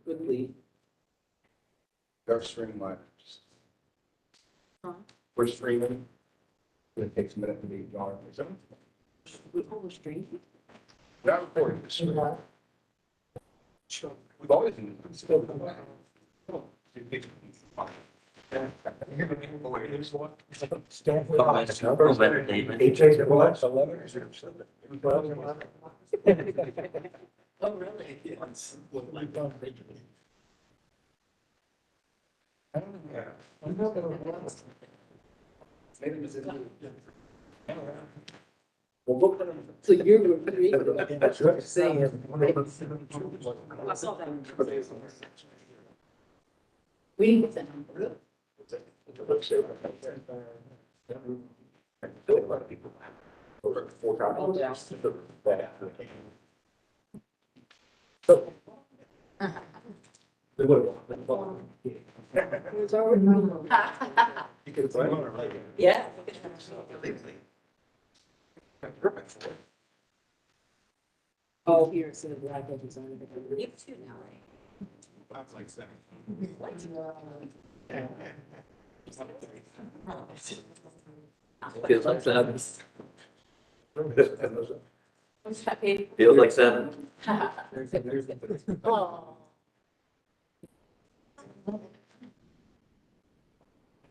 Good lead. They're streamlined. Huh? We're streaming. It takes a minute to be gone. We overstream. Not recording this. Sure. We've always been. Of entertainment. Oh, really? So you're creating. That's what I'm saying. I saw that. We didn't get that number. Oh, yeah. It's already. Yeah. Oh, here, so the black edges on it. You have two now, right? Like seven. Feels like seven. I'm happy. Feels like seven. Oh.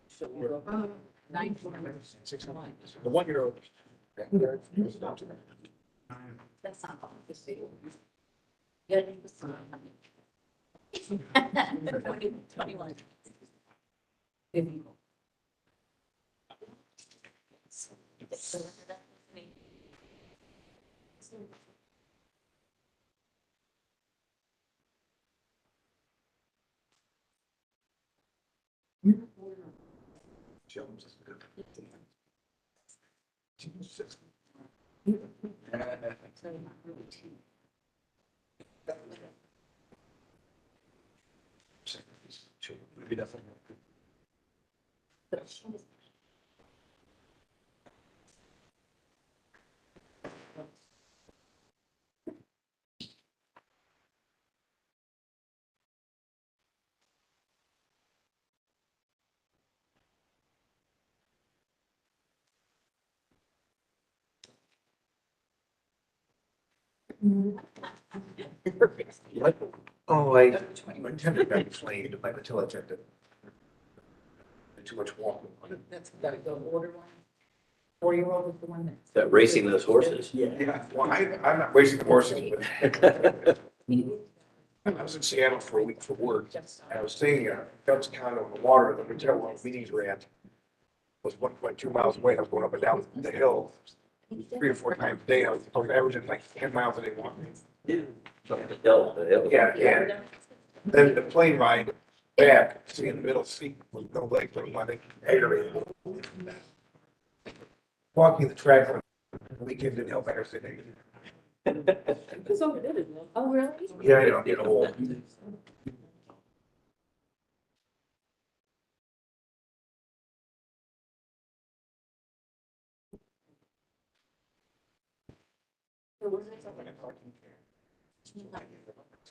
So we go, 9 The 1 year old. That's not all to see. Yeah, it was 21. Oh, I intended to be flamed by the till I checked it. Too much walking. That's gotta go order one. 4-year-old is the one that's. That racing those horses. Yeah, well, I'm not wasting the horses, but I was in Seattle for a week for work. And I was staying in Phelps County on the water, the hotel where the meetings were at was 1.2 miles away. I was going up and down the hill 3 or 4 times a day. I was averaging like 10 miles a day walking. Yeah, and then the plane ride back, see in the middle seat with no legs, I think aggravated. Walking the track on the weekend didn't help matters today. It's over there, isn't it? Oh, really? Yeah, I don't get old.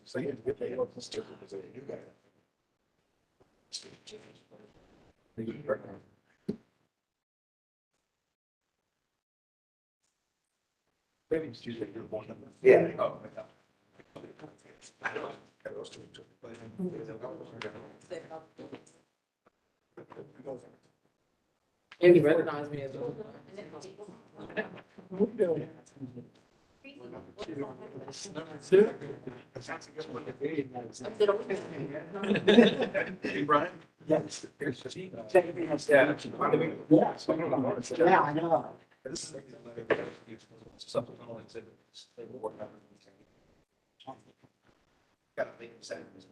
So you get paid off the stupid because you got it. Maybe it's usually your one. Yeah. Oh. I don't. And he recognized me as well. Hey, Brian? Yes. Yeah. Yeah, I know. This is supplemental exhibit. Gotta make sense.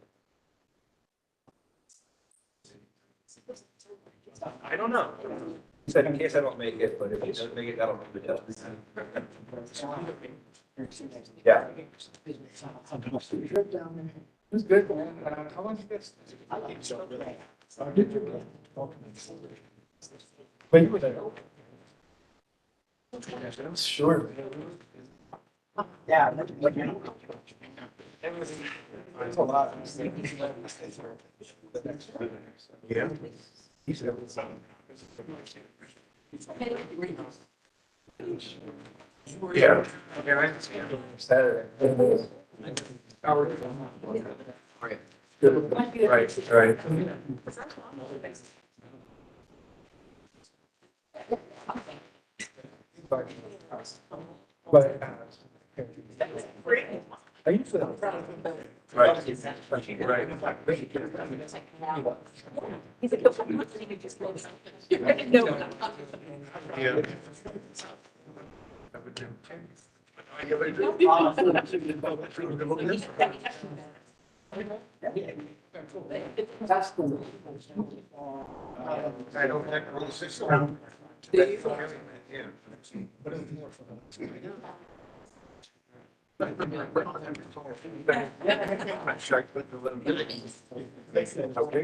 I don't know. He said in case I don't make it, but if he doesn't make it, that'll be the test. Yeah. It's good, man. How long you guys? I think so. When you were there? I'm sure. Yeah. It's a lot. Yeah. He said it was, yeah. Okay, I understand. Saturday. Right, right. But. I usually. Right. Right. He's like, you could just close. No. Yeah. That's cool. I don't have the system. Yeah. Okay,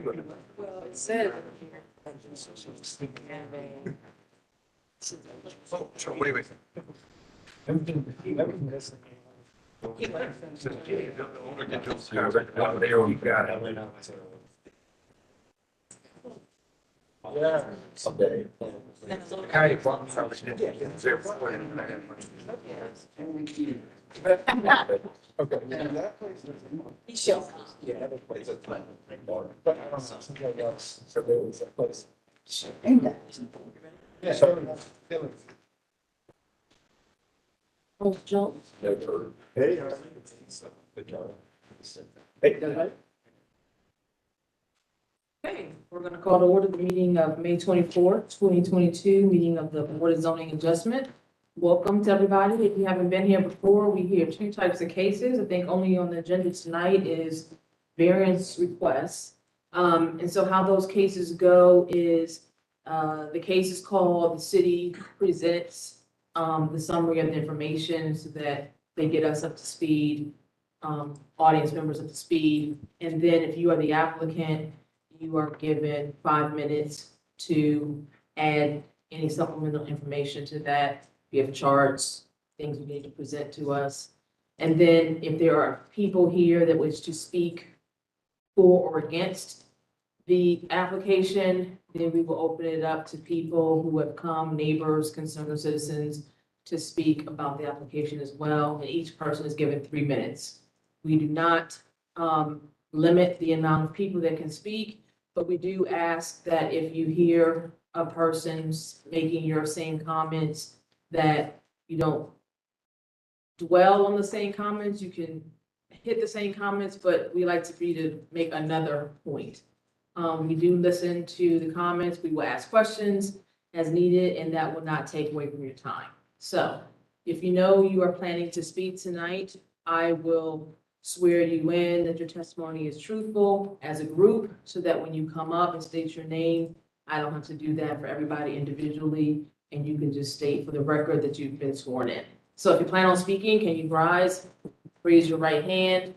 good. Well, it said. Oh, so wait, wait. There we got it. Yeah. Someday. Kind of fun. Okay. He showed. Yeah, other places. But I don't know, something else. So there was a place. Yeah, so. Oh, Joe. Hey. Good job. Hey. Okay, we're gonna call to order the meeting of May 24th, 2022, meeting of the Board of Zoning Adjustment. Welcome to everybody. If you haven't been here before, we hear two types of cases. I think only on the agenda tonight is variance requests. And so how those cases go is, the case is called, the city presents, the summary of the information so that they get us up to speed, audience members up to speed. And then if you are the applicant, you are given 5 minutes to add any supplemental information to that. We have charts, things you need to present to us. And then if there are people here that wish to speak for or against the application, then we will open it up to people who have come, neighbors, concerned citizens, to speak about the application as well. And each person is given 3 minutes. We do not limit the amount of people that can speak, but we do ask that if you hear a person making your same comments, that you don't dwell on the same comments. You can hit the same comments, but we like for you to make another point. We do listen to the comments. We will ask questions as needed, and that will not take away from your time. So if you know you are planning to speak tonight, I will swear you in that your testimony is truthful as a group, so that when you come up and state your name, I don't have to do that for everybody individually, and you can just state for the record that you've been sworn in. So if you plan on speaking, can you rise, raise your right hand?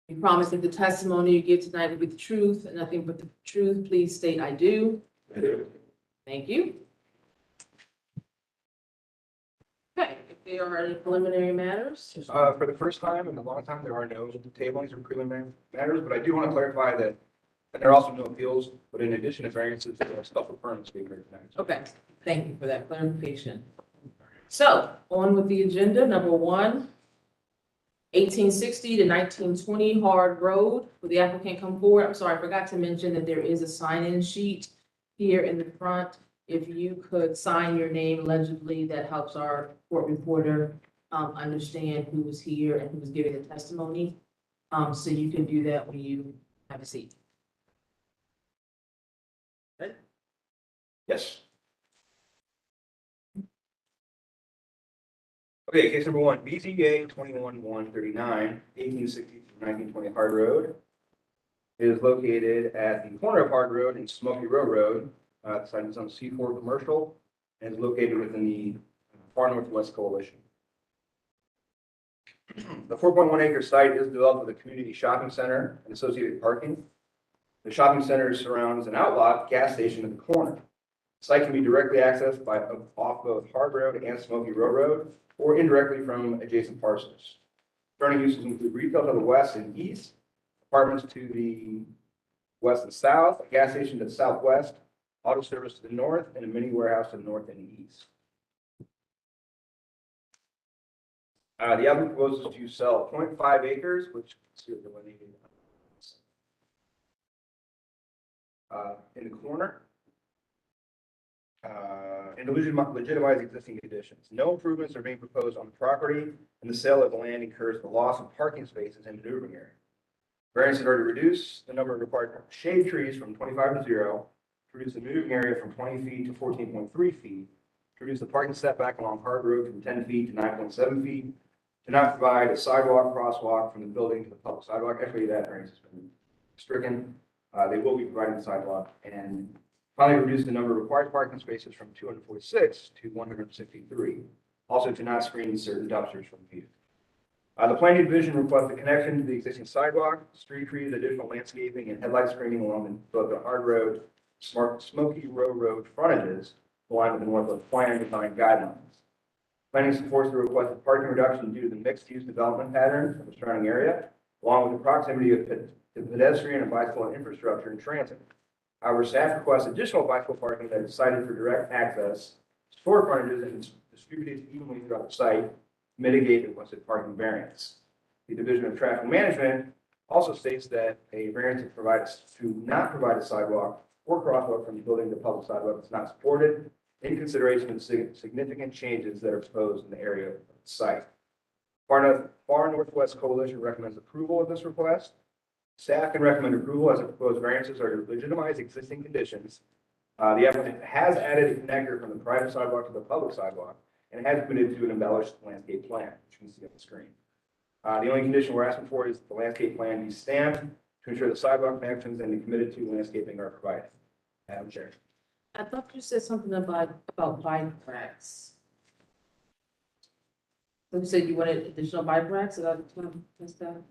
You promise that the testimony you give tonight will be the truth and nothing but the truth. Please state, I do. I do. Thank you. Okay, if there are any preliminary matters. For the first time in a long time, there are no tablings or preliminary matters, but I do want to clarify that there are also no appeals, but in addition to variances, there are special permits being recognized. Okay, thank you for that clarification. So, on with the agenda, number 1, 1860 to 1920 Hard Road. Will the applicant come forward? I'm sorry, I forgot to mention that there is a sign-in sheet here in the front. If you could sign your name legibly, that helps our court reporter understand who was here and who was giving the testimony. So you can do that when you have a seat. Yes. Okay, case number 1, BZA 21139, 1860 to 1920 Hard Road. It is located at the corner of Hard Road and Smoky Row Road. The site is on C4 Commercial and is located within the Far Northwest Coalition. The 4.1 acre site is developed with a community shopping center and associated parking. The shopping center surrounds an outlot gas station at the corner. The site can be directly accessed by off both Hard Road and Smoky Row Road, or indirectly from adjacent parcels. Zoning uses include retail to the west and east, apartments to the west and south, a gas station to the southwest, auto service to the north, and a mini warehouse to the north and east. The applicant proposes to sell 0.5 acres, which is here delineated in the corner, and to legitimize existing conditions. No improvements are being proposed on the property, and the sale of the land incurs the loss of parking spaces and maneuvering area. Variances are to reduce the number of required shade trees from 25 to 0, to reduce the maneuvering area from 20 feet to 14.3 feet, to reduce the parking setback along Hard Road from 10 feet to 9.7 feet, to not provide a sidewalk crosswalk from the building to the public sidewalk. Actually, that variance has been stricken. They will be providing the sidewalk, and finally reduce the number of required parking spaces from 246 to 163. Also to not screen certain dumpsters from view. The planning division requests a connection to the existing sidewalk, street trees, additional landscaping, and headlight screening along both the Hard Road, Smoky Road frontages, aligned with the Northwest Plan design guidelines. Planning supports the requested parking reduction due to the mixed-use development pattern of the surrounding area, along with the proximity of the pedestrian and bicycle infrastructure and transit. However, staff requests additional bicycle parking that is cited for direct access, store frontages, and distributed evenly throughout the site, to mitigate the requested parking variance. The Division of Traffic Management also states that a variance to not provide a sidewalk or crosswalk from the building to public sidewalk is not supported in consideration of significant changes that are proposed in the area of the site. Far Northwest Coalition recommends approval of this request. Staff can recommend approval as the proposed variances are to legitimize existing conditions. The applicant has added a connector from the private sidewalk to the public sidewalk and has committed to an embellished landscape plan, which you can see on the screen. The only condition we're asking for is the landscape plan be stamped to ensure the sidewalk connections and the committed to landscaping are provided. Madam Chair. I thought you said something about bike racks. So you said you wanted additional bike racks, is that what's that?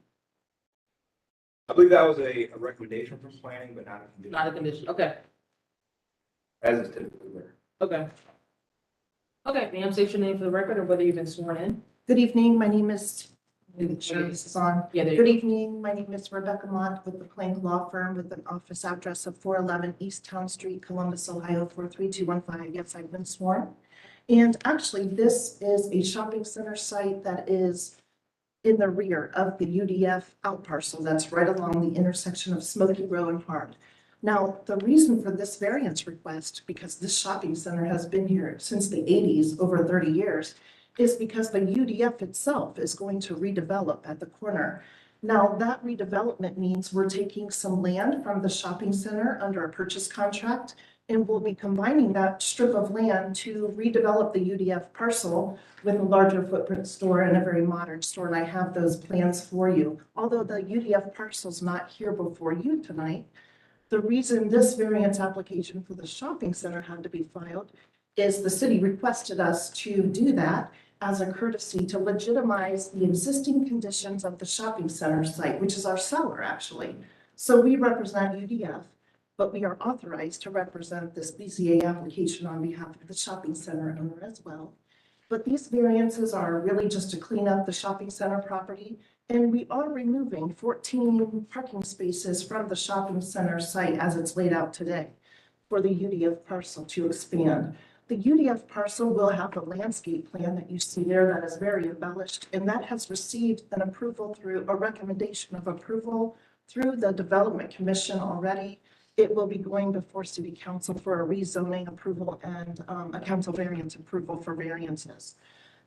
I believe that was a recommendation from planning, but not a condition. Not a condition, okay, As is typically there. okay. Okay, ma'am, state your name for the record or whether you've been sworn in. Good evening, my name is, sure this is on. Yeah, there you Good go. evening, my name is Rebecca Mott with the Plank Law Firm with an office address of 411 East Town Street, Columbus, Ohio, 43215. Yes, I've been sworn. And actually, this is a shopping center site that is in the rear of the UDF out parcel that's right along the intersection of Smoky Row and Hard. Now, the reason for this variance request, because this shopping center has been here since the 80s, over 30 years, is because the UDF itself is going to redevelop at the corner. Now, that redevelopment means we're taking some land from the shopping center under a purchase contract, and we'll be combining that strip of land to redevelop the UDF parcel with a larger footprint store and a very modern store, and I have those plans for you. Although the UDF parcel's not here before you tonight, the reason this variance application for the shopping center had to be filed is the city requested us to do that as a courtesy to legitimize the existing conditions of the shopping center site, which is our seller, actually. So we represent UDF, but we are authorized to represent this BZA application on behalf of the shopping center owner as well. But these variances are really just to clean up the shopping center property. And we are removing 14 parking spaces from the shopping center site as it's laid out today for the UDF parcel to expand. The UDF parcel will have the landscape plan that you see there that is very embellished, and that has received an approval through a recommendation of approval through the Development Commission already. It will be going before City Council for a rezoning approval and a council variance approval for variances.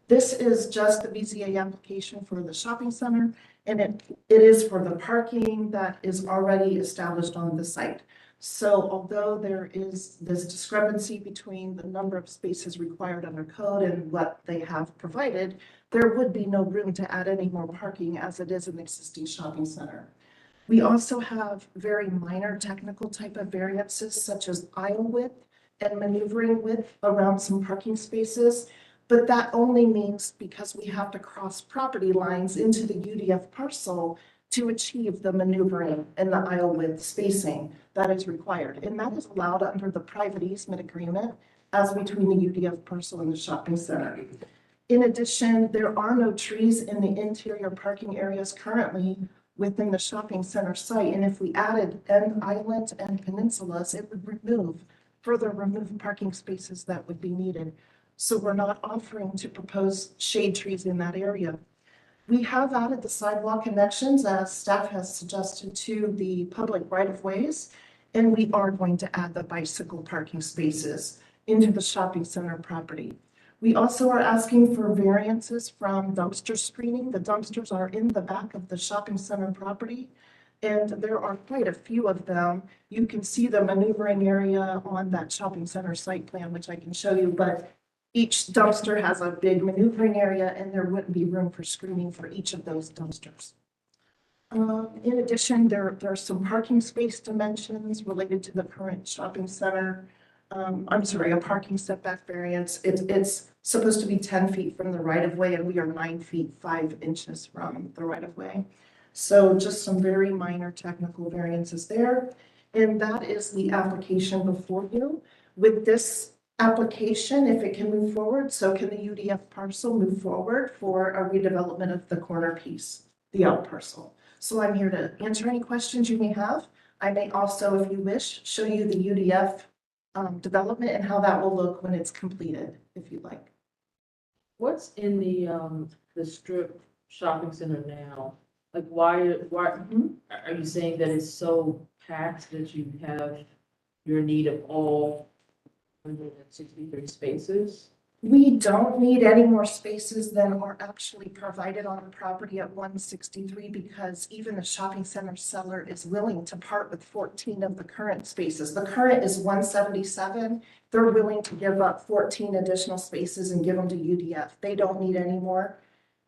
This is just the BZA application for the shopping center, and it is for the parking that is already established on the site. So although there is this discrepancy between the number of spaces required under code and what they have provided, there would be no room to add any more parking as it is an existing shopping center. We also have very minor technical type of variances such as aisle width and maneuvering width around some parking spaces. But that only means because we have to cross property lines into the UDF parcel to achieve the maneuvering and the aisle width spacing that is required. And that is allowed under the private easement agreement as between the UDF parcel and the shopping center. In addition, there are no trees in the interior parking areas currently within the shopping center site. And if we added end islands and peninsulas, it would further remove parking spaces that would be needed. So we're not offering to propose shade trees in that area. We have added the sidewalk connections as staff has suggested to the public right-of-ways. And we are going to add the bicycle parking spaces into the shopping center property. We also are asking for variances from dumpster screening. The dumpsters are in the back of the shopping center property, and there are quite a few of them. You can see the maneuvering area on that shopping center site plan, which I can show you, but each dumpster has a big maneuvering area, and there wouldn't be room for screening for each of those dumpsters. In addition, there are some parking space dimensions related to the current shopping center. I'm sorry, a parking setback variance. It's supposed to be 10 feet from the right of way, and we are 9 feet 5 inches from the right of way. So just some very minor technical variances there. And that is the application before you. With this application, if it can move forward, so can the UDF parcel move forward for a redevelopment of the corner piece, the out parcel. So I'm here to answer any questions you may have. I may also, if you wish, show you the UDF development and how that will look when it's completed, if you'd like. What's in the strip shopping center now? Like, why are you saying that it's so packed that you have your need of all 163 spaces? We don't need any more spaces than are actually provided on the property at 163 because even the shopping center seller is willing to part with 14 of the current spaces. The current is 177. They're willing to give up 14 additional spaces and give them to UDF. They don't need any more.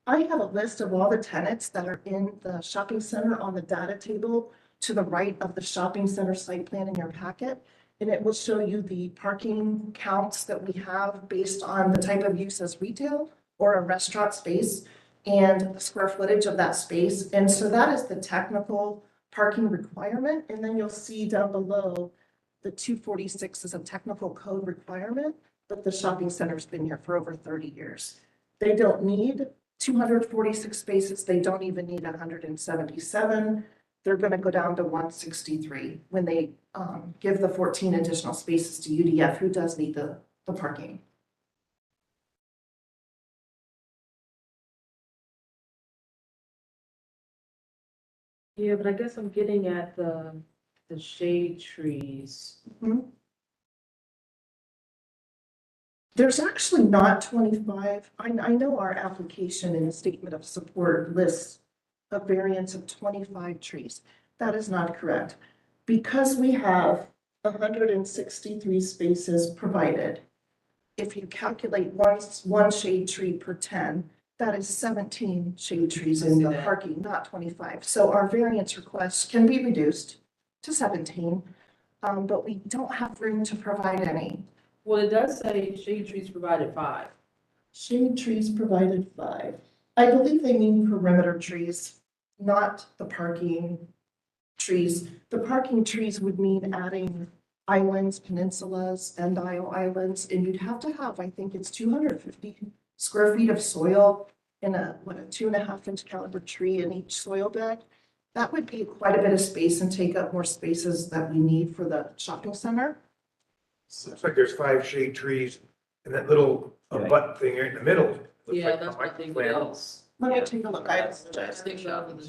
I have a list of all the tenants that are in the shopping center on the data table to the right of the shopping center site plan in your packet. And it will show you the parking counts that we have based on the type of use as retail or a restaurant space and the square footage of that space. And so that is the technical parking requirement. And then you'll see down below the 246 is a technical code requirement, but the shopping center's been here for over 30 years. They don't need 246 spaces. They don't even need 177. They're going to go down to 163 when they give the 14 additional spaces to UDF, who does need the parking. Yeah, but I guess I'm getting at the shade trees. There's actually not 25. I know our application and statement of support lists a variance of 25 trees. That is not correct. Because we have 163 spaces provided, if you calculate one shade tree per 10, that is 17 shade trees in the parking, not 25. So our variance requests can be reduced to 17, but we don't have room to provide any. Well, it does say shade trees provided 5. Shade trees provided 5. I believe they mean perimeter trees, not the parking trees. The parking trees would mean adding islands, peninsulas, end aisle islands, and you'd have to have, I think it's 250 square feet of soil in a 2.5 inch caliber tree in each soil bed. That would be quite a bit of space and take up more spaces that we need for the shopping center. Looks like there's 5 shade trees and that little button thing here in the middle. Looks Yeah, like that's a what they microphone. else. Let me take a look. I I apologize. think that was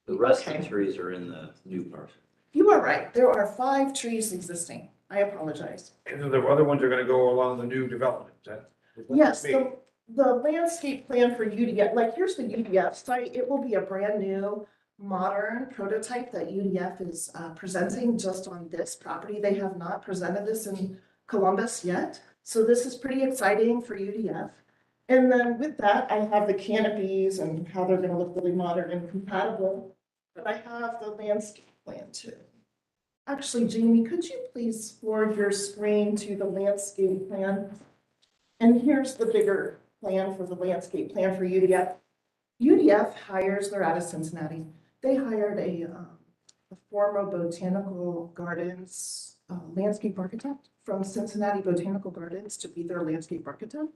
The rest of Okay. the trees are in the new parcel. You are right. There are 5 trees existing. I apologize. And then the other ones are gonna go along the new development, is that? Yes, Me. the landscape plan for UDF, like here's the UDF site. It will be a brand new modern prototype that UDF is presenting just on this property. They have not presented this in Columbus yet. So this is pretty exciting for UDF. And then with that, I have the canopies and how they're gonna look really modern and compatible. But I have the landscape plan too. Actually, Jamie, could you please forward your screen to the landscape plan? And here's the bigger plan for the landscape plan for UDF. UDF hires, they're out of Cincinnati. They hired a former botanical gardens landscape architect from Cincinnati Botanical Gardens to be their landscape architect.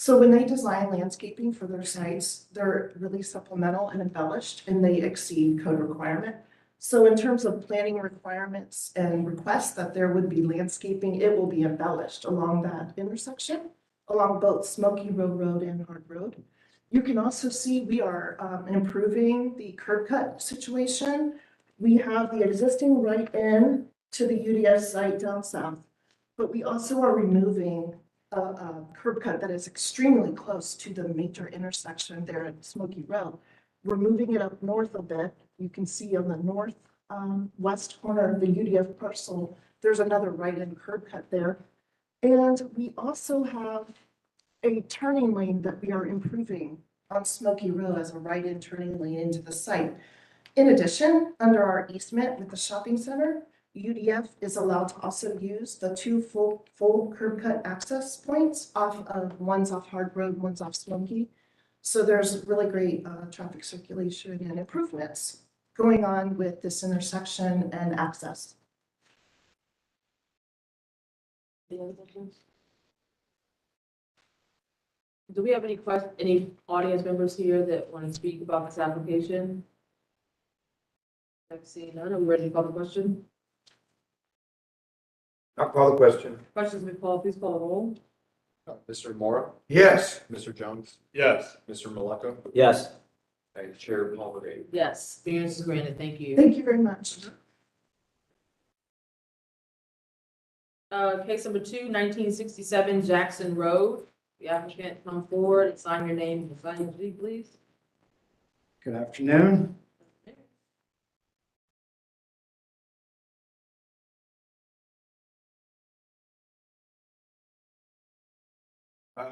So when they design landscaping for their sites, they're really supplemental and embellished, and they exceed code requirement. So in terms of planning requirements and requests that there would be landscaping, it will be embellished along that intersection, along both Smoky Row Road and Hard Road. You can also see we are improving the curb cut situation. We have the existing right in to the UDS site down south, but we also are removing a curb cut that is extremely close to the major intersection there at Smoky Row. We're moving it up north a bit. You can see on the north west corner of the UDF parcel, there's another right-in curb cut there. And we also have a turning lane that we are improving on Smoky Row as a right-in turning lane into the site. In addition, under our easement with the shopping center, UDF is allowed to also use the two full curb cut access points one's off Hard Road, one's off Smoky. So there's really great traffic circulation and improvements going on with this intersection and access. Any other questions? Do we have any audience members here that want to speak about this application? I've seen none. Are we ready to call the question? I'll call the question. Questions been called, please call the roll. Mr. Mora, Yes. Mr. Jones, Yes. Mr. Maleka, Yes. and Chair Pulverade. Yes, variance is granted, thank you. Thank you very much. Case number 2, 1967 Jackson Road. The applicant come forward and sign your name and sign your sheet, please. Good afternoon.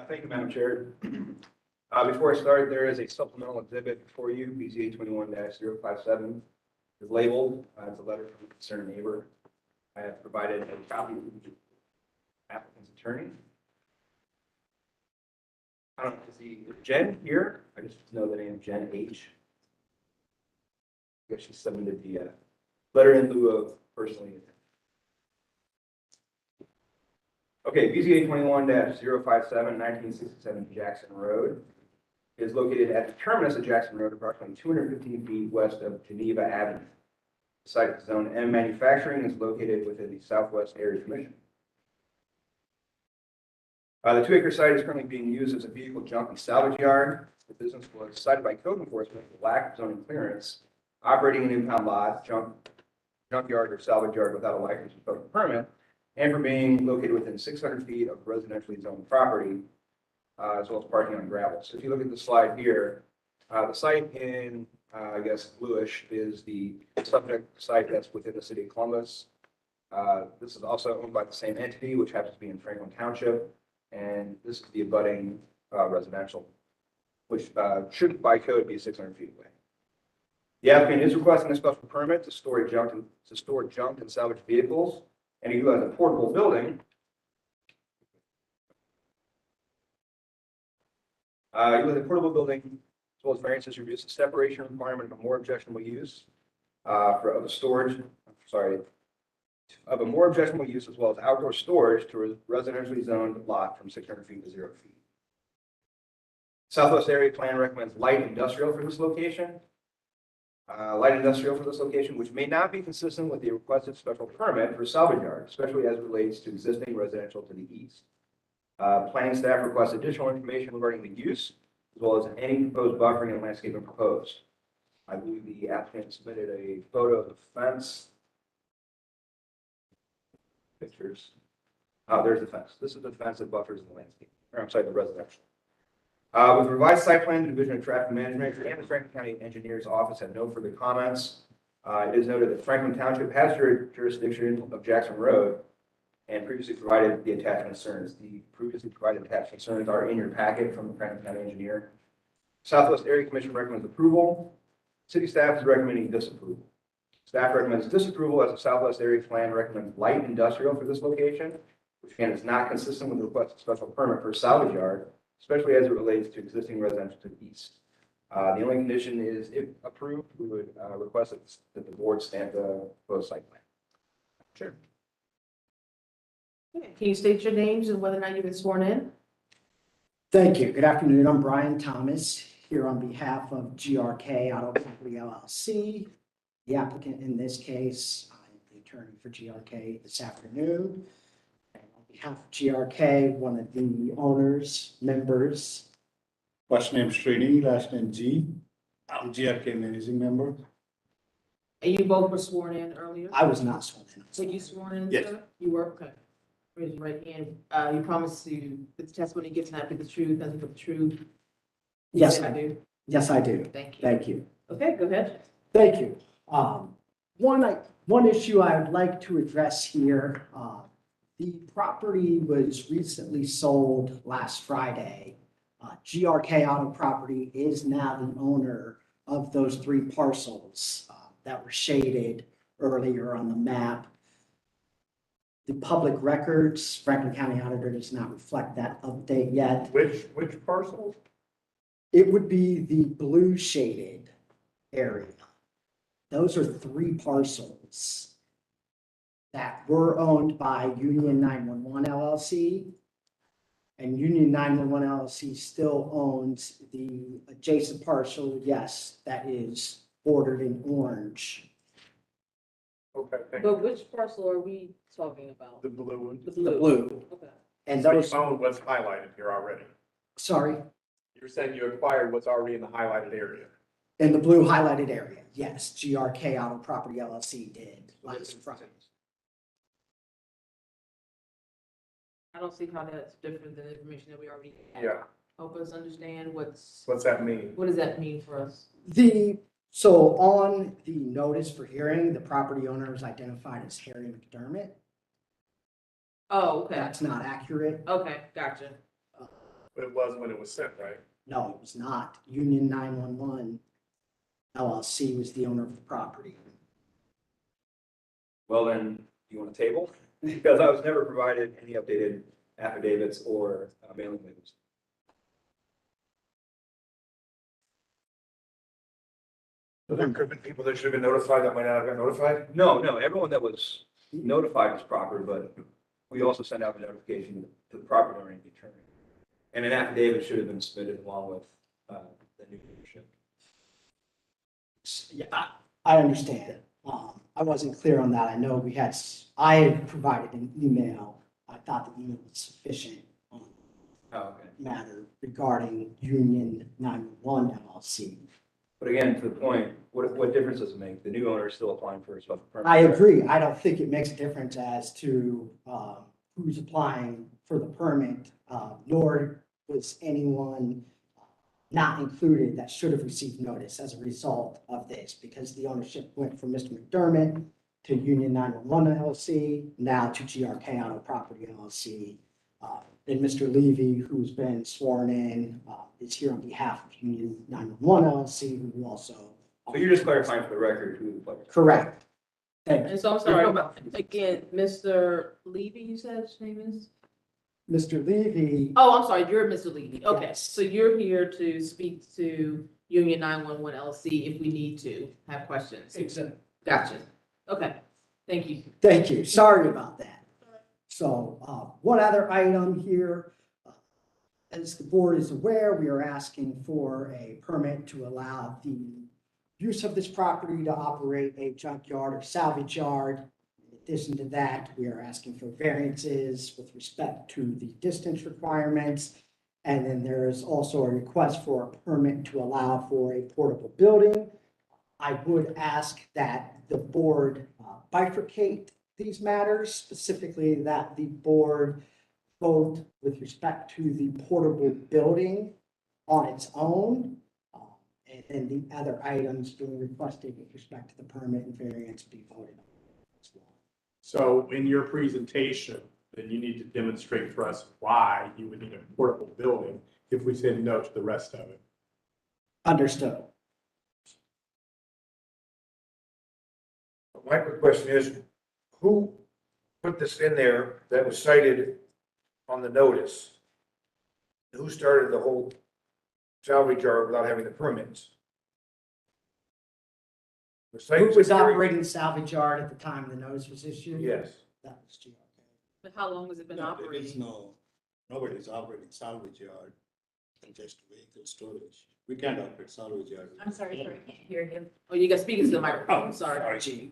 Thank you, Madam Chair. Before I start, there is a supplemental exhibit for you, BZA 21-057. It's labeled, it's a letter from a concerned neighbor. I have provided a copy of the applicant's attorney. I don't know, is Jen here? I just know the name Jen H. I guess she submitted the letter in lieu of personally. Okay, BZA 21-057, 1967 Jackson Road is located at the terminus of Jackson Road, approximately 215 feet west of Geneva Avenue. The site is Zone M manufacturing is located within the Southwest Area Commission. The 2-acre site is currently being used as a vehicle junk and salvage yard. The business was cited by code enforcement for lack of zoning clearance, operating an impound lot, junkyard or salvage yard without a license or special permit, and for being located within 600 feet of residentially zoned property, as well as parking on gravel. So if you look at the slide here, the site in, I guess, bluish is the subject site that's within the city of Columbus. This is also owned by the same entity, which happens to be in Franklin Township, and this is the abutting residential, which should by code be 600 feet away. The applicant is requesting a special permit to store junk and salvage vehicles, and he has a portable building. You have a portable building, as well as variances reduce the separation requirement of a more objectionable use of a more objectionable use, as well as outdoor storage to a residentially zoned lot from 600 feet to 0 feet. Southwest Area Plan recommends light industrial for this location. Which may not be consistent with the requested special permit for salvage yard, especially as it relates to existing residential to the east. Planning staff requests additional information regarding the use, as well as any proposed buffering and landscaping proposed. I believe the applicant submitted a photo of the fence. Pictures. There's the fence. This is the fence that buffers the landscape, or I'm sorry, the residential. With revised site plan, the Division of Traffic Management and the Franklin County Engineer's Office have no further comments. It is noted that Franklin Township has jurisdiction of Jackson Road and previously provided the attached concerns. The previously provided attached concerns are in your packet from the Franklin County Engineer. Southwest Area Commission recommends approval. City staff is recommending disapproval. Staff recommends disapproval as the Southwest Area Plan recommends light industrial for this location, which again is not consistent with the requested special permit for a salvage yard, especially as it relates to existing residential to the east. The only condition is, if approved, we would request that the board stamp the proposed site plan. Sure. Can you state your names and whether or not you've been sworn in? Thank you. Good afternoon. I'm Brian Thomas here on behalf of GRK Auto Property LLC. The applicant in this case, I'm the attorney for GRK this afternoon. And on behalf of GRK, one of the owners, members. First name Srini, last name G. GRK managing member. And you both were sworn in earlier? I was not sworn in. So you sworn in, Yes. sir? You were, okay. Raise your right hand. You promise to, the testimony gives nothing but the truth, nothing but the truth? Yes, I I do. Yes, I do. Thank you. Thank you. Okay, go ahead. Thank you. One issue I would like to address here, the property was recently sold last Friday. GRK Auto Property is now the owner of those 3 parcels that were shaded earlier on the map. The public records, Franklin County Auditor does not reflect that update yet. Which parcel? It would be the blue shaded area. Those are 3 parcels that were owned by Union 911 LLC. And Union 911 LLC still owns the adjacent parcel, yes, that is bordered in orange. Okay, thank But you. which parcel are we talking about? The blue one. The The blue. blue. Okay. And So you those, own what's highlighted here already. sorry, You're saying you acquired what's already in the highlighted area. in the blue highlighted area, yes, GRK Auto Property LLC did last Friday. I don't see how that's different than the information that we already have. Yeah, Help us understand what's that mean? what does that mean for us? So on the notice for hearing, the property owner is identified as Harry McDermott. Oh, okay. That's not accurate. Okay, gotcha. But it was when it was sent, right? No, it was not. Union 911 LLC was the owner of the property. Well, then, you want a table? Because I was never provided any updated affidavits or mailing labels. So there could have been people that should have been notified that might not have been notified? No, everyone that was notified was proper, but we also sent out the notification to the property owner and the attorney. And an affidavit should have been submitted along with the new ownership. Yeah, I understand. I wasn't clear on that. I know I had provided an email. I thought the email was sufficient on Oh, okay. the matter regarding Union 911 LLC. But again, to the point, what difference does it make? The new owner is still applying for a special permit. I agree. I don't think it makes a difference as to who's applying for the permit, nor was anyone not included that should have received notice as a result of this, because the ownership went from Mr. McDermott to Union 911 LLC, now to GRK Auto Property LLC. And Mr. Levy, who's been sworn in, is here on behalf of Union 911 LLC, who also. So you're just clarifying for the record who the Correct. Thank you. And so I'm sorry, again, Mr. Levy, you said his name is? Mr. Levy, Oh, I'm sorry, you're Mr. Levy. Okay, Yes. so you're here to speak to Union 911 LC if we need to have questions. exactly. Gotcha. Okay, thank you. Thank you. Sorry about that. So one other item here. As the board is aware, we are asking for a permit to allow the use of this property to operate a junkyard or salvage yard. In addition to that, we are asking for variances with respect to the distance requirements. And then there is also a request for a permit to allow for a portable building. I would ask that the board bifurcate these matters, specifically that the board vote with respect to the portable building on its own. And then the other items being requested with respect to the permit and variance be voted on as well. So in your presentation, then you need to demonstrate for us why you would need a portable building if we said no to the rest of it. Understood. My quick question is, who put this in there that was cited on the notice? Who started the whole salvage yard without having the permits? The site Who was security- operating the salvage yard at the time the notice was issued? Yes. That was GRK. But how long has it been No, there is operating? nobody's operating salvage yard. and just vehicle storage. We can't operate salvage yard. I'm sorry, I can't hear you. Oh, you got speakers to the microphone, sorry.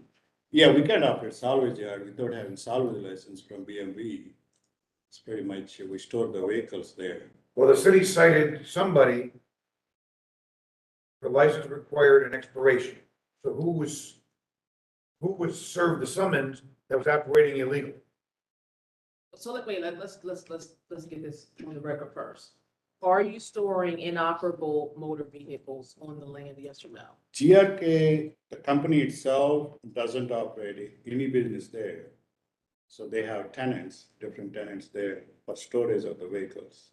Yeah, we can't operate salvage yard without having salvage license from BMV. It's pretty much, we store the vehicles there. Well, the city cited somebody, the license required an expiration. So who was served the summons that was operating illegal? So let's get this on the record first. Are you storing inoperable motor vehicles on the land, yes or no? GRK, the company itself doesn't operate any business there. So they have tenants, different tenants there for storage of the vehicles.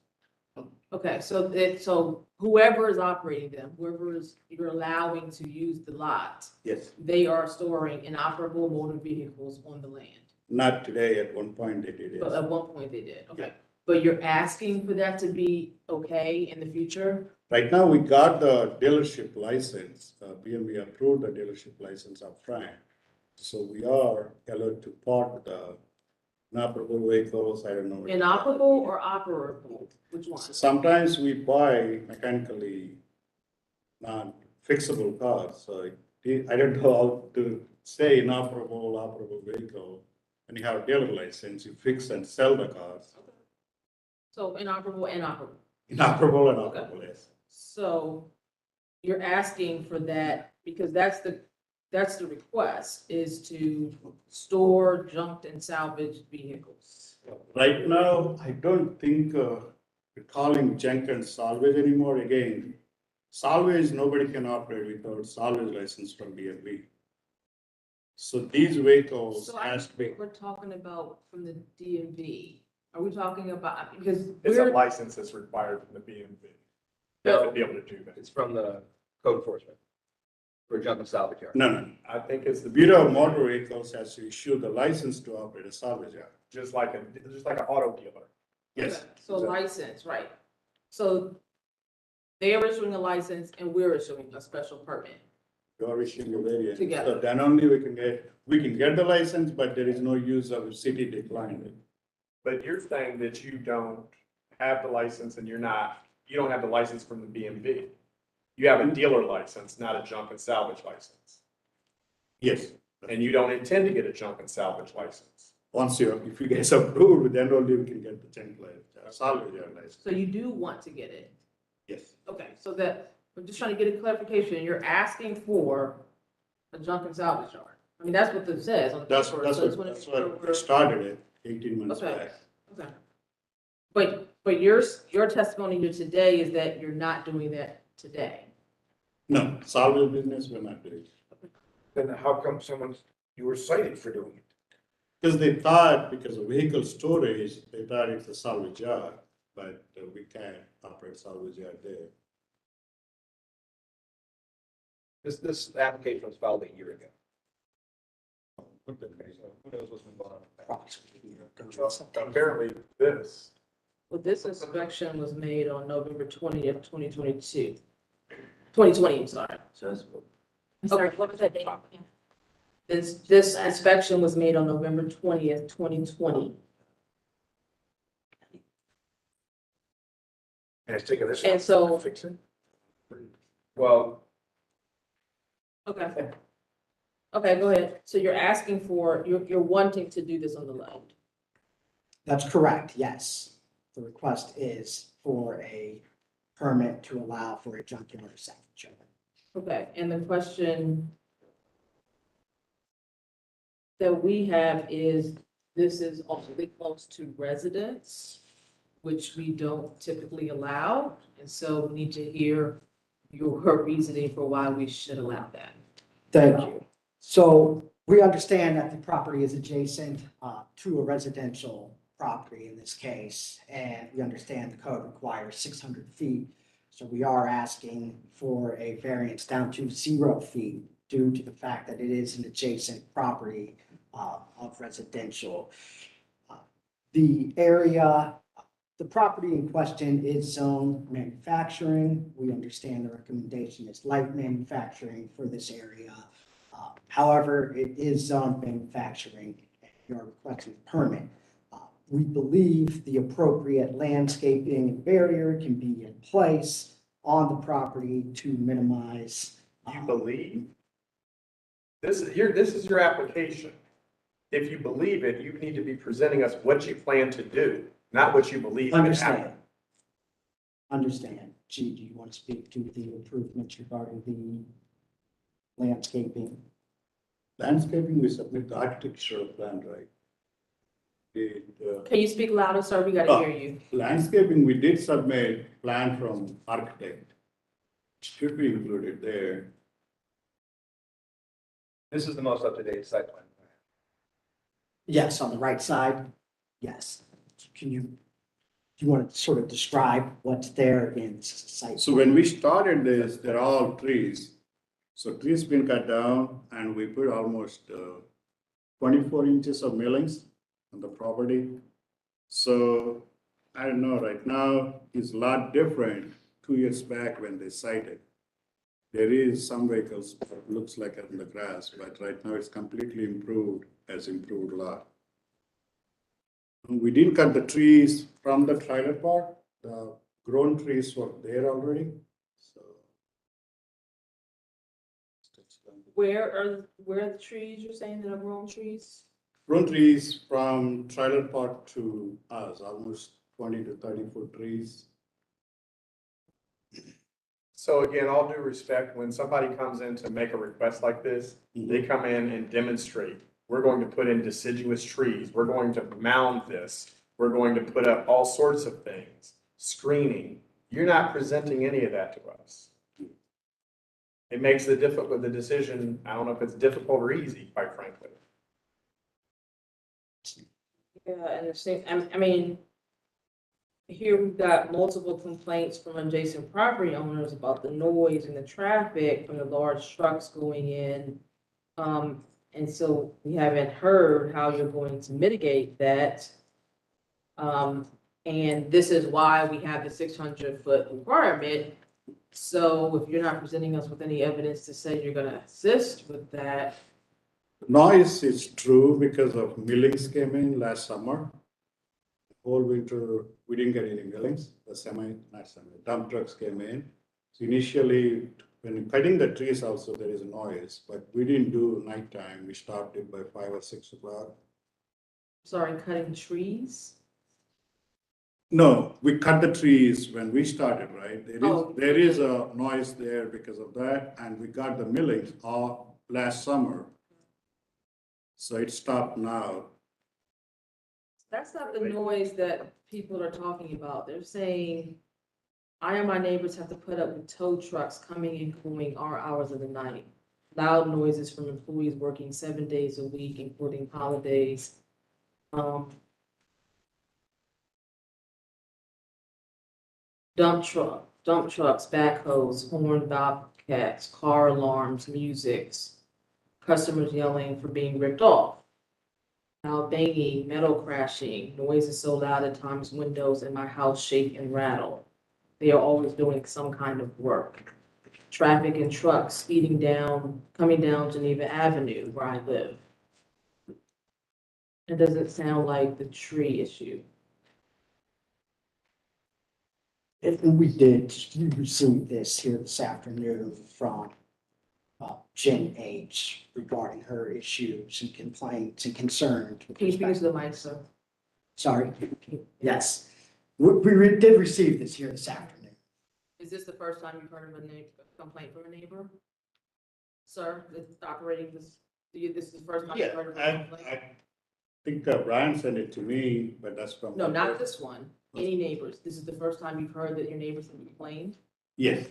Okay, so whoever is operating them, whoever is, you're allowing to use the lot, Yes, they are storing inoperable motor vehicles on the land. not today, at one point they did But it. at one point they did, okay. But you're asking for that to be okay in the future? Right now, we got the dealership license, BMV approved the dealership license up front. So we are allowed to park the inoperable vehicles, I don't know. Inoperable or operable? Which one? Sometimes we buy mechanically not fixable cars, so I don't know how to say inoperable, operable vehicle. When you have a dealer license, you fix and sell the cars. So inoperable and operable. Inoperable and operable, yes. So you're asking for that because that's the request is to store junked and salvaged vehicles. Right now, I don't think we're calling junk and salvage anymore. Again, salvage, nobody can operate without salvage license from DMV. So these vehicles So I has to be, think we're talking about from the DMV. Are we talking about, because It's a we're, license that's required from the BMV. No. To be able to do that. It's from the code enforcement for junk and salvage yard. no. I think it's The the Bureau of Motor Vehicles has to issue the license to operate a salvage yard. just like an auto dealer. Yes, okay, so license, right? So they are issuing a license and we're issuing a special permit. you're issuing a variance. Together. So then only we can get the license, but there is no use of the city declined it. But you're saying that you don't have the license and you don't have the license from the BMV. You have a dealer license, not a junk and salvage license. Yes, And you don't intend to get a junk and salvage license. if you guys approve, then only we can get the junk license, salvage yard license. So you do want to get it? Yes. Okay, so that, we're just trying to get a clarification. You're asking for a junk and salvage yard. I mean, that's what this says on the That's paper. what So it's when it's- we started it 18 months Okay. back. Okay. But your testimony here today is that you're not doing that today. No, salvage business, we're not doing. Then how come you were cited for doing it? Because they thought, because of vehicle storage, they thought it's a salvage yard, but we can't operate salvage yard there. This application was filed a year ago. Okay, so who knows what's been going on? Apparently this, Well, this inspection was made on November 20th, 2022. 2020, I'm sorry. I'm sorry, what was that date? This inspection was made on November 20th, 2020. And it's taking this. And so- to Fix it? Well, Okay. Okay, go ahead. So you're asking for, you're wanting to do this on the land. That's correct, yes. The request is for a permit to allow for a junkyard salvage yard. Okay, and the question that we have is, this is awfully close to residents, which we don't typically allow. And so we need to hear your reasoning for why we should allow that. Thank you. So we understand that the property is adjacent to a residential property in this case, and we understand the code requires 600 feet. So we are asking for a variance down to 0 feet due to the fact that it is an adjacent property of residential. The area, the property in question is zoned manufacturing. We understand the recommendation is light manufacturing for this area. However, it is zoned manufacturing. You're requesting a permit. we believe the appropriate landscaping and barrier can be in place on the property to minimize. You believe? This is your application. If you believe it, you need to be presenting us what you plan to do, not what you believe can happen. Understand. G, do you want to speak to the improvements regarding the landscaping? Landscaping, we submit the architectural plan, right? Can you speak louder, sir? We gotta hear you. Landscaping, we did submit plan from architect. Should be included there. This is the most up-to-date site plan. Yes, on the right side, yes. Can you, do you want to sort of describe what's there in site? So when we started this, they're all trees. So trees been cut down and we put almost 24 inches of millings on the property. So I don't know, right now is a lot different 2 years back when they sited. There is some vehicles, looks like in the grass, but right now it's completely improved, has improved a lot. And we didn't cut the trees from the trailer park. The grown trees were there already, so. Where are the trees you're saying that are grown trees? Grown trees from trailer park to us, almost 20 to 30-foot trees. So again, all due respect, when somebody comes in to make a request like this, they come in and demonstrate. We're going to put in deciduous trees. We're going to mound this. We're going to put up all sorts of things, screening. You're not presenting any of that to us. It makes the decision, I don't know if it's difficult or easy, quite frankly. Yeah, and the same, I mean, here we've got multiple complaints from adjacent property owners about the noise and the traffic from the large trucks going in. And so we haven't heard how you're going to mitigate that. And this is why we have the 600-foot requirement. So if you're not presenting us with any evidence to say you're gonna assist with that. Noise is true because of millings came in last summer. Whole winter, we didn't get any millings, dump trucks came in. So initially, when cutting the trees also, there is noise, but we didn't do nighttime. We stopped it by 5 or 6 o'clock. Sorry, cutting trees? No, we cut the trees when we started, right? Oh. There is a noise there because of that, and we got the millings all last summer. So it stopped now. That's not the noise that people are talking about. They're saying, I and my neighbors have to put up with tow trucks coming and going our hours of the night. Loud noises from employees working 7 days a week, including holidays. Dump trucks, backhoes, horn bobcats, car alarms, musics, customers yelling for being ripped off. Loud banging, metal crashing, noises so loud at times windows in my house shake and rattle. They are always doing some kind of work. Traffic and trucks speeding down, coming down Geneva Avenue where I live. It doesn't sound like the tree issue. And we did receive this here this afternoon from Jen H. regarding her issues and complaints and concerns. Can you speak into the mic, sir? Sorry, yes. We did receive this here this afternoon. Is this the first time you've heard of a complaint from a neighbor? Sir, that's operating this is the first time you've heard of a complaint? I think Brian sent it to me, but that's from. No, not this one. Any neighbors? This is the first time you've heard that your neighbors have complained? Yes,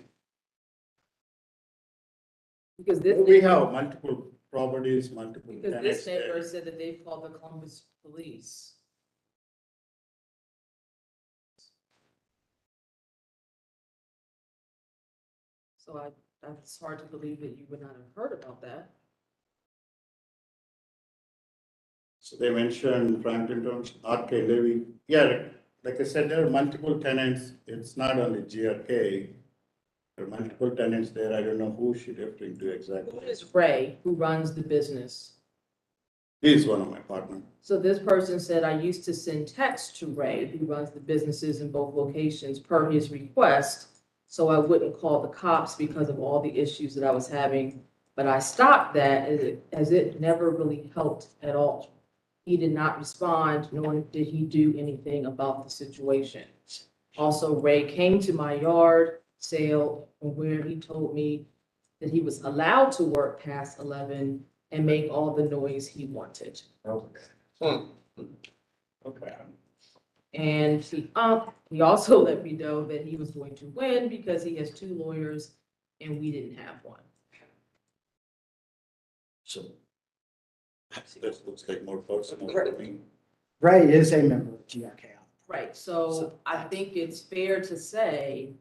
Because this we neighbor, have multiple properties, multiple because tenants this neighbor there. said that they've called the Columbus police. So that's hard to believe that you would not have heard about that. So they mentioned Franklin Township, RK Levy. Yeah, like I said, there are multiple tenants. It's not only GRK. There are multiple tenants there. I don't know who she referring to exactly. Who is Ray, who runs the business? He's one of my partners. So this person said, I used to send texts to Ray, who runs the businesses in both locations, per his request, so I wouldn't call the cops because of all the issues that I was having. But I stopped that as it never really helped at all. He did not respond, nor did he do anything about the situation. Also, Ray came to my yard sale where he told me that he was allowed to work past 11 and make all the noise he wanted. Okay. Okay. And he also let me know that he was going to win because he has 2 lawyers and we didn't have one. So that looks like more personal to me. Ray is a member of GRK. Right, so I think it's fair to say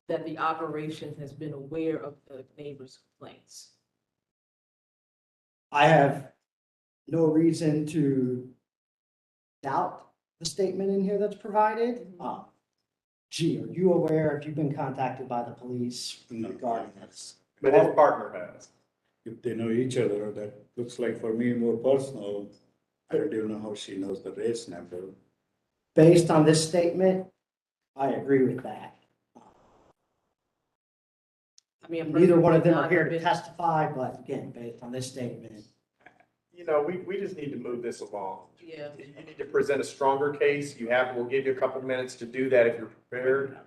that the operation has been aware of the neighbors' complaints. I have no reason to doubt the statement in here that's provided. Gee, are you aware, have you been contacted by the police No. regarding this? But his partner has. If they know each other, that looks like for me more personal. I don't even know how she knows the race number. Based on this statement, I agree with that. I mean, a Neither person one of may them are not here have to been- testify, but again, based on this statement. You know, we just need to move this along. Yeah. You need to present a stronger case. We'll give you a couple minutes to do that if you're prepared.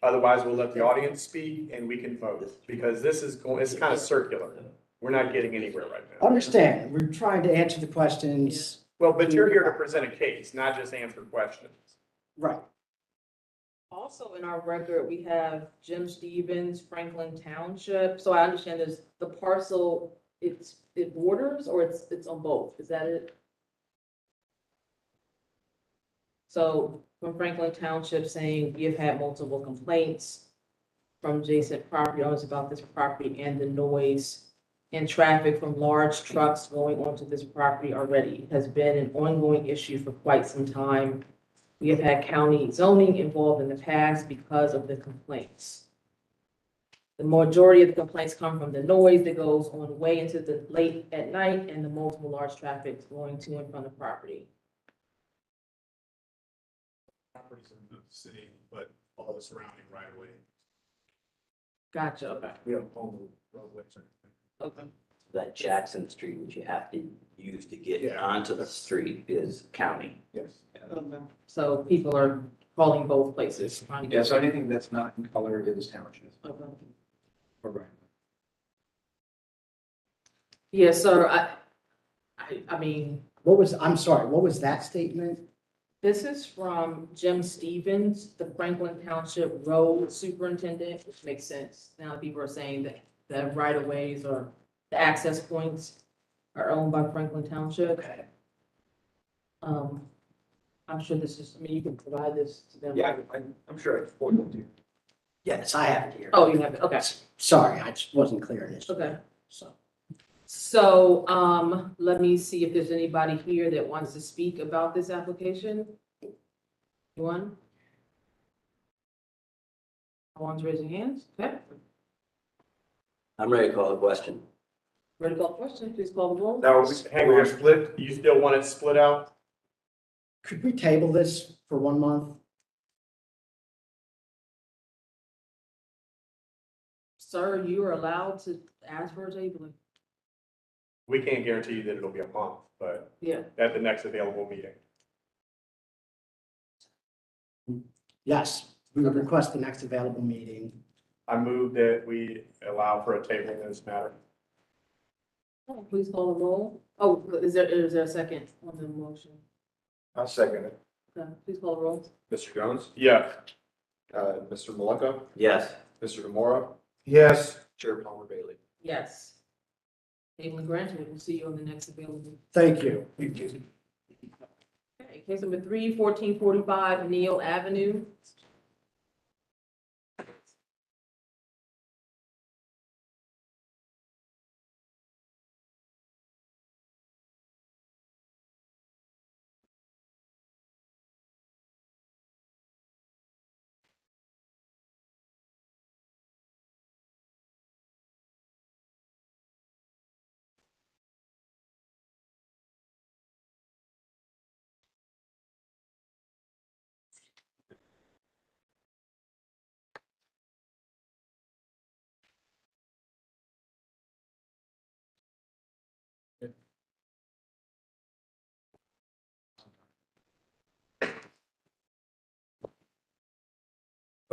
Otherwise, we'll let the audience speak and we can vote, because it's kind of circular. We're not getting anywhere right now. Understand, we're trying to answer the questions. Well, but you're here to present a case, not just answer questions. Right. Also in our record, we have Jim Stevens, Franklin Township. So I understand there's the parcel, it borders or it's on both. Is that it? So from Franklin Township saying you've had multiple complaints from adjacent property owners about this property and the noise and traffic from large trucks going onto this property already has been an ongoing issue for quite some time. We have had county zoning involved in the past because of the complaints. The majority of the complaints come from the noise that goes on way into the late at night and the multiple large traffic going to and from the property. Properties in the city, but all the surrounding right away. Gotcha, okay. We have home roadways. Okay. That Jackson Street, which you have to use to get Yeah. onto the street, is county. Yes. So people are calling both places, trying to Yeah, get. so anything that's not in color is township. Okay. Right. Yeah, sir, I mean, I'm sorry, what was that statement? this is from Jim Stevens, the Franklin Township Road Superintendent, which makes sense. Now people are saying that the right of ways or the access points are owned by Franklin Township. Okay. I'm sure this is, I mean, you can provide this to them. Yeah, I'm sure I forwarded it to you. Yes, I have it here. Oh, you have it, okay, Sorry, I just wasn't clear initially. okay. So, So, let me see if there's anybody here that wants to speak about this application. Anyone? No one's raising hands, okay. I'm ready to call the question. Ready to call the question, please call the roll. Now, hang on, split, you still want it split out? could we table this for 1 month? Sir, you are allowed to ask for a tabling. We can't guarantee you that it'll be a month, but Yeah, at the next available meeting. Yes, we would request the next available meeting. I move that we allow for a table in this matter. oh, please call the roll. Oh, is there a second on the motion? I'll second it. Okay, please call the roll. Mr. Jones, Yeah. Mr. Maleka, Yes. Mr. Demora, Yes. Chair Palmer Bailey. Yes. Tabling granted, we'll see you on the next available. Thank you. Okay, case number 3, 1445 Neal Avenue.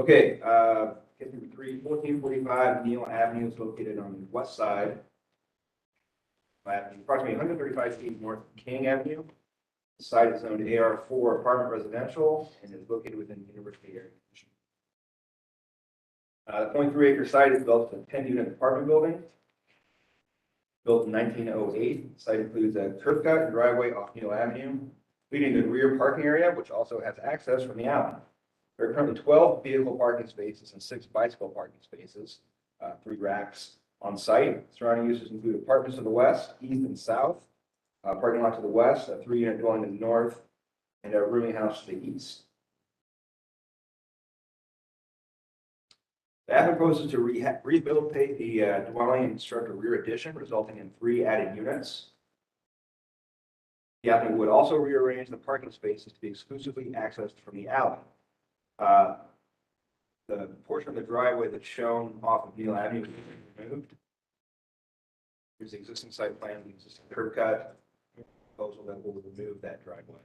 Okay, case number 1445 Neal Avenue is located on the west side. Approximately 135 feet north of King Avenue. The site is zoned AR4 apartment residential and is located within the University area. The 0.3 acre site is built as a 10-unit apartment building. Built in 1908. The site includes a curb cut and driveway off Neal Avenue, leading to the rear parking area, which also has access from the alley. There are currently 12 vehicle parking spaces and 6 bicycle parking spaces, 3 racks on site. Surrounding uses include apartments to the west, east, and south, parking lot to the west, a 3-unit dwelling to the north, and a rooming house to the east. The applicant proposes to rehabilitate the dwelling and construct a rear addition, resulting in 3 added units. The applicant would also rearrange the parking spaces to be exclusively accessed from the alley. The portion of the driveway that's shown off of Neal Avenue is removed. Here's the existing site plan, the existing curb cut. Proposal that will remove that driveway.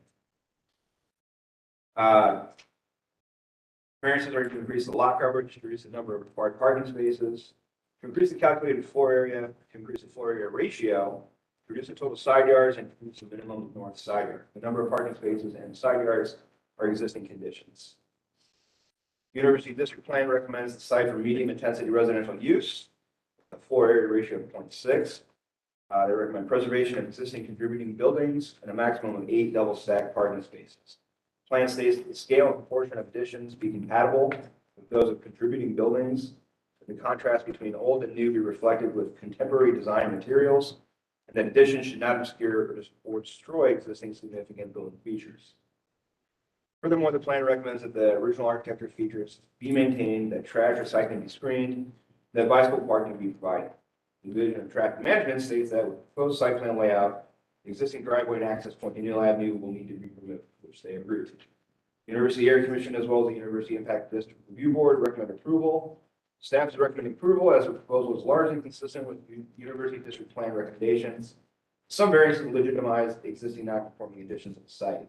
Variances are to increase the lot coverage, to reduce the number of required parking spaces, to increase the calculated floor area, to increase the floor area ratio, to reduce the total side yards, and to reduce the minimum north side yard. The number of parking spaces and side yards are existing conditions. University District Plan recommends the site for medium intensity residential use, a floor area ratio of 0.6. They recommend preservation of existing contributing buildings and a maximum of 8 double stacked parking spaces. Plan states that the scale and proportion of additions be compatible with those of contributing buildings. The contrast between old and new be reflected with contemporary design materials, and that additions should not obscure or destroy existing significant building features. Furthermore, the plan recommends that the original architecture features be maintained, that trash recycling be screened, that bicycle parking be provided. The Division of Traffic Management states that with the proposed site plan layout, the existing driveway and access point in Neal Avenue will need to be removed, which they agree to. The University Area Commission, as well as the University Impact District Review Board, recommend approval. Staff is recommending approval as the proposal is largely consistent with the University District Plan recommendations. Some variances legitimize the existing non-conforming additions of the site.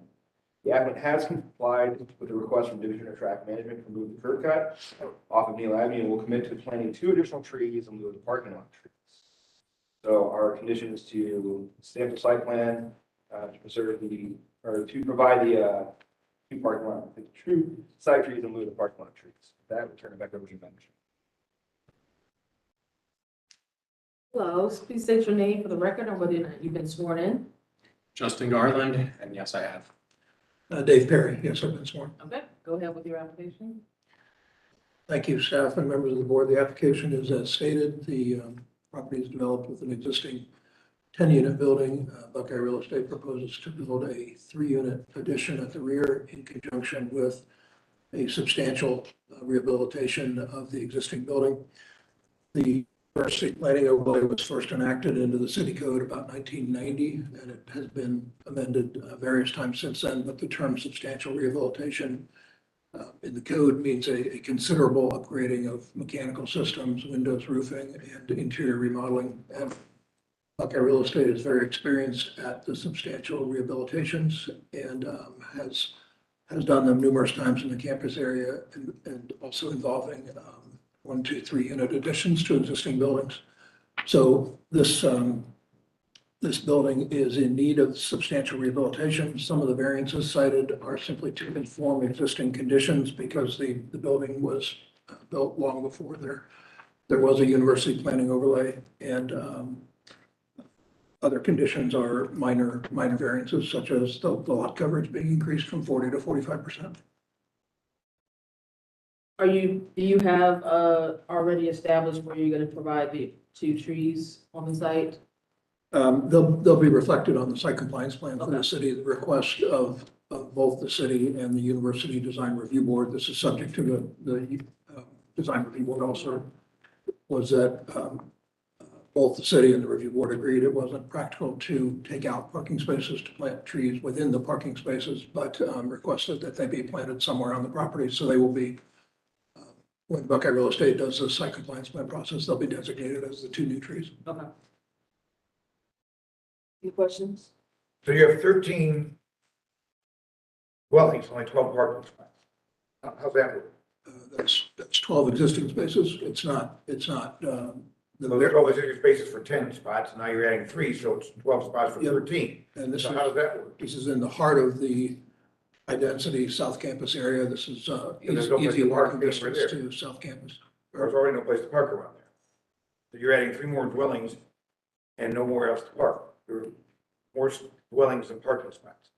The applicant has complied with the request from Division of Traffic Management to remove the curb cut off of Neal Avenue and will commit to planting 2 additional trees in lieu of the parking lot trees. So our condition is to stamp the site plan, to preserve to provide the 2 parking lot, the true side trees in lieu of the parking lot trees. With that, we'll turn it back over to you, manager. Hello, please state your name for the record and whether or not you've been sworn in. Justin Garland, and yes, I have. Dave Perry, yes, I've been sworn. Okay, go ahead with your application. Thank you, staff and members of the board. The application is as stated. The property is developed with an existing 10-unit building. Buckeye Real Estate proposes to build a 3-unit addition at the rear in conjunction with a substantial rehabilitation of the existing building. The University planning overlay was first enacted into the city code about 1990, and it has been amended various times since then, but the term substantial rehabilitation in the code means a considerable upgrading of mechanical systems, windows, roofing, and interior remodeling. And Buckeye Real Estate is very experienced at the substantial rehabilitations and has done them numerous times in the campus area and also involving 1, 2, 3 unit additions to existing buildings. So this building is in need of substantial rehabilitation. Some of the variances cited are simply to conform existing conditions because the building was built long before there was a university planning overlay, and other conditions are minor variances, such as the lot coverage being increased from 40 to 45%. Do you have already established where you're going to provide the 2 trees on the site? They'll be reflected on the site compliance plan for the city. The request of both the city and the University Design Review Board, this is subject to the Design Review Board also, was that both the city and the review board agreed it wasn't practical to take out parking spaces to plant trees within the parking spaces, but requested that they be planted somewhere on the property. So they will be, when Buckeye Real Estate does the site compliance plan process, they'll be designated as the 2 new trees. Okay. Any questions? So you have 13 dwellings, only 12 parking spots. How's that work? That's 12 existing spaces. It's not, So there's always your spaces for 10 spots, now you're adding 3, so it's 12 spots for Yep. 13. and this So is, how does that work? this is in the heart of the high-density South Campus area. This is there's no place easy to park walking anywhere distance there. to South Campus. There's already no place to park around there. So you're adding 3 more dwellings and no more else to park. There are more dwellings than parking spots.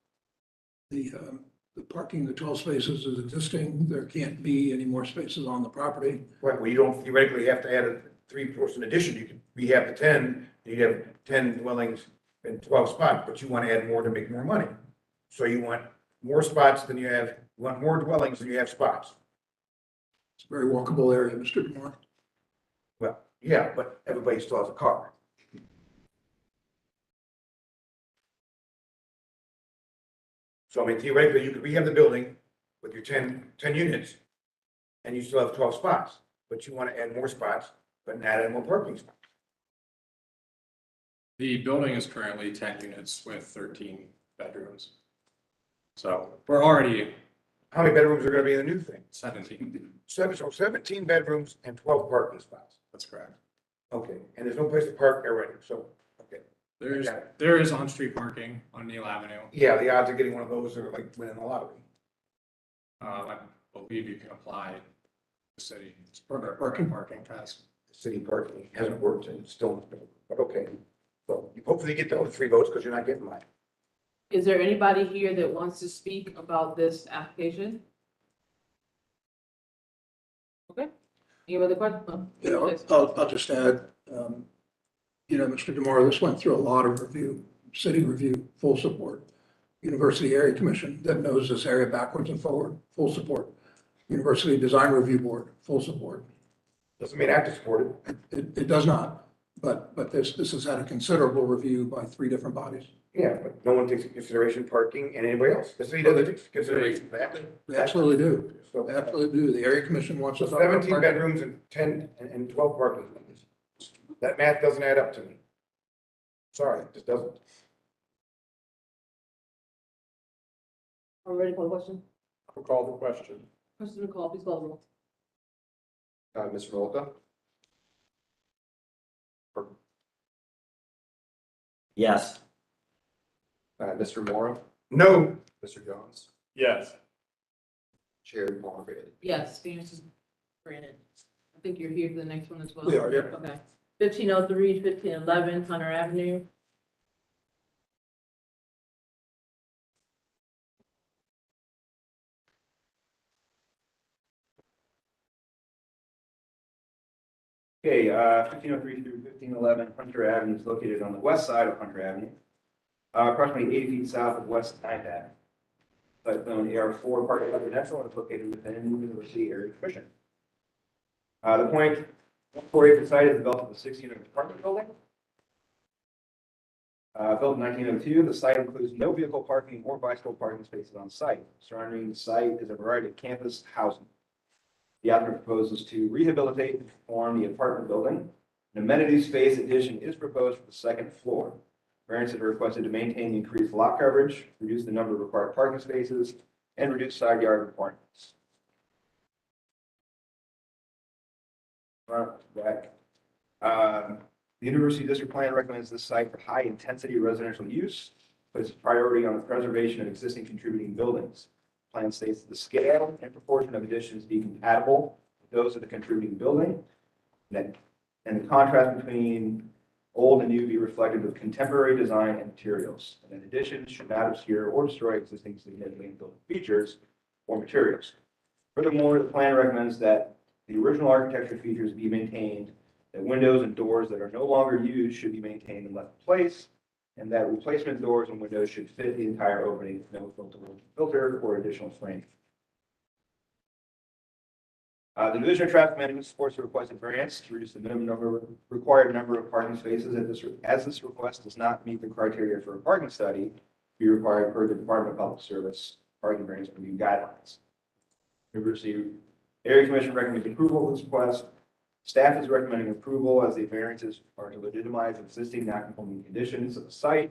The parking, the 12 spaces is existing. There can't be any more spaces on the property. Right, well, you don't theoretically have to add a 3-person addition. You could, we have the 10, you have 10 dwellings and 12 spots, but you want to add more to make more money. So you want more spots than you have, you want more dwellings than you have spots. It's a very walkable area, Mr. DeMore. Well, yeah, but everybody still has a car. So I mean, theoretically, you could rehab the building with your 10 units, and you still have 12 spots, but you want to add more spots, but not add more parking spots. The building is currently 10 units with 13 bedrooms. So we're already How many bedrooms are going to be in the new thing? 17. So 17 bedrooms and 12 parking spots. That's correct. Okay, and there's no place to park already, so, okay. There is on-street parking on Neal Avenue. Yeah, the odds of getting one of those are like winning the lottery. I believe you can apply the city Parking. parking test. City parking hasn't worked and it's still, but okay. So you hopefully get the other 3 votes because you're not getting mine. Is there anybody here that wants to speak about this application? Okay, any other questions? Yeah, I'll just add, Mr. DeMore, this went through a lot of review, city review, full support. University Area Commission that knows this area backwards and forward, full support. University Design Review Board, full support. Doesn't mean I have to support it. It does not, but this has had a considerable review by 3 different bodies. Yeah, but no one takes into consideration parking and anybody else. The city doesn't take consideration that. They absolutely do. So They absolutely do. The area commission wants so us. to talk about 17 parking. bedrooms and 10 and 12 parking spaces. That math doesn't add up to me. Sorry, it just doesn't. Are we ready for the question? I'll call the question. Question to call, please call the roll. Mr. Malika, Yes. Mr. Mora, No, Mr. Jones, Yes. Chair Palmer Bailey. Yes, variance is granted. I think you're here for the next one as well. We are, yeah. Okay. 1503, 1511 Hunter Avenue. Okay, 1503 through 1511 Hunter Avenue is located on the west side of Hunter Avenue, approximately 80 feet south of West 9th Avenue. Site zone AR4 part of residential and is located within the University Area Commission. The point 4 acre site is developed as a 6-unit apartment building. Built in 1902, the site includes no vehicle parking or bicycle parking spaces on site. Surrounding the site is a variety of campus housing. The applicant proposes to rehabilitate and reform the apartment building. An amenity space addition is proposed for the 2nd floor. Variances are requested to maintain the increased lot coverage, reduce the number of required parking spaces, and reduce side yard requirements. Back. The University District Plan recommends this site for high-intensity residential use, places priority on the preservation of existing contributing buildings. Plan states that the scale and proportion of additions be compatible with those of the contributing building, and the contrast between old and new be reflected with contemporary design and materials. And additions should not obscure or destroy existing significant building features or materials. Furthermore, the plan recommends that the original architecture features be maintained, that windows and doors that are no longer used should be maintained and left in place, and that replacement doors and windows should fit the entire opening with no filter or additional framing. The Division of Traffic Management supports the requested variance to reduce the required number of parking spaces as this request does not meet the criteria for a parking study be required per the Department of Public Service parking variance review guidelines. University Area Commission recommends approval of this request. Staff is recommending approval as the variances are to legitimize existing non-conforming conditions of the site.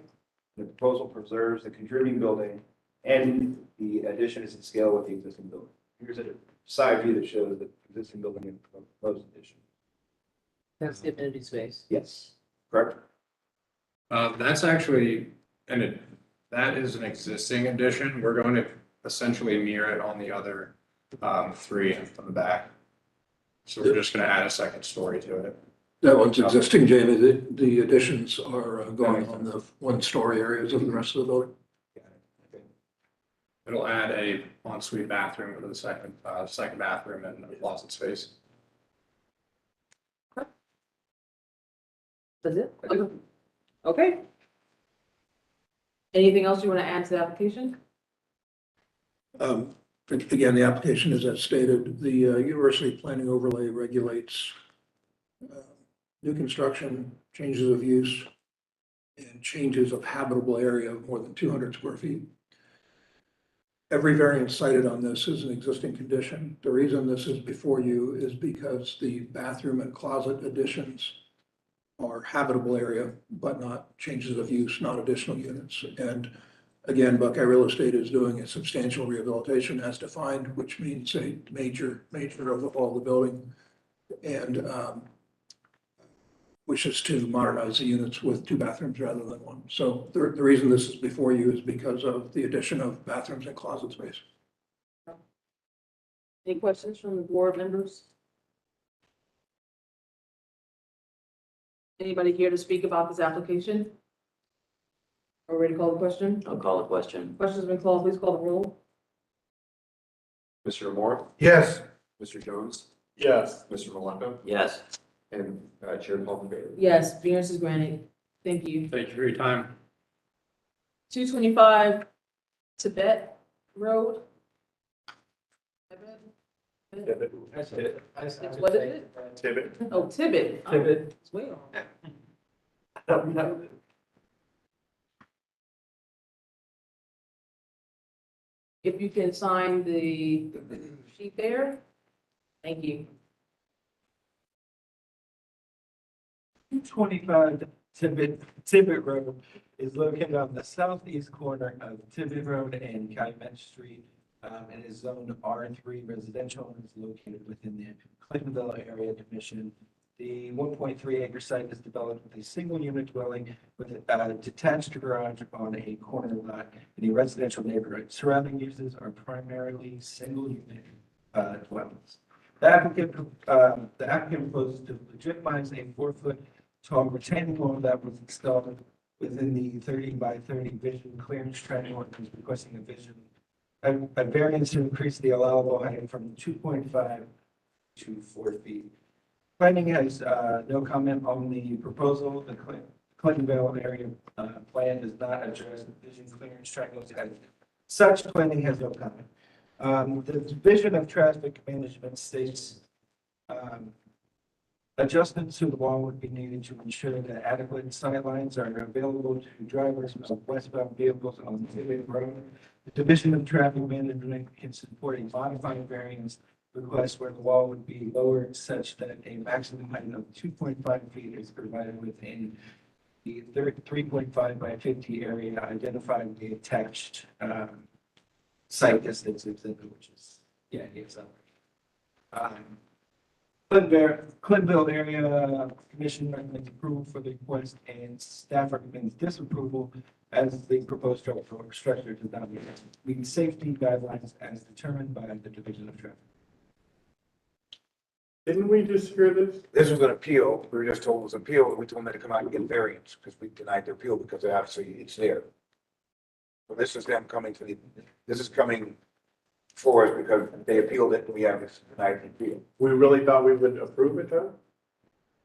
The proposal preserves the contributing building and the addition is in scale with the existing building. Here's a side view that shows the existing building and proposed addition. That's the amenity space. Yes. Correct? That's actually, that is an existing addition. We're going to essentially mirror it on the other, three from the back. So we're just gonna add a second story to it. That one's existing, Jamie. The additions are going on the one-story areas of the rest of the building. It'll add a ensuite bathroom to the second bathroom and a closet space. That's it? Okay. Anything else you want to add to the application? Again, the application is as stated, the university planning overlay regulates new construction, changes of use, and changes of habitable area of more than 200 square feet. Every variance cited on this is an existing condition. The reason this is before you is because the bathroom and closet additions are habitable area, but not changes of use, not additional units. And again, Buckeye Real Estate is doing a substantial rehabilitation as defined, which means a major overhaul of the building, and wishes to modernize the units with 2 bathrooms rather than 1. So the reason this is before you is because of the addition of bathrooms and closet space. Any questions from the board members? Anybody here to speak about this application? Are we ready to call the question? I'll call a question. Question's been called, please call the roll. Mr. Moore, Yes. Mr. Jones, Yes. Mr. Malonka, Yes. and Chair Paul Bailey. Yes, variance is granted. Thank you. Thank you for your time. 225 Tibet Road. That's it. What is it? Tibet. Oh, Tibet. Oh, Tibet. it's way off. If you can sign the sheet there, thank you. 225 Tibet Road is located on the southeast corner of Tibet Road and Calumet Street. And is zoned R3 residential and is located within the Clintonville Area Commission. The 1.3 acre site is developed with a single unit dwelling with a detached garage on a corner lot in a residential neighborhood. Surrounding uses are primarily single unit dwellings. The applicant proposes to legitimize a 4-foot tall retaining wall that was installed within the 30 by 30 vision clearance triangle and is requesting a variance to increase the allowable height from 2.5 to 4 feet. Planning has no comment on the proposal. The Clintonville area plan does not address the vision clearance triangles. As such, planning has no comment. The division of traffic management states adjustments to the wall would be needed to ensure that adequate sight lines are available to drivers of westbound vehicles on Tibet Road. The division of traffic management can support a modified variance request where the wall would be lowered such that a maximum height of 2.5 feet is provided within the 3.5 by 50 area identified in the attached site distance exhibit, which is, yeah, it's Clintonville Area Commission recommends approval for the request and staff recommends disapproval as the proposed structure does not meet safety guidelines as determined by the Division of Traffic. Didn't we just hear this? This was an appeal. We were just told it was an appeal, and we told them to come out and get variance because we denied their appeal because obviously it's there. So this is them coming this is coming for us because they appealed it and we have this denied appeal. We really thought we would approve it though?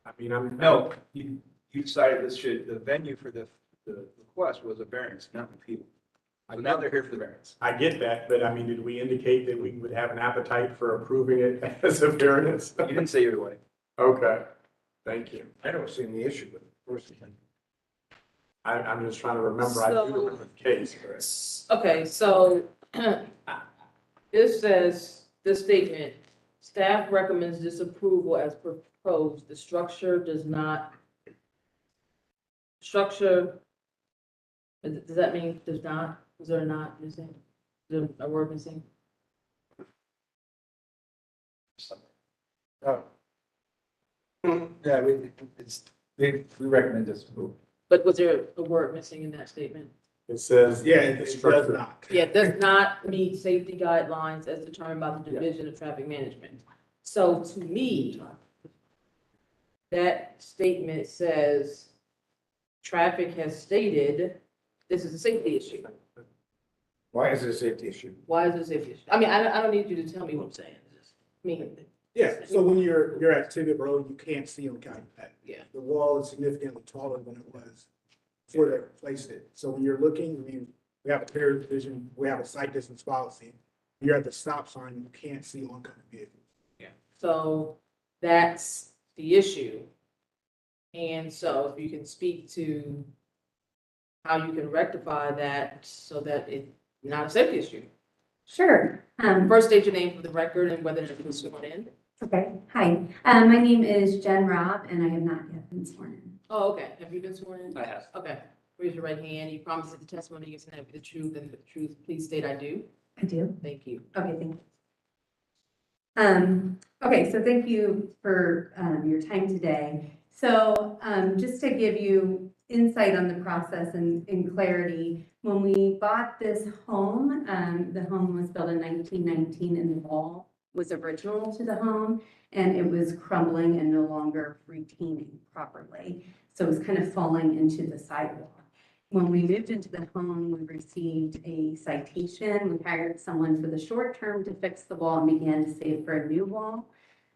I mean, No, you decided the venue for the request was a variance, not an appeal. So now they're here for the variance. I get that, but I mean, did we indicate that we would have an appetite for approving it as a variance? You didn't say either way. Okay, thank you. I don't see any issue with it personally. I'm just trying to remember, I do remember the case. Okay, so this says, this statement, staff recommends disapproval as proposed. The structure does not, does that mean does not? Is there a not missing? Is there a word missing? Oh. Yeah, we recommend this move. But was there a word missing in that statement? It says. Yeah, it does not. Yeah, does not meet safety guidelines as determined by the Division of Traffic Management. So to me, that statement says, traffic has stated, this is a safety issue. Why is it a safety issue? Why is it a safety issue? I mean, I don't need you to tell me what I'm saying. I mean, Yeah, so when you're at Tibet Road, you can't see on Calumet. yeah. The wall is significantly taller than it was before they placed it. So when you're looking, we have a clear vision, we have a sight distance policy. You're at the stop sign, you can't see oncoming vehicles. So that's the issue. And so if you can speak to how you can rectify that so that it's not a safety issue. Sure. First, state your name for the record and whether it's been sworn in. Okay. Hi. My name is Jen Robb, and I have not yet been sworn in. Oh, okay. Have you been sworn in? I have. Okay. Raise your right hand. You promise that the testimony you're going to be the truth and the truth. Please state I do. I do. Thank you. Okay, thank you. Okay, so thank you for your time today. So just to give you insight on the process and clarity, when we bought this home, the home was built in 1919 and the wall was original to the home and it was crumbling and no longer retaining properly. So it was kind of falling into the sidewalk. When we moved into the home, we received a citation. We hired someone for the short term to fix the wall and began to save for a new wall.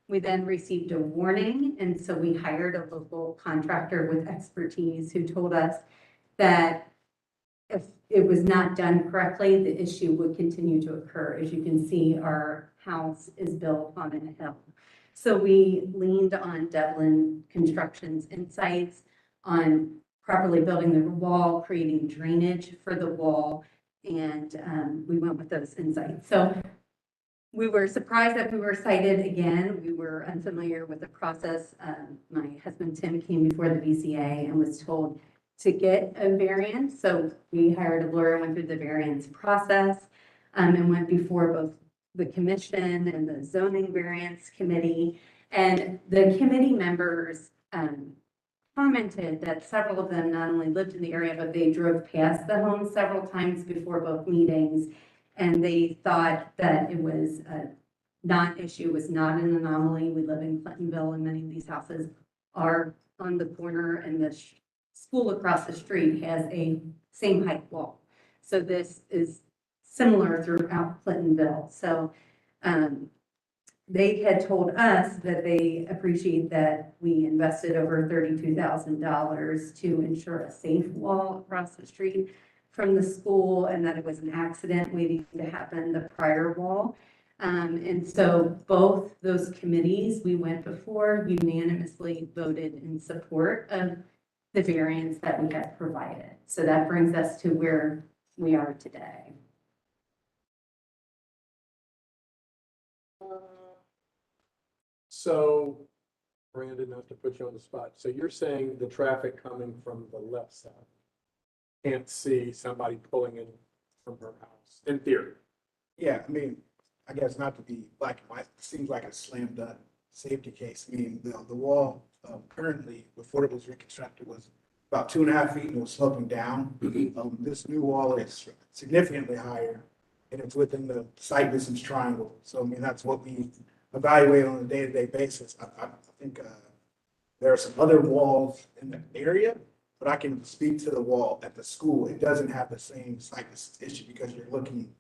We then received a warning, and so we hired a local contractor with expertise who told us that if it was not done correctly, the issue would continue to occur. As you can see, our house is built on a hill. So we leaned on Devlin Construction's insights on properly building the wall, creating drainage for the wall, and we went with those insights. So we were surprised that we were cited again. We were unfamiliar with the process. My husband Tim came before the BCA and was told to get a variance. So we hired a lawyer, went through the variance process, and went before both the commission and the zoning variance committee. And the committee members commented that several of them not only lived in the area, but they drove past the home several times before both meetings. And they thought that it was a non-issue, was not an anomaly. We live in Clintonville and many of these houses are on the corner, and the school across the street has a same height wall. So this is similar throughout Clintonville. So they had told us that they appreciate that we invested over $32,000 to ensure a safe wall across the street from the school, and that it was an accident waiting to happen, the prior wall. And so both those committees we went before unanimously voted in support of the variance that we had provided. So that brings us to where we are today. So, Brandon, not to put you on the spot, so you're saying the traffic coming from the left side can't see somebody pulling in from her house, in theory? Yeah, I mean, I guess not to be black and white, it seems like a slam dunk safety case. I mean, the wall currently, before it was reconstructed, was about 2.5 feet and was sloping down. This new wall is significantly higher and it's within the sight distance triangle. So, I mean, that's what we evaluate on a day-to-day basis. I think there are some other walls in the area, but I can speak to the wall at the school. It doesn't have the same sight distance issue because you're looking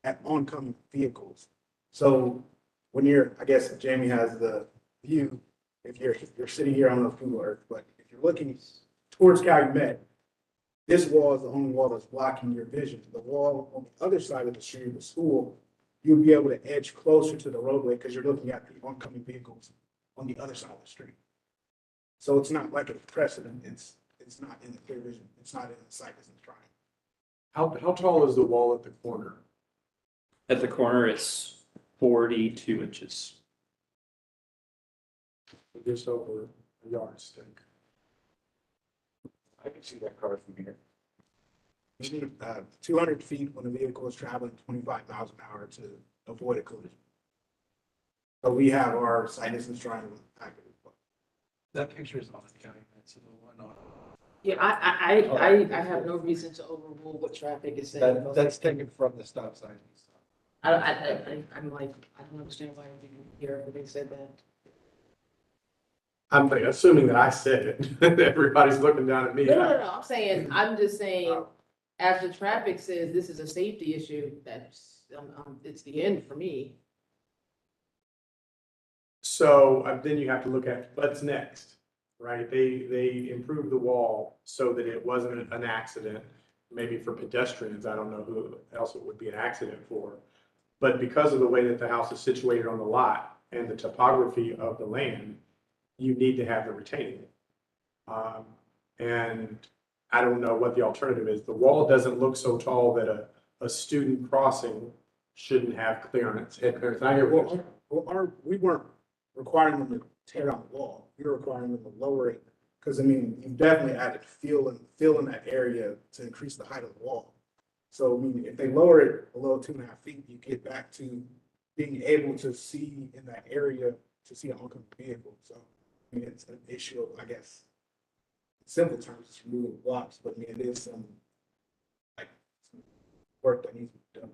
at oncoming vehicles. So when I guess Jamie has the view, if you're sitting here, I don't know if Google Earth, but if you're looking towards Calumet, this wall is the only wall that's blocking your vision. The wall on the other side of the street of the school, you'll be able to edge closer to the roadway because you're looking at the oncoming vehicles on the other side of the street. So it's not like a precedent. It's not in the clear vision. It's not in the sight distance triangle. How tall is the wall at the corner? At the corner, it's 42 inches. Just over a yardstick. I can see that car from here. You need 200 feet when the vehicle is traveling 25 miles an hour to avoid a collision. But we have our site distance triangle. That picture is on the county, that's the one on. Yeah, I have no reason to overrule what traffic is saying. That's taken from the stop sign. I'm like, I don't understand why we didn't hear everything said that. I'm assuming that I said it. Everybody's looking down at me. No, I'm saying, I'm just saying, after traffic says this is a safety issue, that's, it's the end for me. So then you have to look at what's next, right? They improved the wall so that it wasn't an accident. Maybe for pedestrians, I don't know who else it would be an accident for. But because of the way that the house is situated on the lot and the topography of the land, you need to have the retaining wall. And I don't know what the alternative is. The wall doesn't look so tall that a student crossing shouldn't have clearance, head clearance. I hear what We weren't requiring them to tear down the wall. We were requiring them to lower it. Because I mean, you definitely added fill in that area to increase the height of the wall. So I mean, if they lower it below 2.5 feet, you get back to being able to see in that area to see an oncoming vehicle. So I mean, it's an issue of, I guess, in simple terms, it's removing blocks, but I mean, it is some work that needs to be done.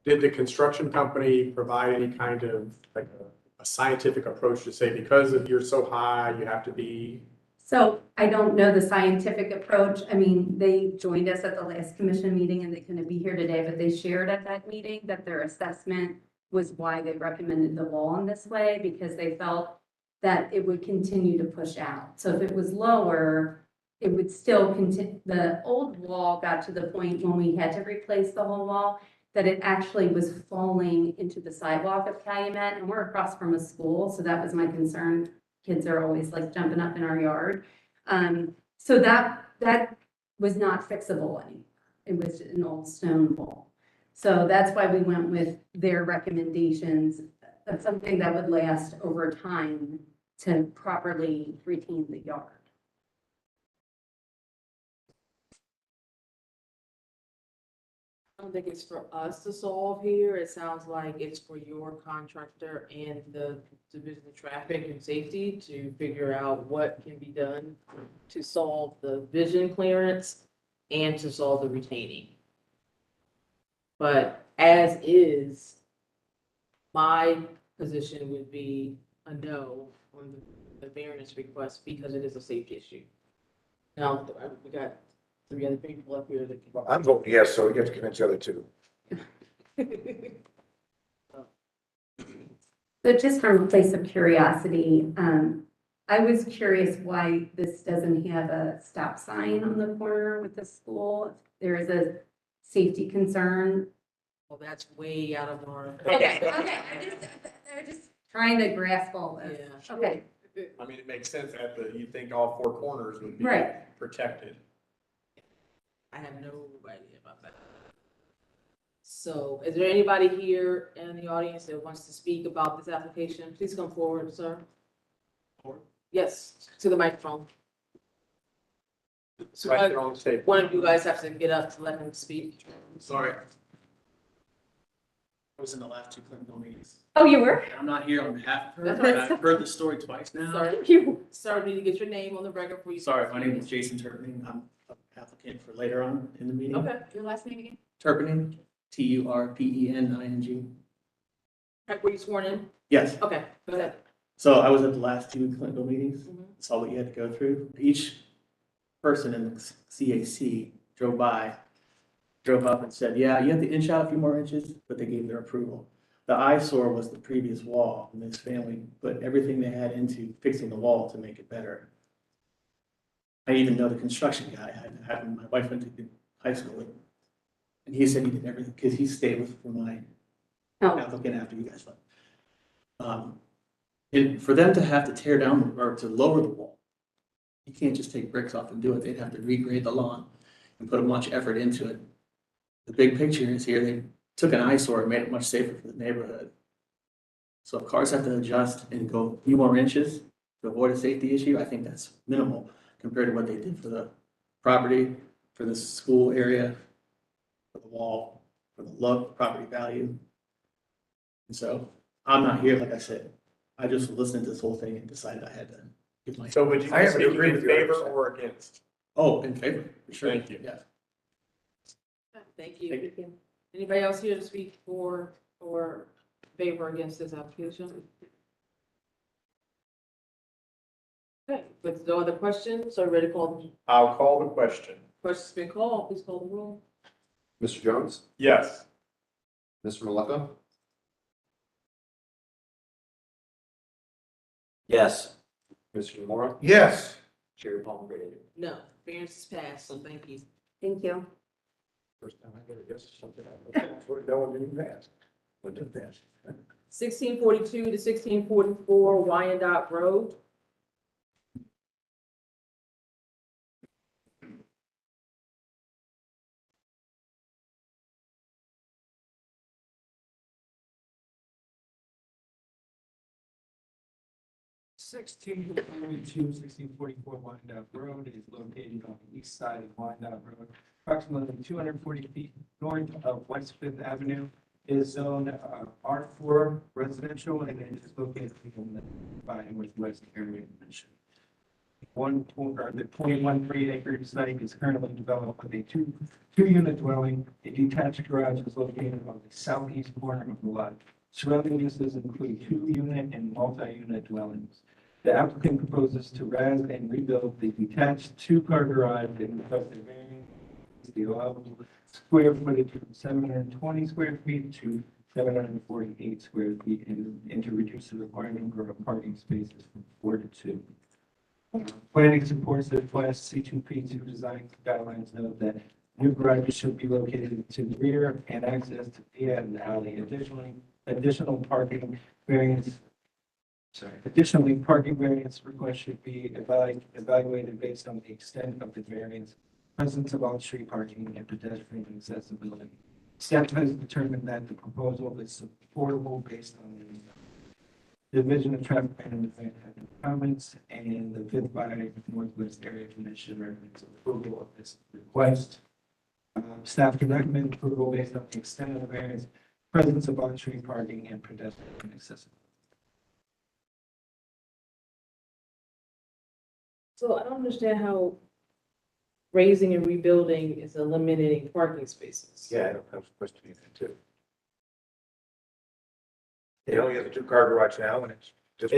Did the construction company provide any kind of like a scientific approach to say, because if you're so high, you have to be? So I don't know the scientific approach. I mean, they joined us at the last commission meeting and they couldn't be here today, but they shared at that meeting that their assessment was why they recommended the wall in this way, because they felt that it would continue to push out. So if it was lower, it would still continue. The old wall got to the point when we had to replace the whole wall that it actually was falling into the sidewalk of Calumet, and we're across from a school, so that was my concern. Kids are always like jumping up in our yard. So that was not fixable anymore. It was an old stone wall. So that's why we went with their recommendations of something that would last over time to properly retain the yard. I don't think it's for us to solve here. It sounds like it's for your contractor and the Division of Traffic and Safety to figure out what can be done to solve the vision clearance and to solve the retaining. But as is, my position would be a no on the variance request because it is a safety issue. Now, we got 3 other people up here that can. Well, I'm voting yes, so you have to convince the other two. So just from a place of curiosity, I was curious why this doesn't have a stop sign on the corner with the school. If there is a safety concern. Well, that's way out of our. Okay. They're just trying to grasp all this. Yeah. Okay, I mean, it makes sense that you think all 4 corners would be right. protected. I have no idea about that. So is there anybody here in the audience that wants to speak about this application? Please come forward, sir. Yes, to the microphone. So Right there on the table. one of you guys have to get up to let him speak. Sorry. I was in the last 2 clinical meetings. Oh, you were? I'm not here on behalf of her, That's but right. I've heard the story twice now. Sorry, sir, need to get your name on the record for you. Sorry, my name is Jason Turpinning. I'm an applicant for later on in the meeting. Okay, your last name again? Turpinning, Turpening. Were you sworn in? Yes. Okay, go ahead. So I was at the last 2 clinical meetings, Mhm. saw what you had to go through. Each person in the CAC drove up and said, yeah, you have to inch out a few more inches, but they gave their approval. The eyesore was the previous wall, and this family put everything they had into fixing the wall to make it better. I even know the construction guy. My wife went to high school with him, and he said he did everything because he stayed with my applicant after you guys left. And for them to have to tear down or to lower the wall, you can't just take bricks off and do it. They'd have to regrade the lawn and put a much effort into it. The big picture is here. They took an eyesore and made it much safer for the neighborhood. So if cars have to adjust and go a few more inches to avoid a safety issue, I think that's minimal compared to what they did for the property, for the school area, for the wall, for the low property value. And so I'm not here, like I said. I just listened to this whole thing and decided I had to give my. So would you I be haven't speaking agreed in with you favor 100%. or against? Oh, in favor, sure. Thank you. Yeah. Thank you. Anybody else here to speak for or favor against this application? Okay, with no other questions, are you ready to call? I'll call the question. Question's been called, please call the roll. Mr. Jones? Yes. Mr. Maleka? Yes. Mr. Demora? Yes. Chair Palmgren? No, variance is passed, so thank you. Thank you. First time I get a guess something. No one didn't pass. What did pass? 1642 to 1644 Wyandotte Road. Sixteen 1644 Wyandotte Road is located on the east side of Wyandotte Road, approximately 240 feet north of West Fifth Avenue. It is zoned R4 residential and it is located in the by Northwest area commission. The 0.13 acre site is currently developed with a two-unit dwelling. A detached garage is located on the southeast corner of the lot. Surrounding uses include 2-unit and multi-unit dwellings. The applicant proposes to razz and rebuild the detached 2-car garage and request a variance. The allowable square footage from 720 square feet to 748 square feet and to reduce the required number of parking spaces from 4 to 2. Planning supports the Class C2P2 design guidelines note that new garages should be located to the rear and access to via an alley. Additionally, parking variance requests should be evaluated based on the extent of the variance, presence of on-street parking, and pedestrian accessibility. Staff has determined that the proposal is supportable based on the Division of Traffic Management comments and the Fifth by Northwest Area Commission recommends approval of this request. Staff can recommend approval based on the extent of the variance, presence of on-street parking, and pedestrian accessibility. So I don't understand how raising and rebuilding is eliminating parking spaces. Yeah, I don't have a question either too. They only have a 2-car garage now and it's just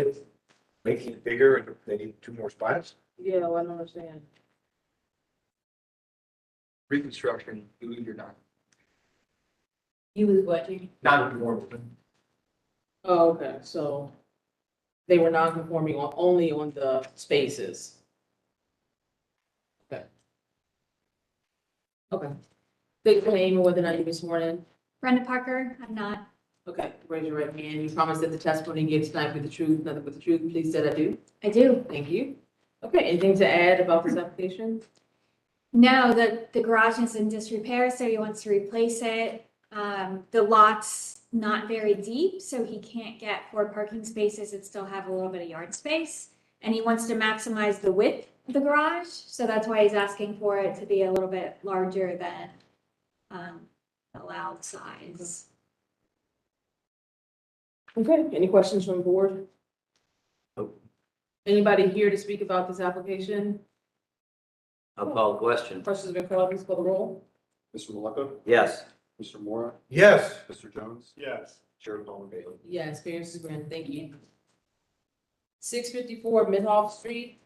making it bigger and they need 2 more spots. Yeah, well, I don't understand. Reconstruction, believe it or not. You was what, you? Non-conforming. Oh, okay, so they were non-conforming only on the spaces. Okay. Okay. Big claim, whether or not you were sworn in. Brenda Parker, I'm not. Okay, raise your right hand. You promise that the testimony you give tonight with the truth, nothing but the truth. Please say I do. I do. Thank you. Okay, anything to add about this application? No, the garage is in disrepair, so he wants to replace it. The lot's not very deep, so he can't get 4 parking spaces and still have a little bit of yard space. And he wants to maximize the width of the garage, so that's why he's asking for it to be a little bit larger than allowed size. Okay, any questions from the board? Anybody here to speak about this application? I'll call the question. Questions been called, please call the roll. Mr. Maleka? Yes. Mr. Mora? Yes. Mr. Jones? Yes. Chair Palmgren? Yes, variance is granted, thank you. 654 Midhoff Street.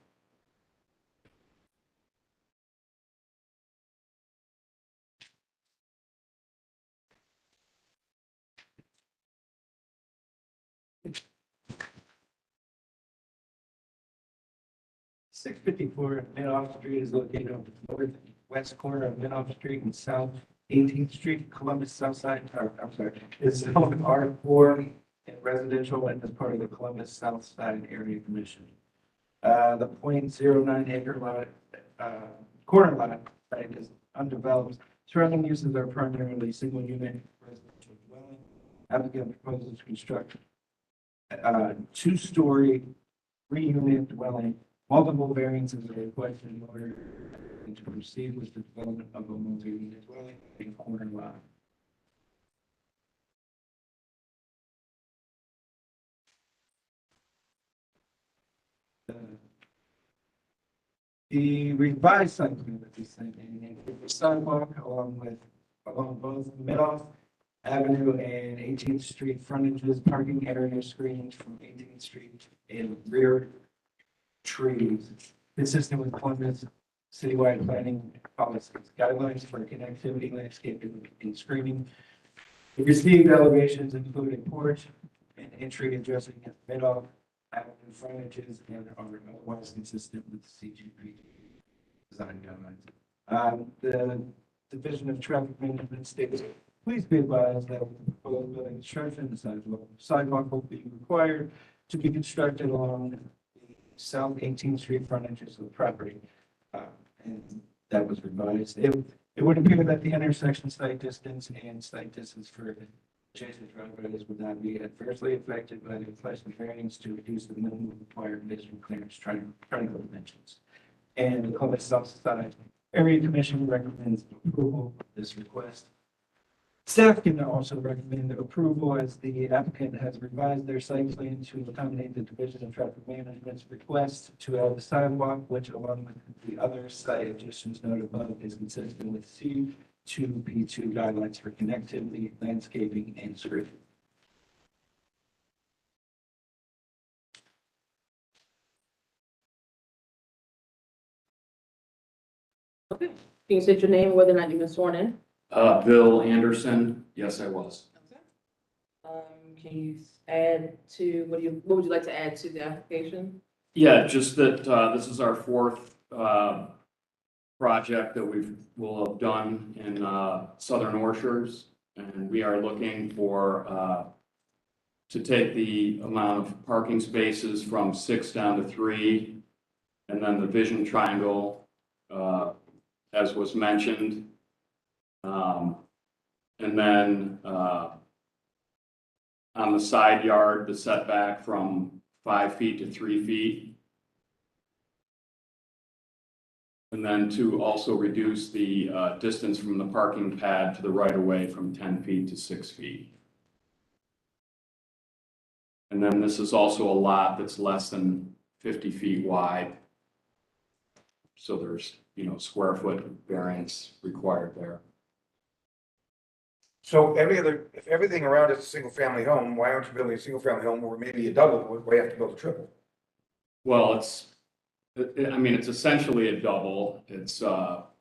Six 54 Mid-Off Street is located on the northwest corner of Mid-Off Street and South 18th Street, Columbus South Side, is zoned R4 and residential and is part of the Columbus South Side Area Commission. The 0.09 acre lot, corner lot site is undeveloped. Surrounding uses are primarily single unit residential dwelling. Applicant proposes to construct 2-story, 3-unit dwelling. Multiple variances are requested in order to proceed with the development of a multi-unit dwelling in corner lot. The revised site plan that we sent in includes the sidewalk along both Mid-Off Avenue and 18th Street frontages, parking area screened from 18th Street and rear trees, consistent with Columbus citywide planning policies, guidelines for connectivity, landscaping, and screening. The received elevations include a porch and entry addressing Mid-Off Avenue frontages and are otherwise consistent with CGP design guidelines. The Division of Traffic Management states, please be advised that with the proposed building construction, the sidewalk will be required to be constructed along the South 18th Street frontages of the property. And that was revised. It would appear that the intersection site distance and site distance for adjacent driveways would not be adversely affected by the request of variance to reduce the minimum required visual clearance triangle dimensions. And the Columbus South Side Area Commission recommends approval of this request. Staff can also recommend approval as the applicant has revised their site plan to accommodate the Division of Traffic Management's request to add the sidewalk, which along with the other site additions noted above is consistent with C2P2 guidelines for connectivity, landscaping, and screening. Okay, can you state your name, whether or not you've been sworn in? Bill Anderson, yes, I was. Can you add to, what would you like to add to the application? Yeah, just that, this is our fourth, project that will have done in, Southern Orchards. And we are looking for, to take the amount of parking spaces from 6 down to 3. And then the vision triangle, as was mentioned. And then, on the side yard, the setback from 5 feet to 3 feet. And then to also reduce the distance from the parking pad to the right of way from 10 feet to 6 feet. And then this is also a lot that's less than 50 feet wide. So there's, square foot variance required there. So if everything around is a single family home, why aren't you building a single family home or maybe a double, why you have to build a triple? Well, it's essentially a double. It's not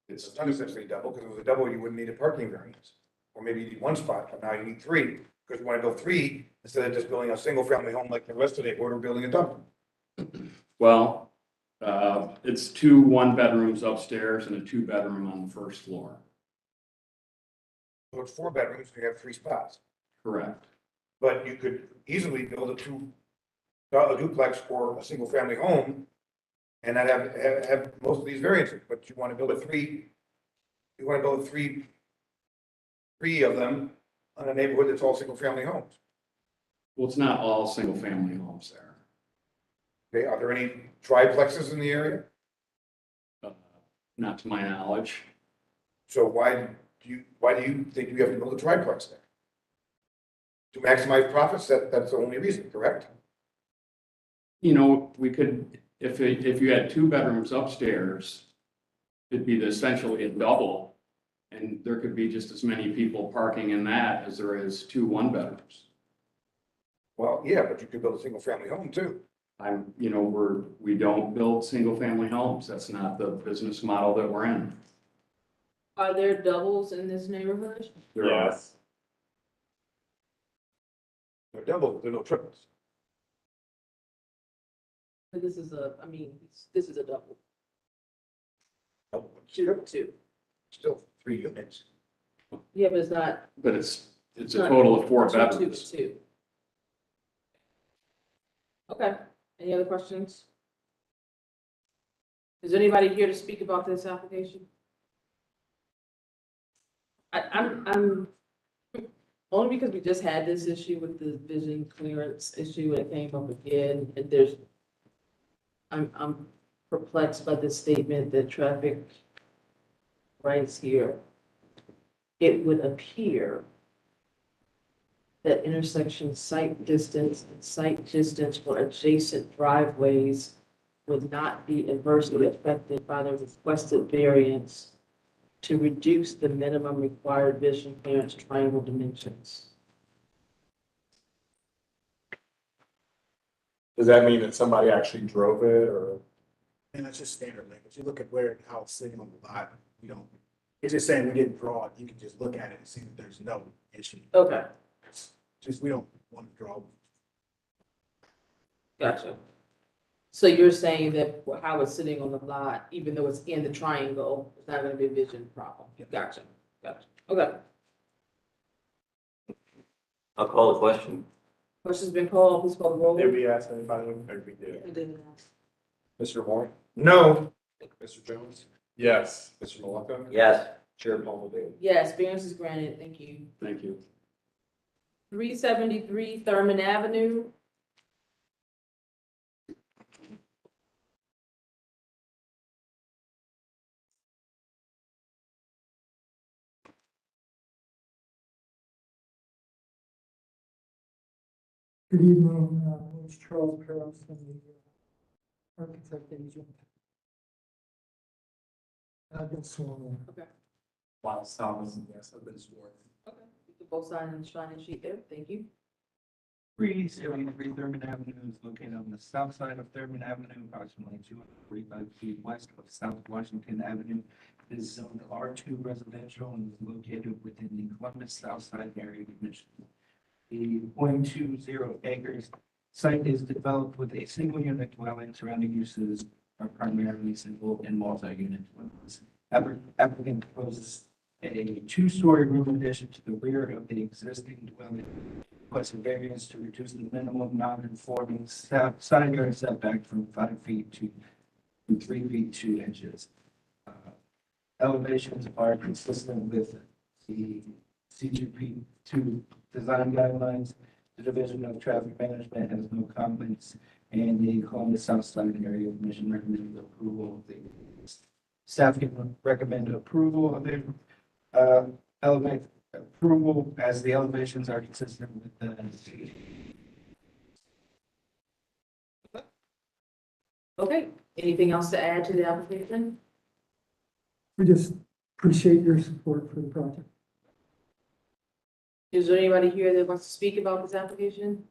essentially a double, because if it was a double, you wouldn't need a parking variance. Or maybe you need 1 spot, but now you need 3, because you want to build 3 instead of just building a single family home like the rest of the order, building a double. Well, it's 2 1-bedrooms upstairs and a 2-bedroom on the first floor. So it's 4 bedrooms, you have 3 spots. Correct. But you could easily build a duplex or a single family home and not have most of these variances, but you want to build three of them on a neighborhood that's all single family homes. Well, it's not all single family homes there. Okay, are there any triplexes in the area? Not to my knowledge. So why do you think you have to build a triplex there? To maximize profits, that's the only reason, correct? We could, if you had 2 bedrooms upstairs, it'd be essentially a double. And there could be just as many people parking in that as there is 2 1-bedrooms. Well, yeah, but you could build a single family home too. We don't build single family homes. That's not the business model that we're in. Are there doubles in this neighborhood? There are. They're doubles, they're no triples. But this is a double. Oh, Two. Still 3 units. Yeah, but it's not. But it's a total of 4 bedrooms. Two. Okay, any other questions? Is anybody here to speak about this application? I'm only because we just had this issue with the vision clearance issue and it came up again, and I'm perplexed by the statement that traffic rights here. It would appear that intersection site distance and site distance for adjacent driveways would not be adversely affected by the requested variance to reduce the minimum required vision clearance triangle dimensions. Does that mean that somebody actually drove it or? And that's just standard language. You look at where, how it's sitting on the lot, you don't, it's just saying we didn't draw it. You can just look at it and see that there's no issue. Okay, It's just, we don't want to draw. gotcha. So you're saying that how it's sitting on the lot, even though it's in the triangle, it's not gonna be a vision problem? Gotcha, gotcha. Okay. I'll call the question. Question's been called, please call the roll. Did we ask anybody? Or we did? We didn't ask. Mr. Moore? No. Mr. Jones? Yes. Mr. Malaka? Yes. Chair Palmavere? Yes, variance is granted, thank you. Thank you. 373 Thurman Avenue. Good evening, my name is Charles Perros, I'm the architect agent. I've been sworn in. While Thomas, yes, I've been sworn. Okay. You can both sign and sign sheet there, thank you. 373 Thurman Avenue is located on the south side of Thurman Avenue, approximately 245 feet west of South Washington Avenue. It is zoned R2 residential and is located within the Columbus South Side area of Michigan. The 0.20 acres site is developed with a single unit dwelling. Surrounding uses are primarily single and multi-unit dwellings. Applicant proposes a two-story room addition to the rear of the existing dwelling. Requests a variance to reduce the minimum non-conforming side yard setback from 5 feet to 3 feet 2 inches. Elevations are consistent with the CGP2 design guidelines. The Division of Traffic Management has no comments, and the Columbus South Side area of Mission recommends approval of the staff can recommend approval of the elevate approval as the elevations are consistent with the Okay, anything else to add to the application? We just appreciate your support for the project. Is there anybody here that wants to speak about this application?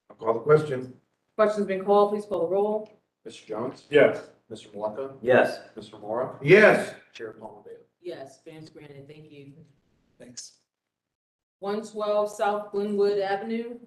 I'll call the question. Question's been called, please call the roll. Mr. Jones? Yes. Mr. Malaka? Yes. Mr. Mora? Yes. Chair Palmavere? Yes, variance granted, thank you. thanks. 112 South Glenwood Avenue.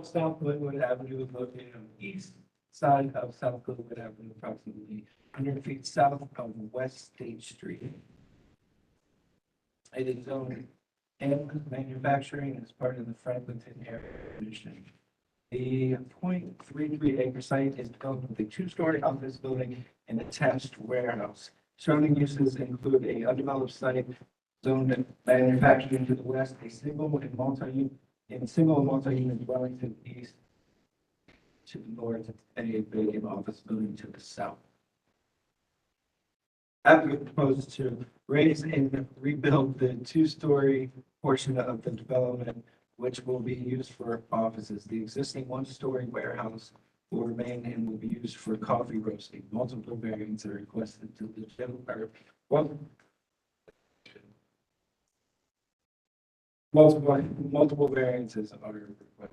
South Glenwood Avenue is located on the east side of South Glenwood Avenue, approximately 100 feet south of West State Street. It is zoned and manufacturing as part of the Franklinton area commission. The 0.33 acre site is developed with a two-story office building and attached warehouse. Surrounding uses include a undeveloped site zoned manufacturing to the west, a single and multi-unit dwelling to the east, to the north, and a vacant office building to the south. Applicant proposes to raise and rebuild the two-story portion of the development, which will be used for offices. The existing one-story warehouse will remain and will be used for coffee roasting. Multiple variants are requested to the general, multiple variances are requested.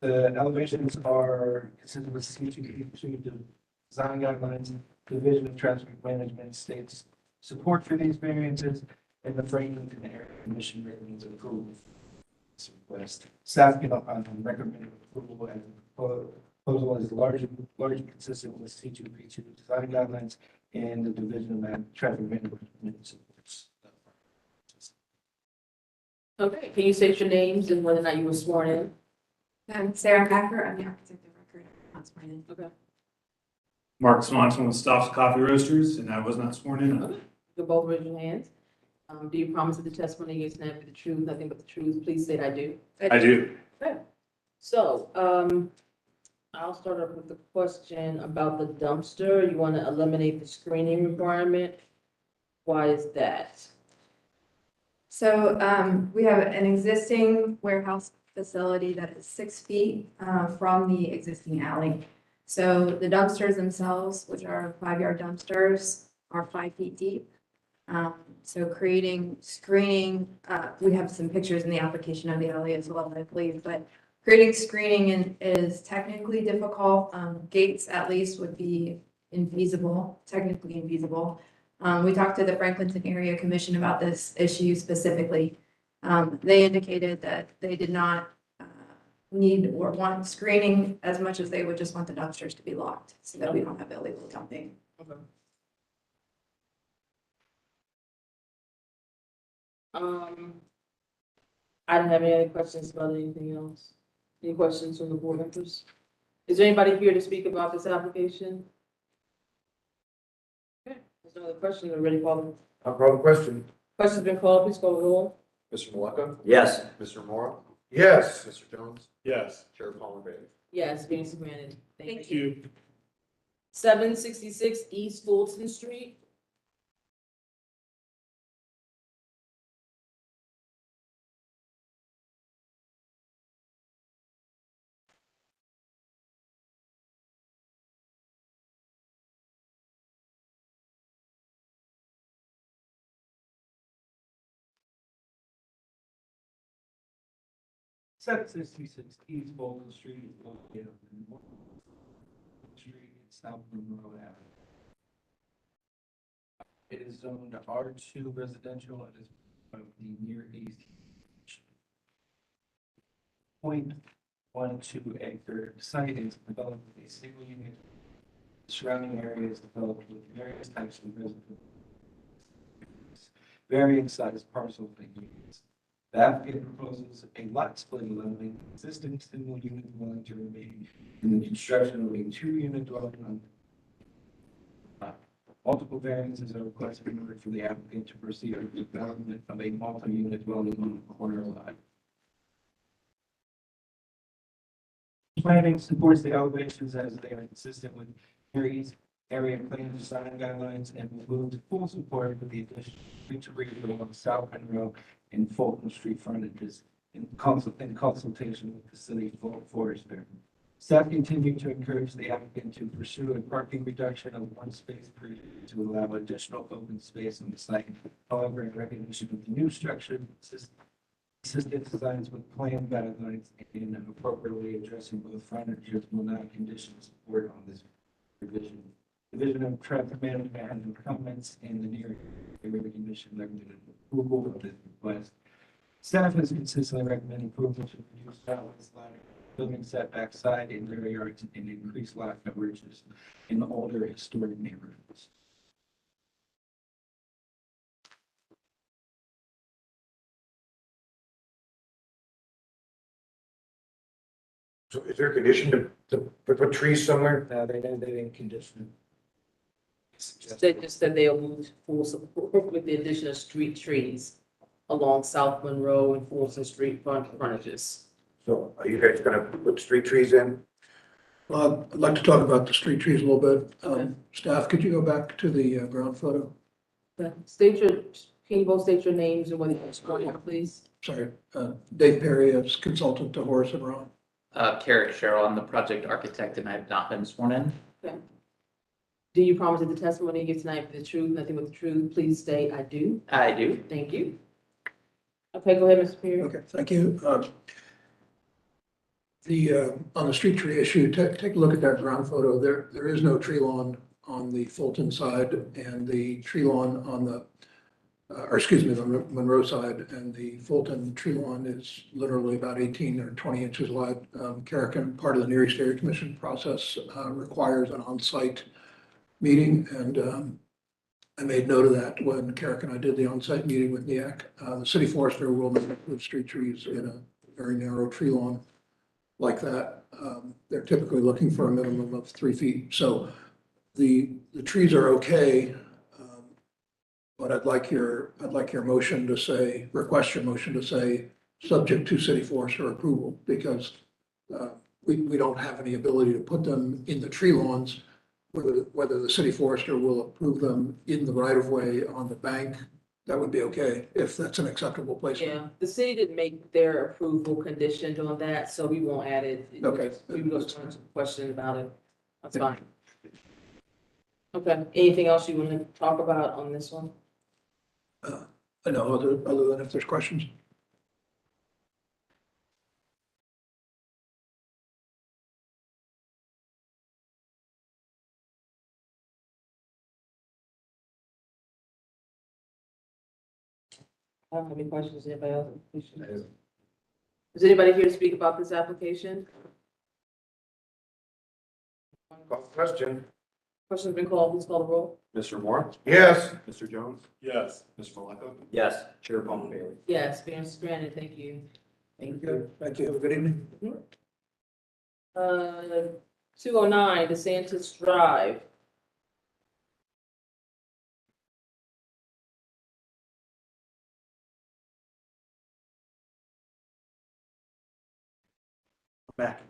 The elevations are consistent with CGP2 design guidelines. The Division of Traffic Management states support for these variances, and the Franklinton Area Commission recommends approval. This request. Staff can recommend approval as the proposal is largely consistent with CGP2 design guidelines, and the Division of Traffic Management supports. Okay, can you state your names and whether or not you were sworn in? I'm Sarah Packer, I'm the architect of record. I'm not sworn in. Okay. Mark Swanson with Stops Coffee Roasters, and I was not sworn in. Okay. You can both raise your hands. Do you promise that the testimony you give tonight will be the truth, nothing but the truth? Please state I do. I do. Okay. So, I'll start off with the question about the dumpster. You want to eliminate the screening requirement. Why is that? So we have an existing warehouse facility that is 6 feet from the existing alley. So the dumpsters themselves, which are 5-yard dumpsters, are 5 feet deep. So creating screening, we have some pictures in the application of the alley as well, I believe, but creating screening is technically difficult. Gates at least would be infeasible, technically infeasible. We talked to the Franklinton Area Commission about this issue specifically. They indicated that they did not need or want screening as much as they would just want the dumpsters to be locked so that we don't have illegal dumping. Okay. I don't have any other questions about anything else. Any questions from the board members? Is there anybody here to speak about this application? Okay, there's no other questions. We're ready for I'll call the question. questions been called. Please call the roll. Mr. Maleka? Yes. Mr. Mora? Yes. Mr. Jones? Yes. Chair Palmer Bailey? Yes, variance is granted. Thank you. 766 East Fulton Street. Seven 66 East Fulton Street is located on North Street in South Monroe Avenue. It is zoned R2 residential and is of the Near East 0.12 acre site is developed with a single unit. The surrounding area is developed with various types of residential, varying size parcels and units. The applicant proposes a lot split allowing existing single unit dwelling to remain in the construction of a 2-unit dwelling on. Multiple variances are requested in order for the applicant to proceed with the development of a multi-unit dwelling on the corner lot. Planning supports the elevations as they are consistent with East area plan design guidelines and will move to full support with the addition to along South Monroe and Fulton Street frontages in consultation with the city forester. Staff continue to encourage the applicant to pursue a parking reduction of 1 space per year to allow additional open space on the site. However, in recognition of the new structure, consistent designs with plan guidelines and appropriately addressing both frontages will not condition support on this revision. Division of Traffic Management has no comments and the near area commission recommended approval of this request. Staff has consistently recommended approval to reduce southwest line building setback side and rear yards and increase lot coverages in the older historic neighborhoods. So is there a condition to put trees somewhere? They didn't condition They just said they'll move to full support with the addition of street trees along South Monroe and Fulton Street frontages. So are you guys gonna put street trees in? Well, I'd like to talk about the street trees a little bit. Staff, could you go back to the ground photo? Can you both state your names and whether you're sworn, please? Sorry, Dave Perry is consultant to Horace and Ron. Carrick Sherrill, I'm the project architect and I have not been sworn in. Okay. Do you promise that the testimony you give tonight be the truth, nothing but the truth? Please state I do. I do. Thank you. Okay, go ahead, Mr. Perry. Okay, thank you. On the street tree issue, take a look at that ground photo. There is no tree lawn on the Fulton side, and the tree lawn on the, the Monroe side, and the Fulton tree lawn is literally about 18 or 20 inches wide. Carrick, part of the Near East Area Commission process, requires an on-site meeting, and I made note of that when Carrick and I did the on-site meeting with NEAC. The city forester will not put street trees in a very narrow tree lawn like that. They're typically looking for a minimum of 3 feet. So the trees are okay. But I'd like your motion to say, request your motion to say, subject to city forester approval, because we don't have any ability to put them in the tree lawns. Whether the city forester will approve them in the right of way on the bank, that would be okay, if that's an acceptable placement. Yeah, the city didn't make their approval conditioned on that, so we won't add it. Okay. We will turn to question about it. That's fine. Okay, anything else you want to talk about on this one? I know, other than if there's questions. I don't have any questions. Anybody else? Is anybody here to speak about this application? Call the question. Question's been called. Please call the roll. Mr. Moore? Yes. Mr. Jones? Yes. Mr. Maleka? Yes. Chair Palmer? Yes, variance is granted. Thank you. Thank you. Have a good evening. 209 DeSantis Drive. Back.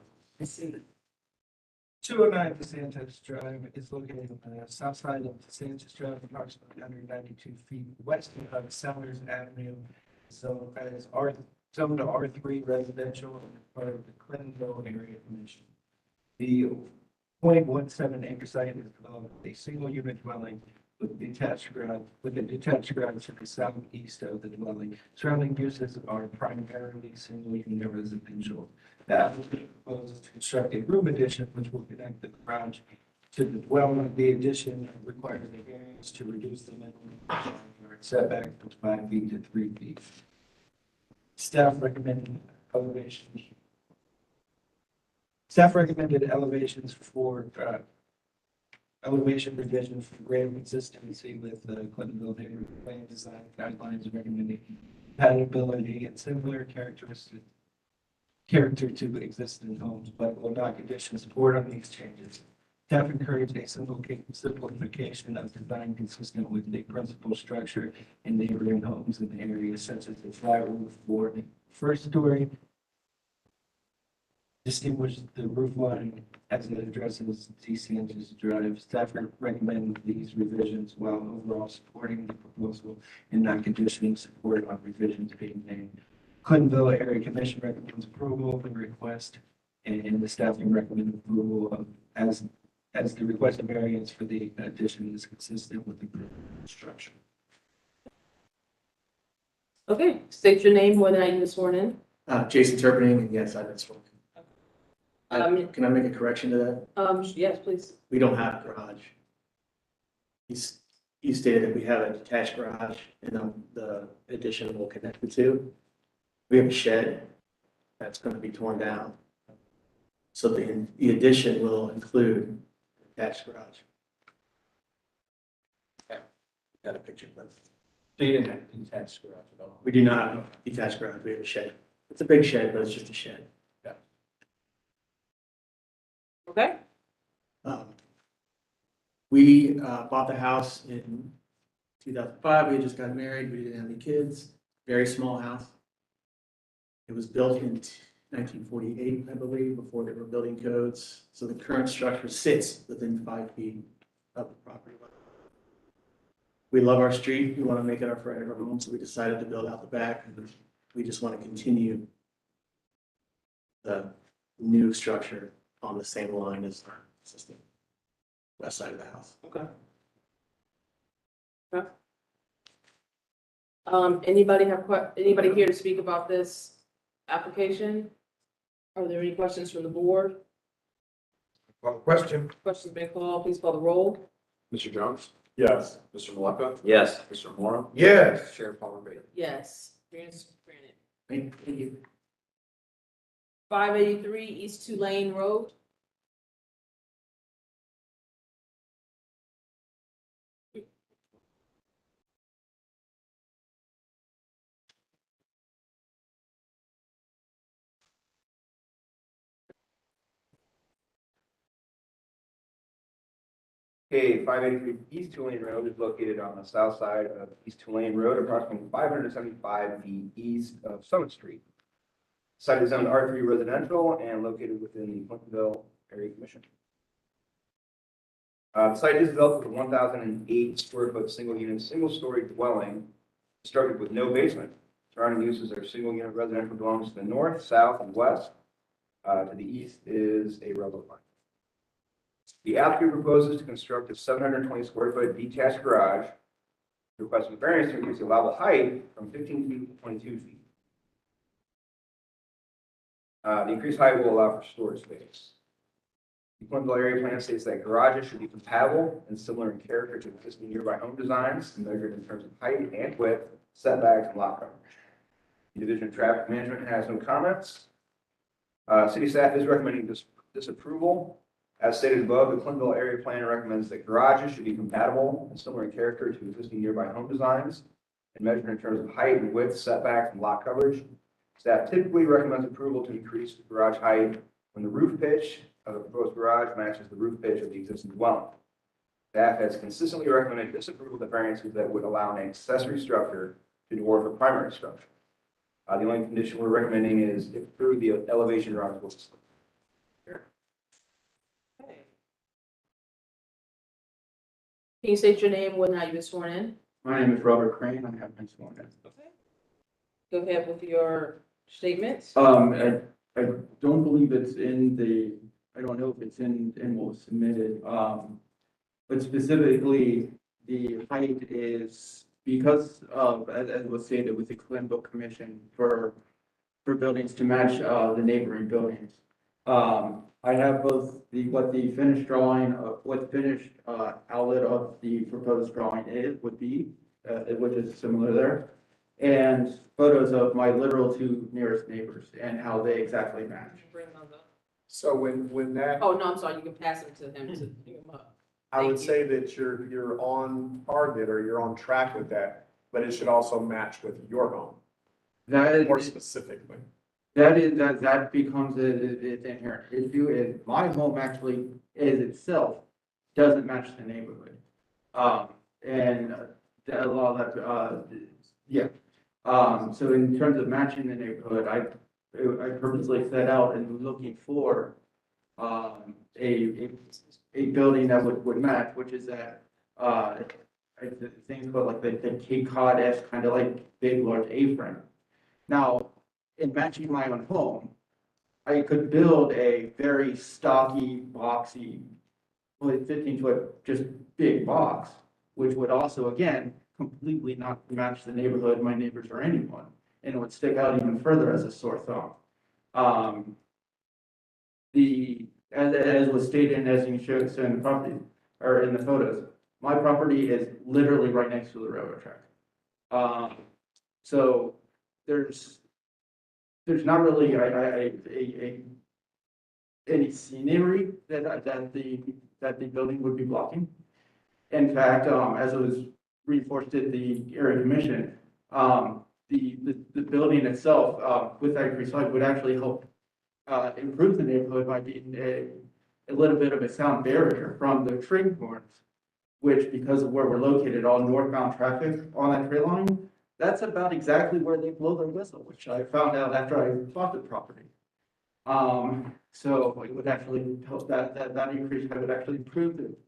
209 DeSantis Drive is located on the south side of DeSantis Drive, approximately 192 feet west of Sellers Avenue. So that is zone to R3 residential and part of the Clintonville Area Commission. The 0.17 acre site is developed a single unit dwelling with a detached garage to the southeast of the dwelling. Surrounding uses are primarily single unit residential. The applicant proposes to construct a room addition which will connect the garage to the dwelling. The addition requires a variance to reduce the minimum yard setback from 5 feet to 3 feet. Staff recommended elevations. Staff recommended elevations for elevation revisions for greater consistency with the Clintonville neighborhood plan design guidelines, recommending compatibility and similar character to existing homes, but will not condition support on these changes. Staff encouraged a simplification of design consistent with the principal structure in neighboring homes in the area, such as the flat roof for first story. Distinguish the roof line as it addresses DeSantis Drive. Staff recommend these revisions while overall supporting the proposal and not conditioning support on revisions being made. Clintonville Area Commission recommends approval of the request, and the staff can recommend approval of as the requested variance for the addition is consistent with the construction. Okay, state your name, whether you were sworn in. Jason Turpinning, and yes, I've been sworn. Can I make a correction to that? Yes, please. We don't have a garage. You stated that we have a detached garage and the addition will connect the two. We have a shed that's going to be torn down. So the addition will include attached garage. Okay. Got a picture of it. So you didn't have detached garage at all? We do not have a detached garage. We have a shed. It's a big shed, but it's just a shed. Okay. We bought the house in 2005. We had just got married. We didn't have any kids. Very small house. It was built in 1948, I believe, before they were building codes. So the current structure sits within 5 feet of the property line. We love our street. We want to make it our forever home. So we decided to build out the back. We just want to continue the new structure on the same line as our existing west side of the house. Okay. Anybody here to speak about this application? Are there any questions from the board? Call the question. Questions been called, please call the roll. Mr. Jones? Yes. Mr. Maleka? Yes. Mr. Moore? Yes. Chair Palmer? Yes. Variance is granted. Thank you. 583 East Tulane Road. Okay, 583 East Tulane Road is located on the south side of East Tulane Road, approximately 575 feet east of Summit Street. Site is zoned R3 residential and located within the Clintonville Area Commission. The site is developed with a 1,008 square foot single unit, single story dwelling constructed with no basement. Surrounding uses are single unit residential dwellings to the north, south, and west. To the east is a railroad line. The applicant proposes to construct a 720 square foot detached garage, requesting variance to increase the allowable height from 15 feet to 22 feet. The increased height will allow for storage space. The Clintonville area plan states that garages should be compatible and similar in character to existing nearby home designs, measured in terms of height and width, setbacks, and lot coverage. The Division of Traffic Management has no comments. City staff is recommending disapproval. As stated above, the Clintonville area plan recommends that garages should be compatible and similar in character to existing nearby home designs and measured in terms of height and width, setbacks, and lot coverage. Staff typically recommends approval to increase the garage height when the roof pitch of the proposed garage matches the roof pitch of the existing dwelling. Staff has consistently recommended disapproval of the variances that would allow an accessory structure to dwarf a primary structure. The only condition we're recommending is if approved, the elevation drawings will display. Can you state your name and whether or not you've been sworn in? My name is Robert Crane. I have been sworn in. Go ahead with your statements. I don't believe it's in the, I don't know if it's in what was submitted. But specifically, the height is because of, as was stated with the Clintonville Commission for buildings to match the neighboring buildings. I have both what the finished drawing of what finished outlet of the proposed drawing would be, which is similar there, and photos of my literal two nearest neighbors and how they exactly match. So when that, Oh, no, I'm sorry, you can pass them to him to pick them up. I would say that you're on target or you're on track with that, but it should also match with your home That is more specifically. that becomes its inherent issue. Is my home actually is itself doesn't match the neighborhood, and a lot of that yeah. So in terms of matching the neighborhood, I purposely set out and looking for a building that would match, which is that things called like the Cape Cod-esque kind of like big large A-frame. Now, in matching my own home, I could build a very stocky, boxy, well, 15-foot just big box, which would also again completely not match the neighborhood, my neighbors, or anyone, and it would stick out even further as a sore thumb. As was stated and as you showed in the property or in the photos, my property is literally right next to the railroad track. So there's not really any scenery that the building would be blocking. In fact, as it was reinforced at the area commission, the building itself with that increased height would actually help improve the neighborhood by being a little bit of a sound barrier from the train horns, which because of where we're located, all northbound traffic on that trail line, that's about exactly where they blow their whistle, which I found out after I bought the property. So it would actually help that increase would actually improve it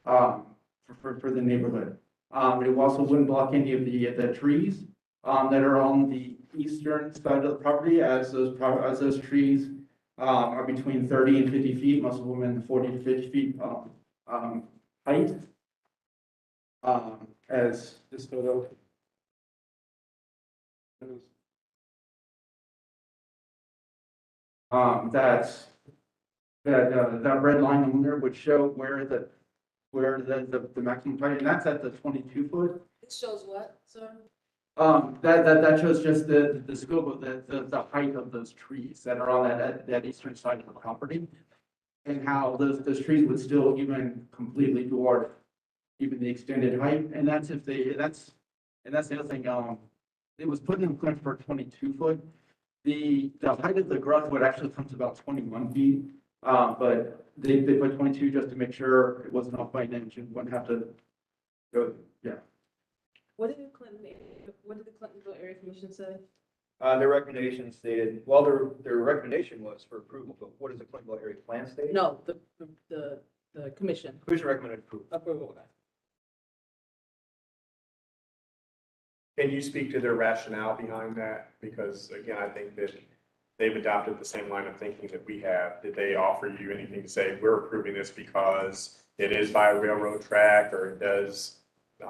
for the neighborhood. It also wouldn't block any of the trees that are on the eastern side of the property, as those trees are between 30 and 50 feet, most of them in the 40 to 50 feet height. As this photo shows. That red line on there would show where the maximum height, and that's at the 22-foot. It shows what, sir? That shows just the scope of the height of those trees that are on that eastern side of the property, and how those trees would still even completely dwarf even the extended height. And that's the other thing. It was put in plan for 22 foot. The height of the garage would actually come to about 21 feet. But they put 22 just to make sure it wasn't off by an inch and wouldn't have to go, yeah. What did the Clintonville Area Commission say? Their recommendation stated, well, their recommendation was for approval, but what does the Clintonville area plan state? No, the commission. Commission recommended approval. Approval. Can you speak to their rationale behind that? Because again, I think that they've adopted the same line of thinking that we have. Did they offer you anything to say, we're approving this because it is by a railroad track or it does?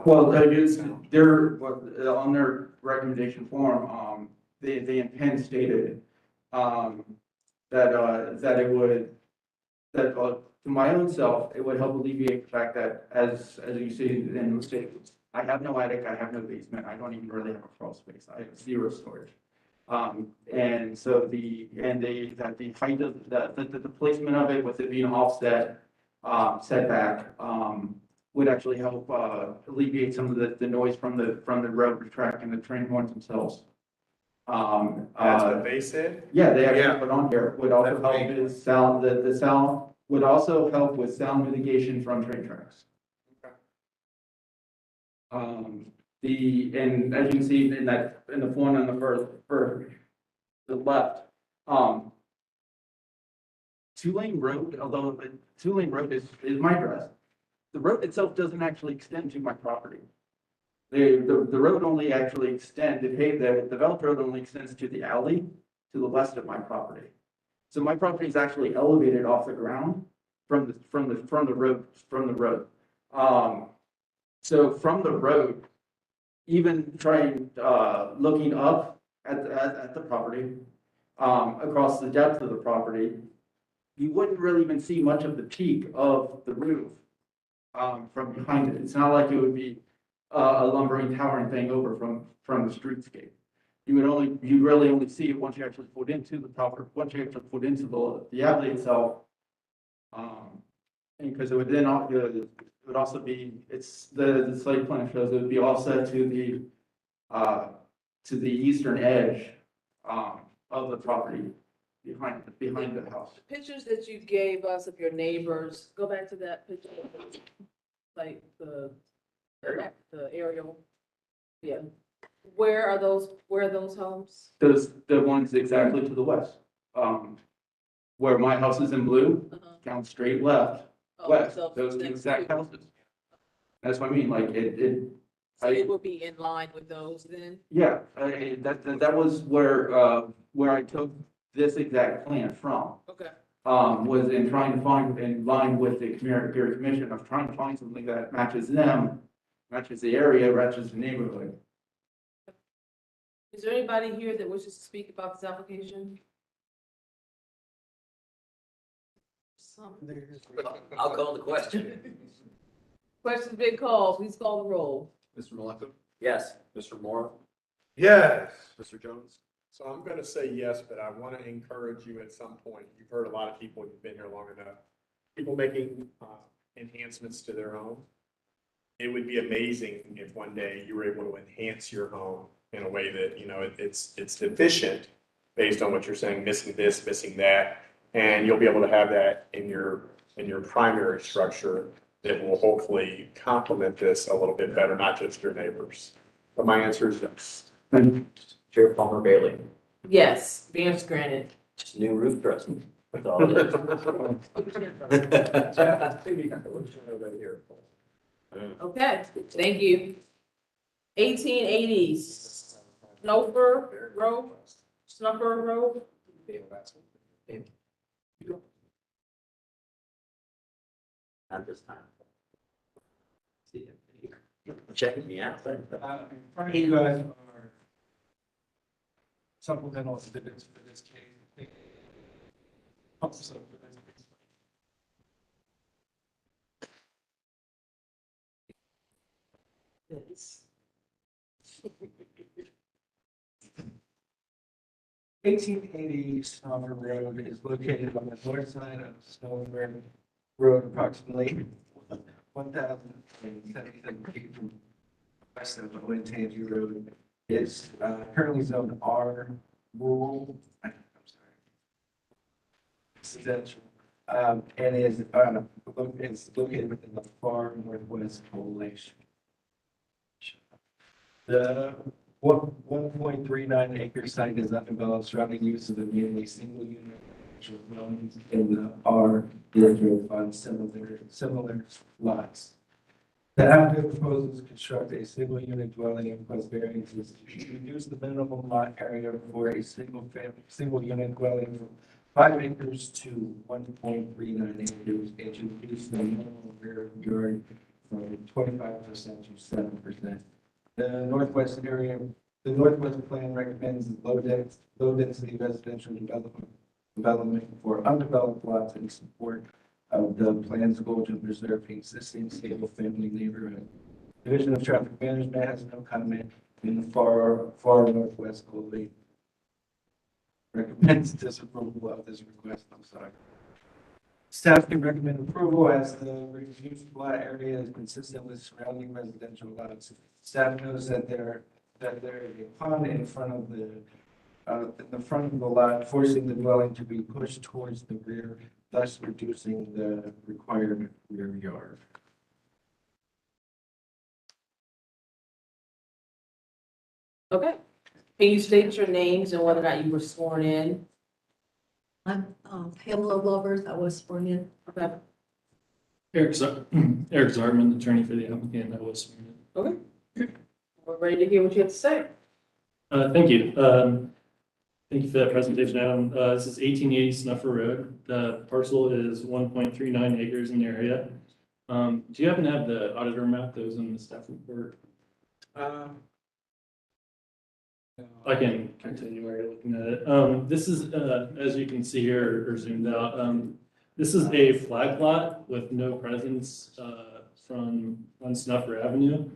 Well, on their recommendation form, the intent stated, that it would, to my own self, it would help alleviate the fact that as you see in the state, I have no attic, I have no basement, I don't even really have a crawl space, I have zero storage. And so the height of the placement of it, with it being offset, setback, would actually help alleviate some of the noise from the road track and the train horns themselves. That's what they said? Yeah, they actually put on here, would also help with sound, the sound, would also help with sound mitigation from train tracks. And as you can see in the one on the the left, two-lane road, although two-lane road is my address, the road itself doesn't actually extend to my property. The road only actually extends, the developed road only extends to the alley to the west of my property. So my property is actually elevated off the ground from the road. So from the road, even trying, looking up at the property, across the depth of the property, you wouldn't really even see much of the peak of the roof, from behind it. It's not like it would be a lumbering towering thing over from the streetscape. You really only see it once you actually put into the alley itself. And because it would then, it would also be, the site plan shows it would be all set to the eastern edge, of the property behind the house. The pictures that you gave us of your neighbors, go back to that picture, like the aerial. Yeah. Where are those homes? The ones exactly to the west, where my house is in blue, down straight left, west, those two exact houses. That's what I mean, like So it will be in line with those then? Yeah, that was where I took this exact plan from. Okay. Was in trying to find, in line with the Community Commission, of trying to find something that matches them, matches the area, matches the neighborhood. Is there anybody here that wishes to speak about this application? I'll call the question. Question's been called, please call the roll. Mr. Maleka? Yes. Mr. Moore? Yes. Mr. Jones? So I'm gonna say yes, but I want to encourage you at some point. You've heard a lot of people, you've been here long enough. People making enhancements to their home. It would be amazing if one day you were able to enhance your home in a way that, it's deficient based on what you're saying, missing this, missing that. And you'll be able to have that in your primary structure that will hopefully complement this a little bit better, not just your neighbors. But my answer is yes. Chair Palmer Bailey? Yes, variance granted. Just new roof dressing. That's all it is. Okay, thank you. 1880s, Snuffer Road, Not this time. See, you're checking me out. In front of you guys are supplemental exhibits for this case. Yes. 1880 Snuffer Road is located on the north side of Snowbird Road, approximately 1,077 feet from west of Untitled Road. It's currently zoned R rural. I'm sorry. Residential. and it's located within the far northwest coalition. The 1.39 acre site is undeveloped, surrounding use of immediately single unit dwellings in the R district on similar lots. The applicant proposes to construct a single unit dwelling and request variances to reduce the minimum lot area for a single unit dwelling from 5 acres to 1.39 acres, and to reduce the minimum rear yard from 25% to 7%. The northwest plan recommends low density residential development for undeveloped lots in support of the plan's goal to preserve the existing stable family neighborhood. Division of Traffic Management has no comment in the far northwest coalition. Recommends disapproval of this request. I'm sorry. Staff can recommend approval as the reduced lot area is consistent with surrounding residential lots. Staff knows that there is a pond in front of the lot, forcing the dwelling to be pushed towards the rear, thus reducing the required rear yard. Okay. Can you state your names and whether or not you were sworn in? I'm Pamela Lovers. I was sworn in. Okay. Eric Zartman, attorney for the applicant. I was sworn in. Okay. We're ready to hear what you have to say. Thank you. Thank you for that presentation, Adam. This is 1880 Snuffer Road. The parcel is 1.39 acres in area. Do you happen to have the auditor map that was in the staff report? I can continue while you're looking at it. This is, as you can see here, or zoomed out, this is a flag lot with no presence on Snuffer Avenue.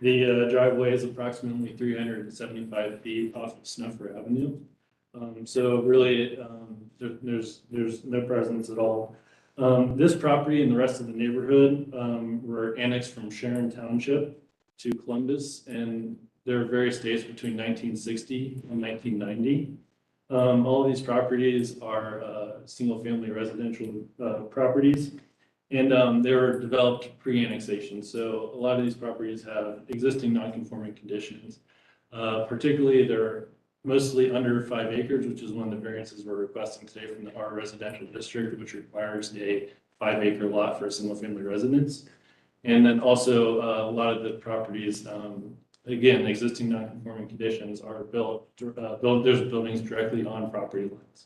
The driveway is approximately 375 feet off of Snuffer Avenue. So really, there's no presence at all. This property and the rest of the neighborhood were annexed from Sharon Township to Columbus, and there are various dates between 1960 and 1990. All of these properties are single-family residential properties, and they were developed pre-annexation. So a lot of these properties have existing non-conforming conditions. Particularly, they're mostly under 5 acres, which is one of the variances we're requesting today from the R residential district, which requires a 5-acre lot for a single-family residence. And then also a lot of the properties, again, existing non-conforming conditions are there's buildings directly on property lines.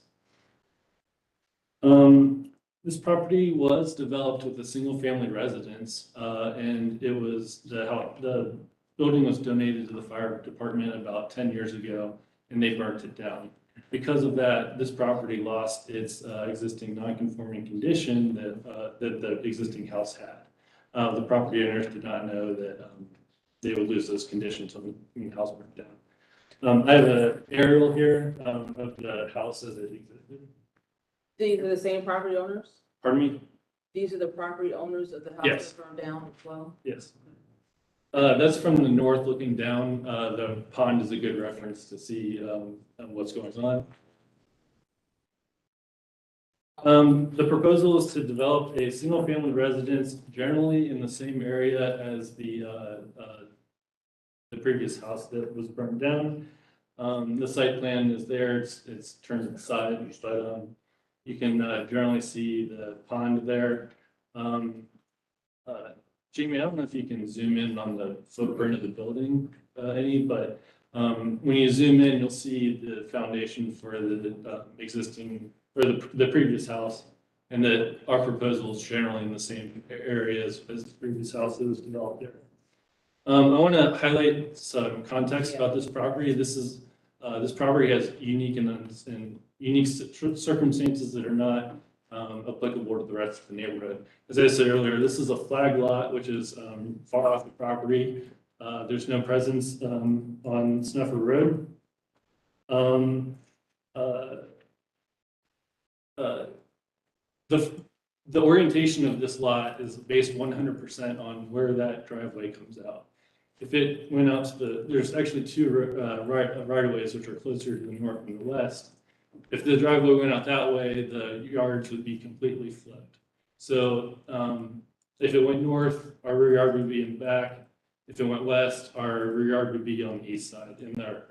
This property was developed with a single-family residence, and it was the building was donated to the fire department about 10 years ago, and they burnt it down. Because of that, this property lost its existing non-conforming condition that the existing house had. The property owners did not know that they would lose those conditions when the house burned down. I have an aerial here of the house as it existed. These are the same property owners? Pardon me? These are the property owners of the house Yes. that burned down as well? Yes. That's from the north looking down. The pond is a good reference to see what's going on. The proposal is to develop a single-family residence generally in the same area as the previous house that was burned down. The site plan is there. It's turned inside, but you can generally see the pond there. Jamie, I don't know if you can zoom in on the footprint of the building but when you zoom in, you'll see the foundation for the existing or the previous house, and that our proposal is generally in the same area as the previous house that was developed there. I want to highlight some context about this property. This property has unique and unique circumstances that are not applicable to the rest of the neighborhood. As I said earlier, this is a flag lot, which is far off the property. There's no presence on Snuffer Road. The orientation of this lot is based 100% on where that driveway comes out. If it went out to there's actually two right-of-ways which are closer to the north and the west. if the driveway went out that way, the yards would be completely flipped. So if it went north, our rear yard would be in the back. If it went west, our rear yard would be on the east side,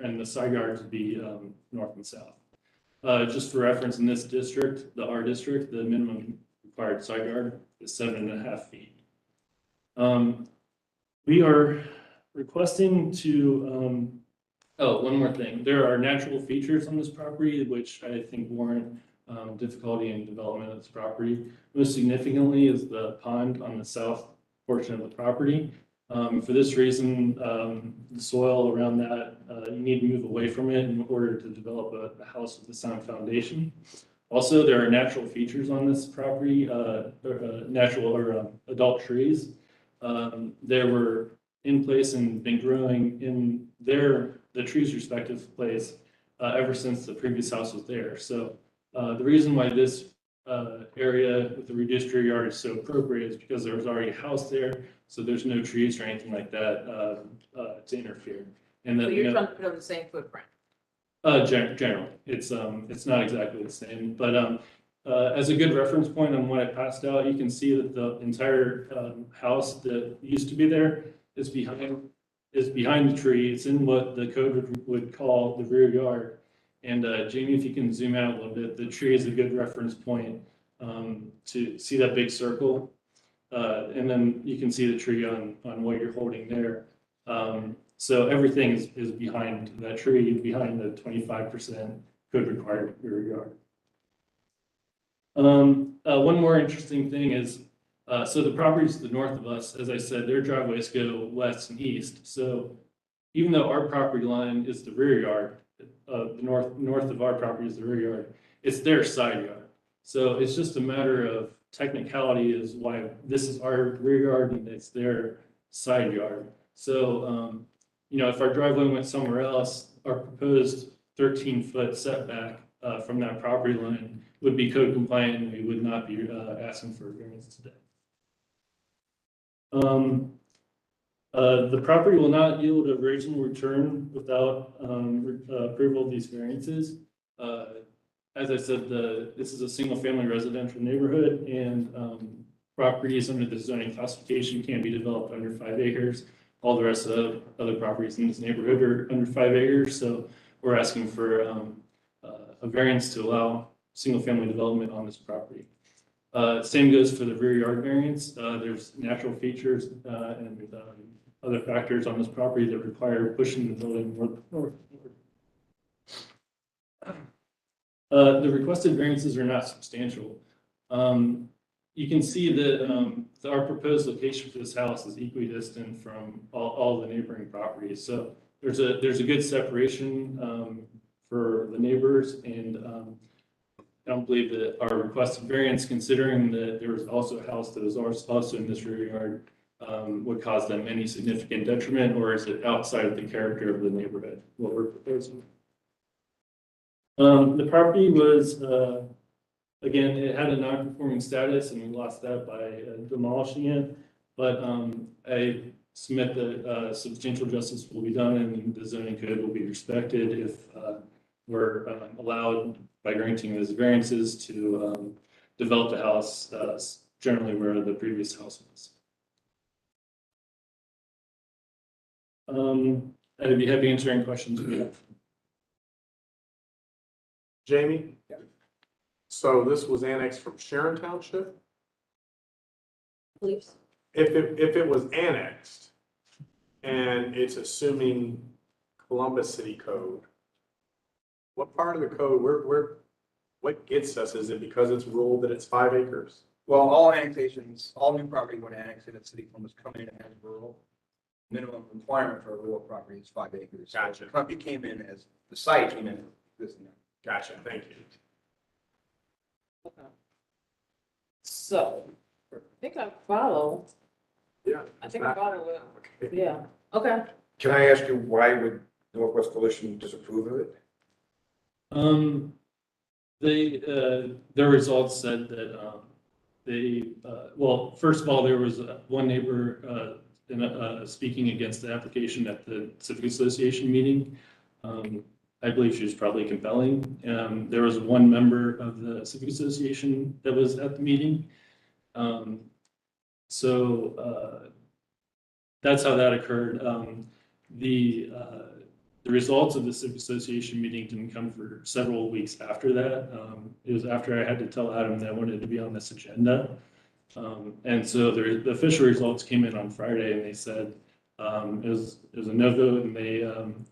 and the side yards would be north and south. Just for reference, in this district, the R district, the minimum required side yard is 7.5 feet. We are requesting to, oh, one more thing. There are natural features on this property which I think warrant difficulty in development of this property. Most significantly is the pond on the south portion of the property. For this reason, the soil around that, you need to move away from it in order to develop a house with a sound foundation. Also, there are natural features on this property, natural or adult trees. They were in place and been growing in the tree's respective place ever since the previous house was there. So the reason why this area with the reduced rear yard is so appropriate is because there was already a house there, so there's no trees or anything like that to interfere. And that, So you're trying to put on the same footprint? Generally, it's not exactly the same, but as a good reference point on what I passed out, you can see that the entire house that used to be there is behind the tree. It's in what the code would call the rear yard. And Jamie, if you can zoom out a little bit, the tree is a good reference point to see that big circle. And then you can see the tree on what you're holding there. So everything is behind that tree, behind the 25% code required rear yard. One more interesting thing is, so the properties to the north of us, as I said, their driveways go west and east. So even though our property line is the rear yard, the north of our property is the rear yard, it's their side yard. So it's just a matter of technicality is why this is our rear yard and it's their side yard. So, if our driveway went somewhere else, our proposed 13-foot setback from that property line would be code compliant and we would not be asking for a variance today. The property will not yield a reasonable return without approval of these variances. As I said, this is a single-family residential neighborhood, and properties under the zoning classification can be developed under 5 acres. All the rest of the other properties in this neighborhood are under 5 acres, so we're asking for a variance to allow single-family development on this property. Same goes for the rear yard variance. There's natural features and other factors on this property that require pushing the building north. The requested variances are not substantial. You can see that our proposed location for this house is equidistant from all the neighboring properties. So there's a good separation for the neighbors, and I don't believe that our requested variance, considering that there was also a house that was also in this rear yard, would cause them any significant detriment, or is it outside of the character of the neighborhood, what we're proposing. The property was, again, it had a non-conforming status and we lost that by demolishing it. But I submit that substantial justice will be done and the zoning code will be respected if we're allowed by granting those variances to develop the house generally where the previous house was. I'd be happy to answer any questions we have. Jamie? So this was annexed from Sharon Township? Please. If it was annexed and it's assuming Columbus City Code, what part of the code, what gets us? Is it because it's ruled that it's 5 acres? Well, all annexations, all new property when annexed in the city of Columbus come in as rural. Minimum requirement for a rural property is 5 acres. Gotcha. So it came in as, the site came in this. Gotcha, thank you. Okay. So, I think I follow. Yeah. I think I follow it. Yeah, okay. Can I ask you, why would Northwest Coalition disapprove of it? Their results said that well, first of all, there was one neighbor speaking against the application at the Civic Association meeting. I believe she was probably compelling. There was one member of the Civic Association that was at the meeting. That's how that occurred. The results of the Civic Association meeting didn't come for several weeks after that. It was after I had to tell Adam that I wanted to be on this agenda. And so the official results came in on Friday, and they said it was a no vote, and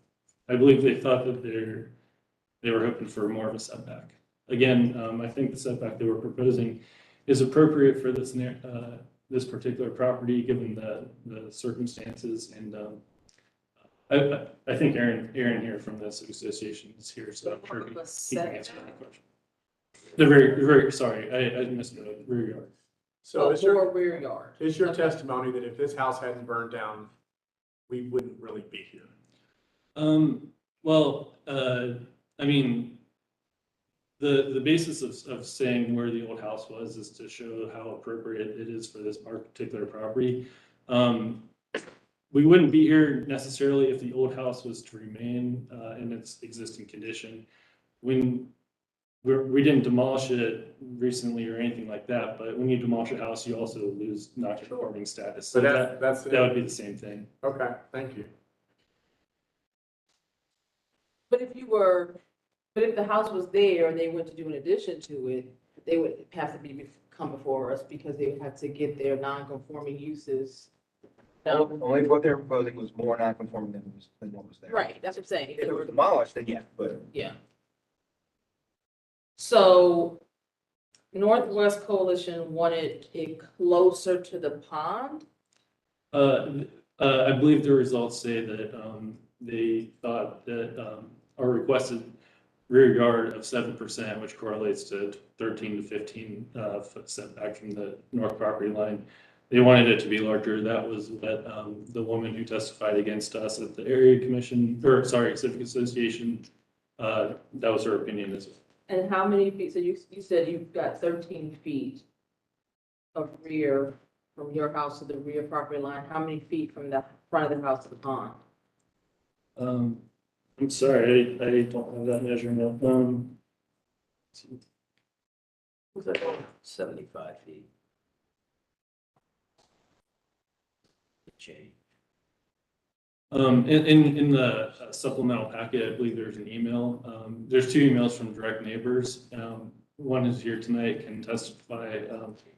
I believe they thought that they were hoping for more of a setback. Again, I think the setback they were proposing is appropriate for this particular property, given the circumstances. And I think Aaron here from the Civic Association is here, so I'm sure he can answer that question. They're very sorry, I missed the rear yard. So Is your testimony that if this house hadn't burned down, we wouldn't really be here? Well, I mean, the basis of saying where the old house was is to show how appropriate it is for this particular property. We wouldn't be here necessarily if the old house was to remain in its existing condition. We didn't demolish it recently or anything like that, but when you demolish a house, you also lose non-conforming status. So that would be the same thing. Okay, thank you. But if the house was there and they went to do an addition to it, they would have to come before us because they would have to get their non-conforming uses. Only if what they're proposing was more non-conforming than what was there. Right, that's what I'm saying. If it was demolished, then yeah, but. Yeah. So Northwest Coalition wanted it closer to the pond? I believe the results say that they thought that or requested rear yard of 7%, which correlates to 13 to 15 foot setback from the north property line. They wanted it to be larger. That was what the woman who testified against us at the area commission, or sorry, Civic Association, that was her opinion as well. And how many feet? So you said you've got 13 feet of rear from your house to the rear property line. How many feet from the front of the house to the pond? I'm sorry, I don't have that measurement. Was that 75 feet? Change. In the supplemental packet, I believe there's an email. There's two emails from direct neighbors. One is here tonight, can testify.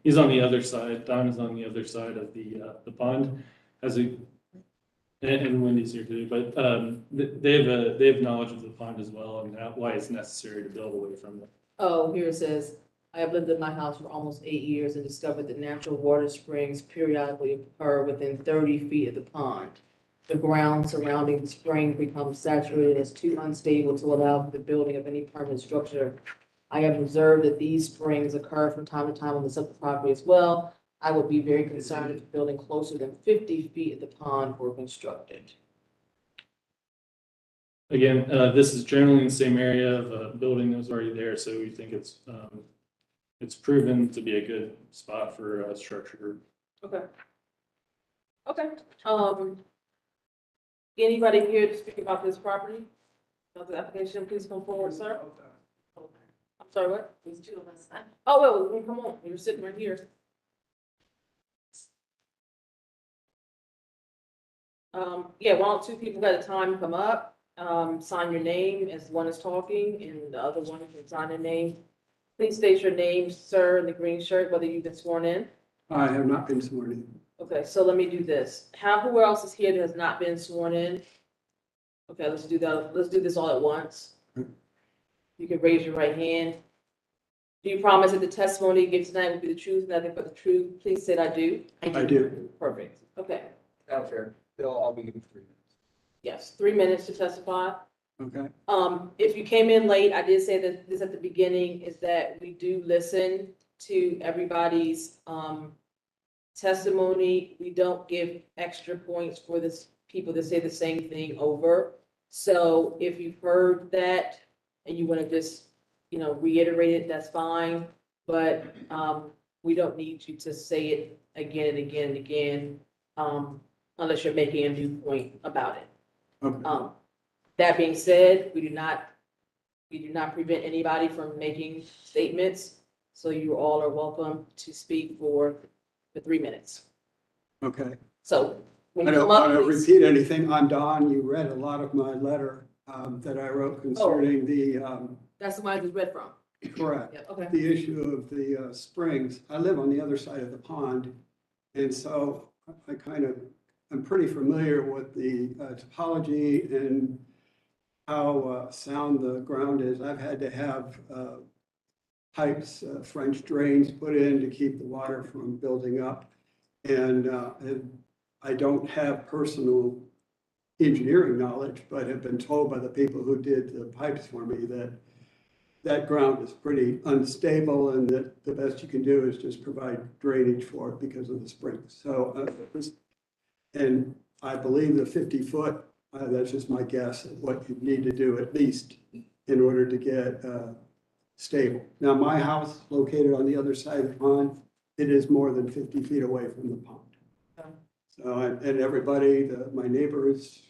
He's on the other side. Don is on the other side of the pond. And Wendy's here too, but they have knowledge of the pond as well and why it's necessary to build away from it. Oh, here it says, I have lived in my house for almost 8 years and discovered that natural water springs periodically occur within 30 feet of the pond. The ground surrounding the spring becomes saturated as too unstable to allow for the building of any permanent structure. I have observed that these springs occur from time to time on the subject property as well. I would be very concerned if the building closer than 50 feet of the pond were constructed. Again, this is generally in the same area of a building that was already there, so we think it's proven to be a good spot for a structure. Okay. Okay. Anybody here to speak about this property? About the application, please come forward, sir. I'm sorry, what? There's two of us. Oh, well, come on, you're sitting right here. Yeah, why don't two people at a time come up, sign your name as one is talking, and the other one can sign their name. Please state your name, sir, in the green shirt, whether you've been sworn in. I have not been sworn in. Okay, so let me do this. Who else is here that has not been sworn in? Okay, let's do that. Let's do this all at once. You can raise your right hand. Do you promise that the testimony you give tonight will be the truth, nothing but the truth? Please say I do. I do. Perfect. Okay. That's fair. They'll all be given 3 minutes. Yes, 3 minutes to testify. Okay. If you came in late, I did say that this at the beginning, is that we do listen to everybody's testimony. We don't give extra points for people that say the same thing over. So if you've heard that and you want to just, reiterate it, that's fine. But we don't need you to say it again and again and again, unless you're making a new point about it. Okay. That being said, we do not prevent anybody from making statements, so you all are welcome to speak for the 3 minutes. Okay. So when I you don't come up, want to please. repeat anything. I'm Don. You read a lot of my letter that I wrote concerning the, That's the one I just read from. correct, Yeah, okay. the issue of the springs. I live on the other side of the pond. And so I'm pretty familiar with the topology and how sound the ground is. I've had to have pipes, French drains put in to keep the water from building up. And I don't have personal engineering knowledge, but have been told by the people who did the pipes for me that that ground is pretty unstable and that the best you can do is just provide drainage for it because of the springs. So, and I believe the 50-foot, that's just my guess at what you need to do at least in order to get stable. Now, my house located on the other side of the pond, it is more than 50 feet away from the pond. So, and everybody, my neighbors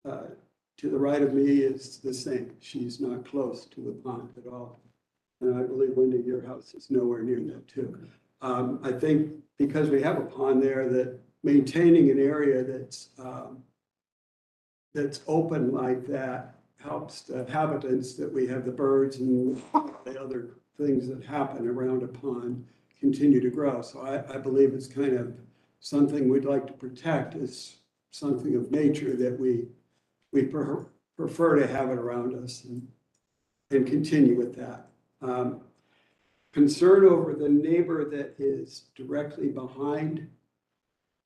to the right of me is the same. She's not close to the pond at all. And I believe, Wendy, your house is nowhere near that too. I think because we have a pond there, that maintaining an area that's open like that helps the habitants that we have, the birds and the other things that happen around a pond continue to grow. So I believe it's kind of something we'd like to protect, is something of nature that we prefer to have it around us and continue with that. Concern over the neighbor that is directly behind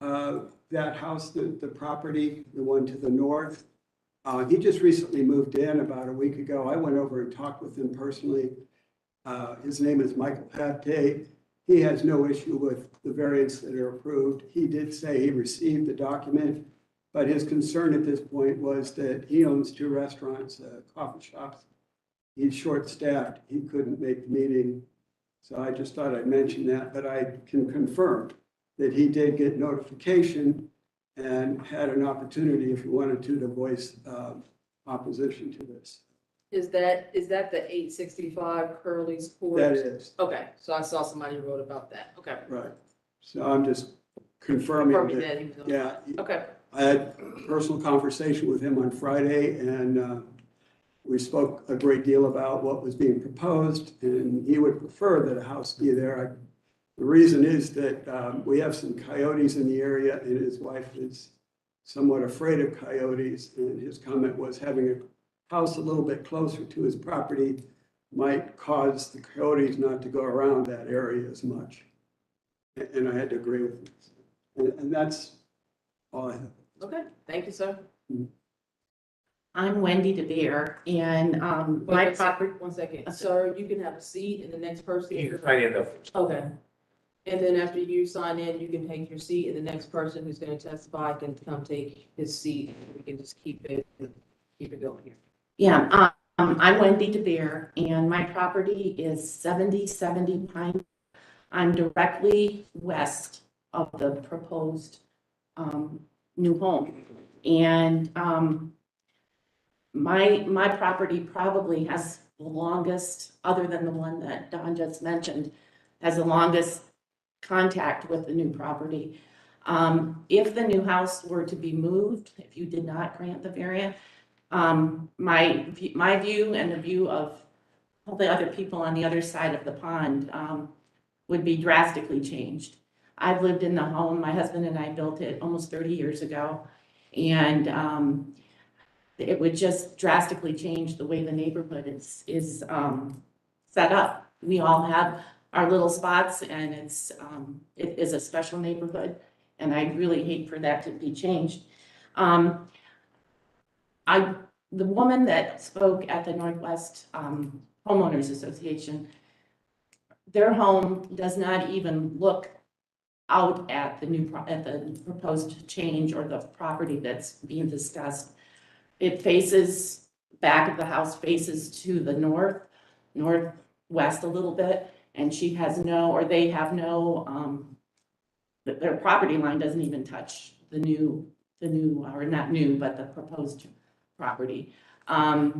that house, the property, the one to the north. He just recently moved in about a week ago. I went over and talked with him personally. His name is Michael Pate. He has no issue with the variants that are approved. He did say he received the document, but his concern at this point was that he owns 2 restaurants, coffee shops. He's short-staffed. He couldn't make the meeting. So I just thought I'd mention that, but I can confirm that he did get notification and had an opportunity, if he wanted to voice opposition to this. Is that the 865 Curly's Court? That is. Okay, so I saw somebody wrote about that. Okay. Right. So I'm just confirming Confirming that, that he was on. yeah. Okay. I had a personal conversation with him on Friday, and we spoke a great deal about what was being proposed, and he would prefer that a house be there. The reason is that we have some coyotes in the area, and his wife is somewhat afraid of coyotes, and his comment was having a house a little bit closer to his property might cause the coyotes not to go around that area as much. And I had to agree with him. And that's all I have. Okay, thank you, sir. I'm Wendy DeVere, and my property. 1 second. Sir, you can have a seat, and the next person. You can sign in though. Okay. And then after you sign in, you can take your seat, and the next person who's going to testify can come take his seat. We can just keep it going here. Yeah, I'm Wendy DeVere, and my property is 7070 Pine. I'm directly west of the proposed new home. And my property probably has the longest, other than the one that Don just mentioned, has the longest contact with the new property. If the new house were to be moved, if you did not grant the variant, my view and the view of all the other people on the other side of the pond would be drastically changed. I've lived in the home, my husband and I built it almost 30 years ago, and it would just drastically change the way the neighborhood is set up. We all have our little spots, and it is a special neighborhood, and I really hate for that to be changed. The woman that spoke at the Northwest Homeowners Association, their home does not even look out at the proposed change or the property that's being discussed. It faces, back of the house faces to the northwest a little bit, and she has no, or they have no, their property line doesn't even touch the new, or not new, but the proposed property. I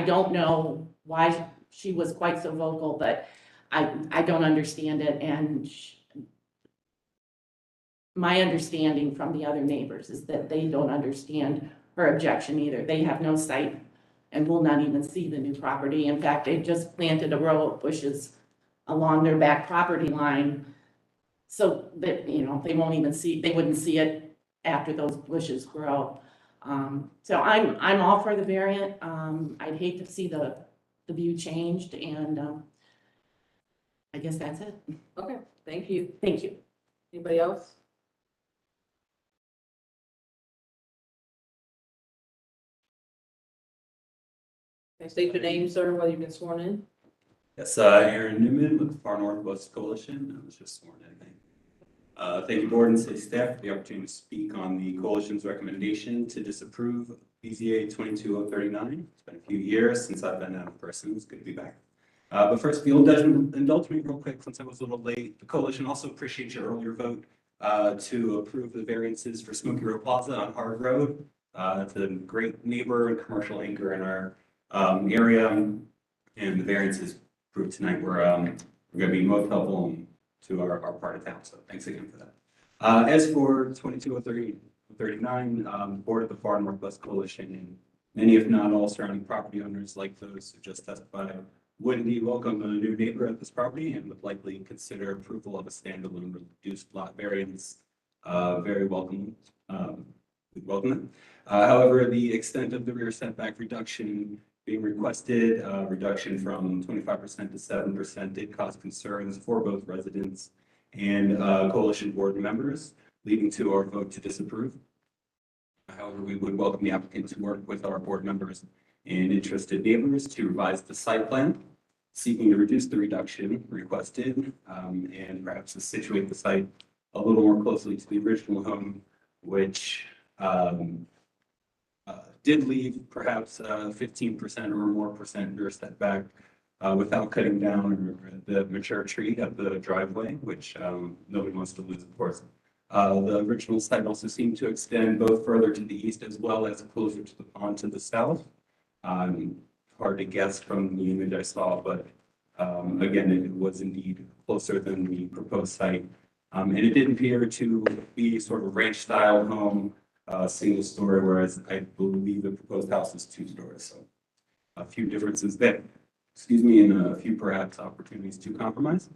don't know why she was quite so vocal, but I don't understand it. And my understanding from the other neighbors is that they don't understand her objection either. They have no sight and will not even see the new property. In fact, they just planted a row of bushes along their back property line. So that, you know, they won't even see, they wouldn't see it after those bushes grow. So I'm all for the variant. I'd hate to see the view changed, and I guess that's it. Okay, thank you. Thank you. Anybody else? Okay, state your name, sir, whether you've been sworn in. Yes, Aaron Newman with the Far Northwest Coalition. I was just sworn in, I think. Thank you, board and city staff, for the opportunity to speak on the coalition's recommendation to disapprove BZA 22039. It's been a few years since I've been out in person. It's good to be back. But first, if you'll indulge me real quick, since I was a little late, the coalition also appreciates your earlier vote to approve the variances for Smoky Row Plaza on Hard Road. It's a great neighbor and commercial anchor in our area, and the variances approved tonight were going to be most helpful to our part of town. So thanks again for that. As for 22039, board of the Far Northwest Coalition and many, if not all, surrounding property owners like those who just testified would indeed welcome a new neighbor at this property and would likely consider approval of a standalone reduced lot variance. Very welcome. We welcome it. However, the extent of the rear setback reduction being requested, reduction from 25% to 7% did cause concerns for both residents and coalition board members, leading to our vote to disapprove. However, we would welcome the applicant to work with our board members and interested neighbors to revise the site plan, seeking to reduce the reduction requested and perhaps to situate the site a little more closely to the original home, which did leave perhaps 15% or more rear setback without cutting down the mature tree of the driveway, which nobody wants to lose, of course. The original site also seemed to extend both further to the east as well as closer to the pond to the south. Hard to guess from the image I saw, but again, it was indeed closer than the proposed site. And it did appear to be sort of ranch style home, single story, whereas I believe the proposed house is 2 stories. So a few differences there, excuse me, and a few perhaps opportunities to compromise.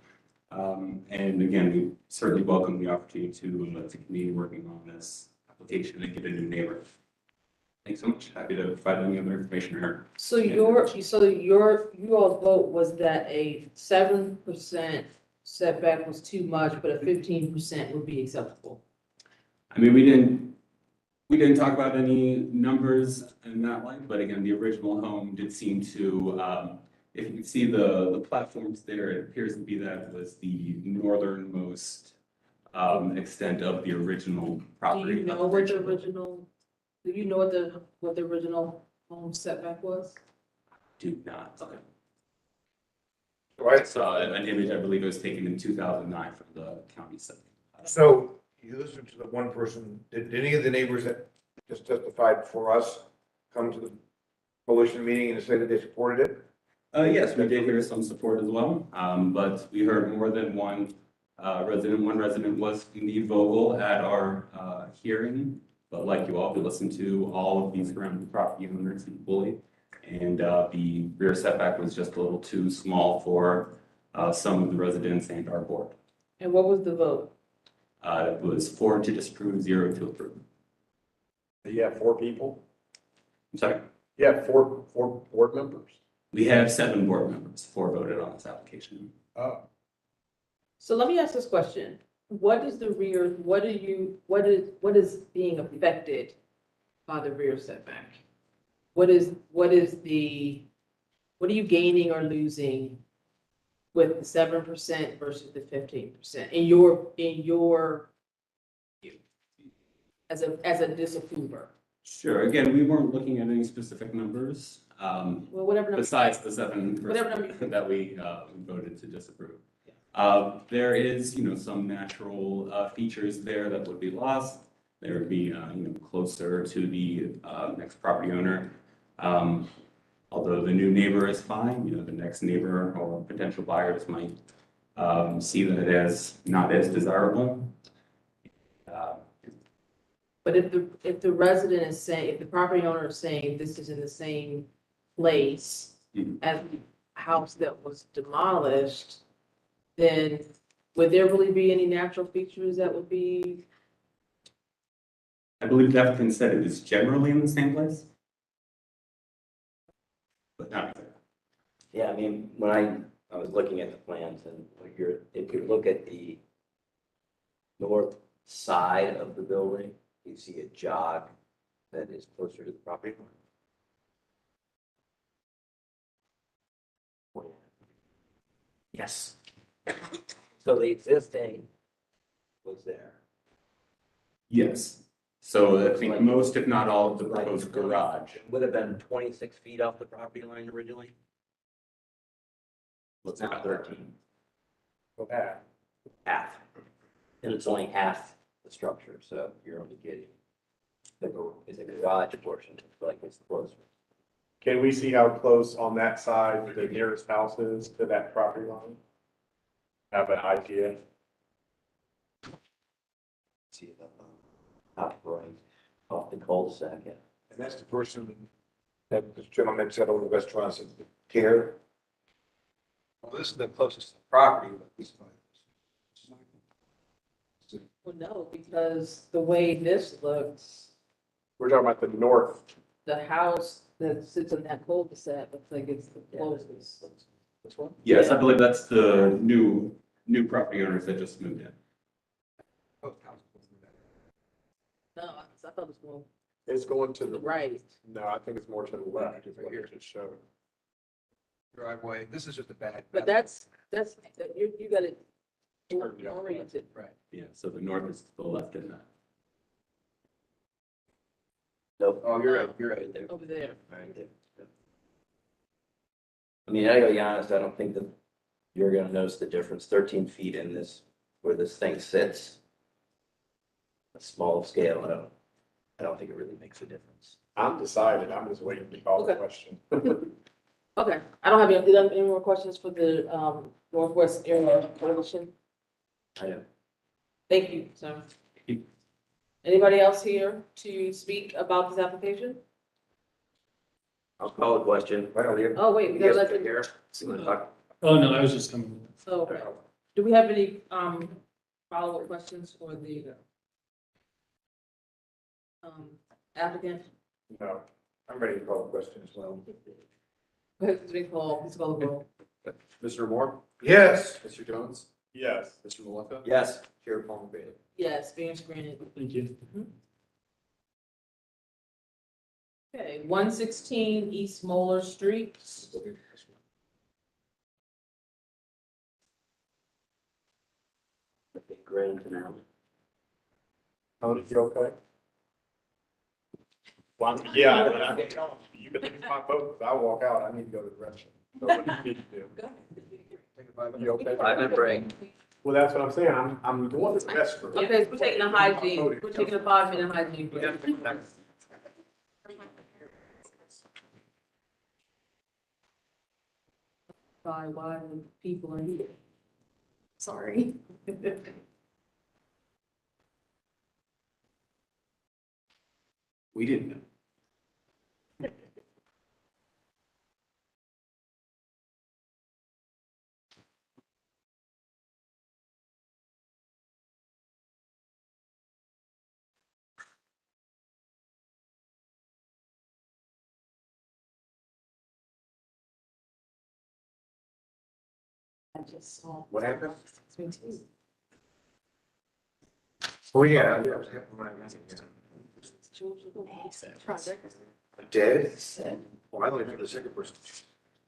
And again, we certainly welcome the opportunity to continue working on this application and get a new neighbor. Thanks so much. Happy to provide any other information here. So your vote was that a 7% setback was too much, but a 15% would be acceptable. I mean, we didn't talk about any numbers in that light, but again, the original home did seem to, if you can see the platforms there, it appears to be that was the northernmost extent of the original property. Do you know what the original? Do you know what the original home setback was? Do not. Okay. Right. I saw an image, I believe it was taken in 2009 from the county setting. So you listened to the one person, did any of the neighbors that just testified before us come to the coalition meeting and say that they supported it? Yes, we did hear some support as well, but we heard more than one resident. One resident was indeed vocal at our hearing, but like you all, we listened to all of these surrounding property owners equally, and the rear setback was just a little too small for some of the residents and our board. And what was the vote? It was 4 to disapprove, 0 to approve. You have 4 people? I'm sorry? You have four board members? We have 7 board members, 4 voted on this application. Oh. So let me ask this question. What is the rear, what is being affected by the rear setback? What are you gaining or losing with the 7% versus the 15% in your view as a disapprover? Sure. Again, we weren't looking at any specific numbers. Well, whatever number. Besides the 7% that we voted to disapprove. There is, some natural features there that would be lost. They would be, closer to the, next property owner. Although the new neighbor is fine, the next neighbor or potential buyers might, see that as not as desirable. But if the resident is saying, if the property owner is saying this is in the same place as the house that was demolished, then would there really be any natural features that would be? I believe the applicant said it is generally in the same place. But not. Yeah, I mean, when I was looking at the plans and if you look at the north side of the building, you see a jog that is closer to the property line. Yes. So the existing was there. Yes. So I think most, if not all, of the proposed garage. Would have been 26 feet off the property line originally. It's now 13. Go back. Half. And it's only half the structure, so you're only getting the garage portion, like it's closer. Can we see how close on that side the nearest house is to that property line? Have an idea? See the top right off the cul-de-sac. Yeah. And that's the person that this gentleman said over the restaurants care. Well, this is the closest to the property, but this Well, no, because the way this looks, We're talking about the north. the house that sits in that cul-de-sac looks like it's the closest. This one? Yes, I believe that's the new property owners that just moved in. No, I thought it was more It's going to to the the, right. no, I think it's more to the left, is what it just showed. driveway, this is just a bad. But that's, you got it oriented. Right. Yeah, so the north is to the left in that. Nope. Oh, you're right there. Over there. Right there. Yep. I mean, I gotta be honest, I don't think that you're gonna notice the difference, 13 feet in this, where this thing sits. A small scale, I don't think it really makes a difference. I'm decided, I'm just waiting to call the Okay. question. Okay, I don't have any more questions for the, Northwest Area Coalition. I know. Thank you, sir. Anybody else here to speak about this application? I'll call a question. Oh, wait, we gotta let them. Here. Oh, no, I was just coming. So, do we have any, follow-up questions for the, applicant? No, I'm ready to call the question as well. Go ahead, please call the roll. Mr. Moore? Yes. Mr. Jones? Yes. Mr. Malika? Yes. Chair Palmer Bailey. Yes, variance granted. Thank you. Okay, 116 East Moeller Street. Grand now. Tony, you okay? Yeah. You can leave my vote, if I walk out, I need to go to the restroom. So what do you need to do? You okay? 5-minute break. Well, that's what I'm saying, I'm going to the restroom. Okay, so we're taking a hygiene, we're taking a 5-minute hygiene break. Why the people are here. Sorry. We didn't know. I just saw. What happened? Me too. Oh, yeah. Project. Dead? Well, I only for the second person.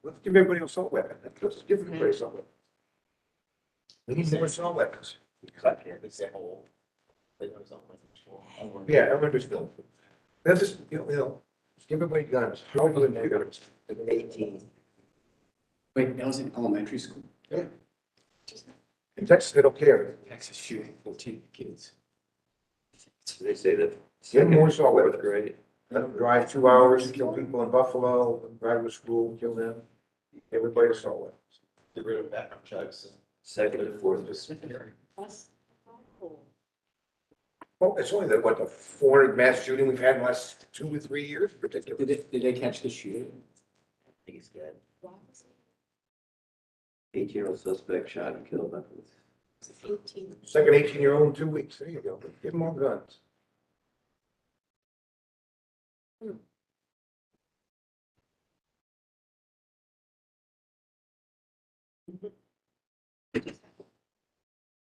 Let's give everybody an assault weapon. Let's give everybody assault weapon. We need more assault weapons. Yeah, everybody's still. That's just, just give everybody guns. Hopefully they're guns. 18. Wait, that was in elementary school? Yeah. In Texas, they don't care. Texas shooting 14 kids. They say that. Get more salt. Fourth grade. Let them drive 2 hours, kill people in Buffalo, drive to school, kill them. Everybody salt. Get rid of background checks. Second and fourth. Well, it's only the, what, the 400 mass shooting we've had in the last 2 or 3 years, ridiculous. Did they catch the shooter? I think he's dead. 18-year-old suspect shot and killed by police. 18. Second 18-year-old in 2 weeks, there you go, give them more guns.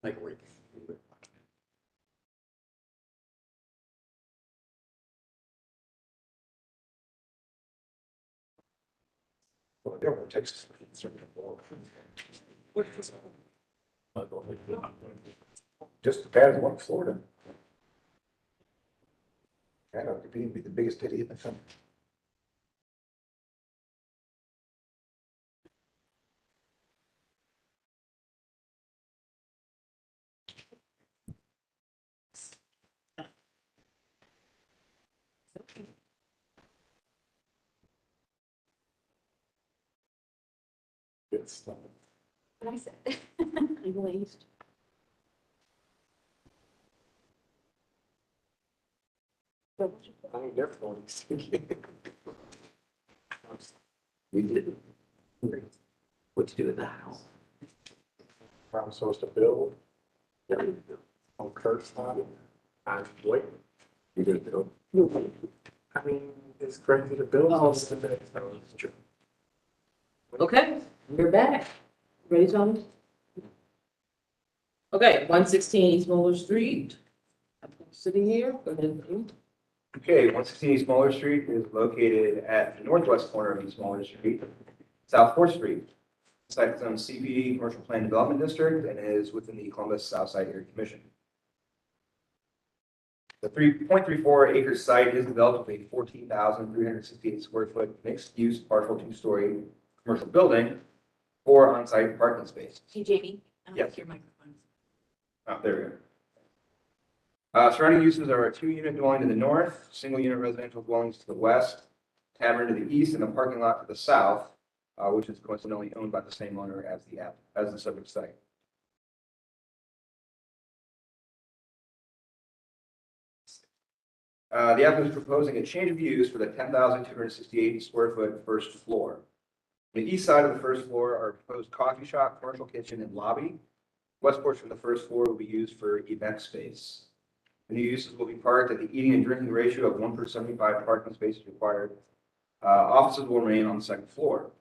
Like a week. Well, the government takes. Just as bad as the one in Florida. I don't think he'd be the biggest idiot in the country. Good stuff. What I said. I glazed. I mean, they're going. We did. What to do with the house? I'm supposed to build Yeah, on Kurt's time. I'm waiting. you did build. I mean, it's crazy to build. Oh. this today. So it's true. Okay, we're back. Ready, Tony? Okay, 116 East Muller Street. I'm sitting here, go ahead. Okay, 116 East Muller Street is located at the northwest corner of East Muller Street, South 4th Street. Site is on CPD Commercial Plan Development District and is within the Columbus Southside Area Commission. The 3.34 acre site is developed with a 14,368 square foot mixed use partial 2-story commercial building, 4 on-site parking spaces. Hey, Jamie. I don't Yes. like your microphone. Oh, there we go. Surrounding uses are a 2-unit dwelling to the north, single-unit residential dwellings to the west, tavern to the east, and a parking lot to the south, which is coincidentally owned by the same owner as the subject site. The applicant is proposing a change of use for the 10,268 square foot first floor. The east side of the first floor are proposed coffee shop, commercial kitchen, and lobby. West portion of the first floor will be used for event space. The new uses will be parked at the eating and drinking ratio of 1 per 75 parking spaces required. Offices will remain on the second floor.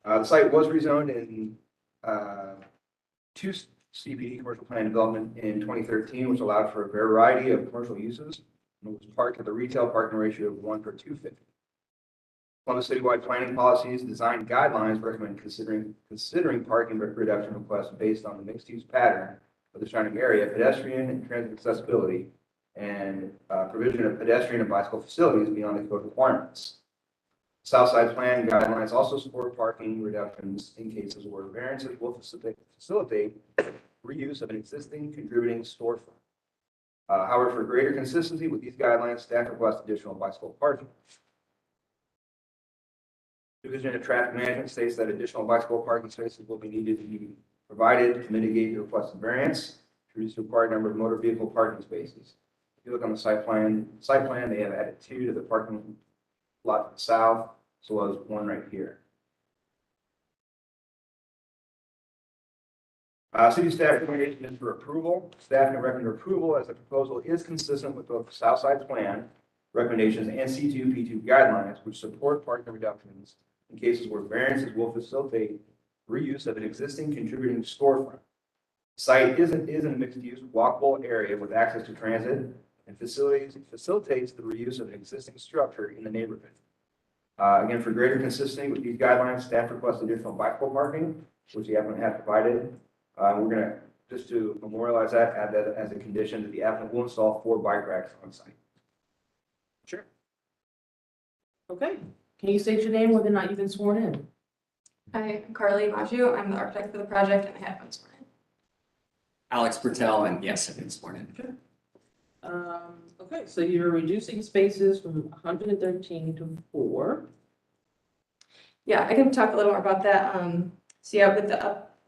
The site was rezoned in 2 CPD commercial plan development in 2013, which allowed for a variety of commercial uses. And it was parked at the retail parking ratio of 1 per 250. Columbus citywide planning policies design guidelines recommend considering parking reduction requests based on the mixed-use pattern of the surrounding area, pedestrian and transit accessibility, and provision of pedestrian and bicycle facilities beyond the code requirements. Southside plan guidelines also support parking reductions in cases where variances will facilitate reuse of an existing contributing storefront. However, for greater consistency with these guidelines, staff requests additional bicycle parking. Division of Traffic Management states that additional bicycle parking spaces will be needed to be provided to mitigate the requested variance to reduce the required number of motor vehicle parking spaces. If you look on the site plan, they have added 2 to the parking lot to the south, as well as 1 right here. City staff recommendation is for approval. Staff can recommend approval as the proposal is consistent with both the Southside plan recommendations and C2, P2 guidelines, which support parking reductions in cases where variances will facilitate reuse of an existing contributing storefront. The site is in a mixed-use walkable area with access to transit and facilitates the reuse of an existing structure in the neighborhood. Again, for greater consistency with these guidelines, staff requests additional bicycle parking, which the applicant has provided. We're going to, just to memorialize that, add that as a condition that the applicant will install 4 bike racks on site. Sure. Okay, can you state your name, whether or not you've been sworn in? Hi, I'm Carly Baju. I'm the architect for the project and I have been sworn in. Alex Bertel, and yes, I've been sworn in. Okay, so you're reducing spaces from 113 to 4. Yeah, I can talk a little more about that. So yeah,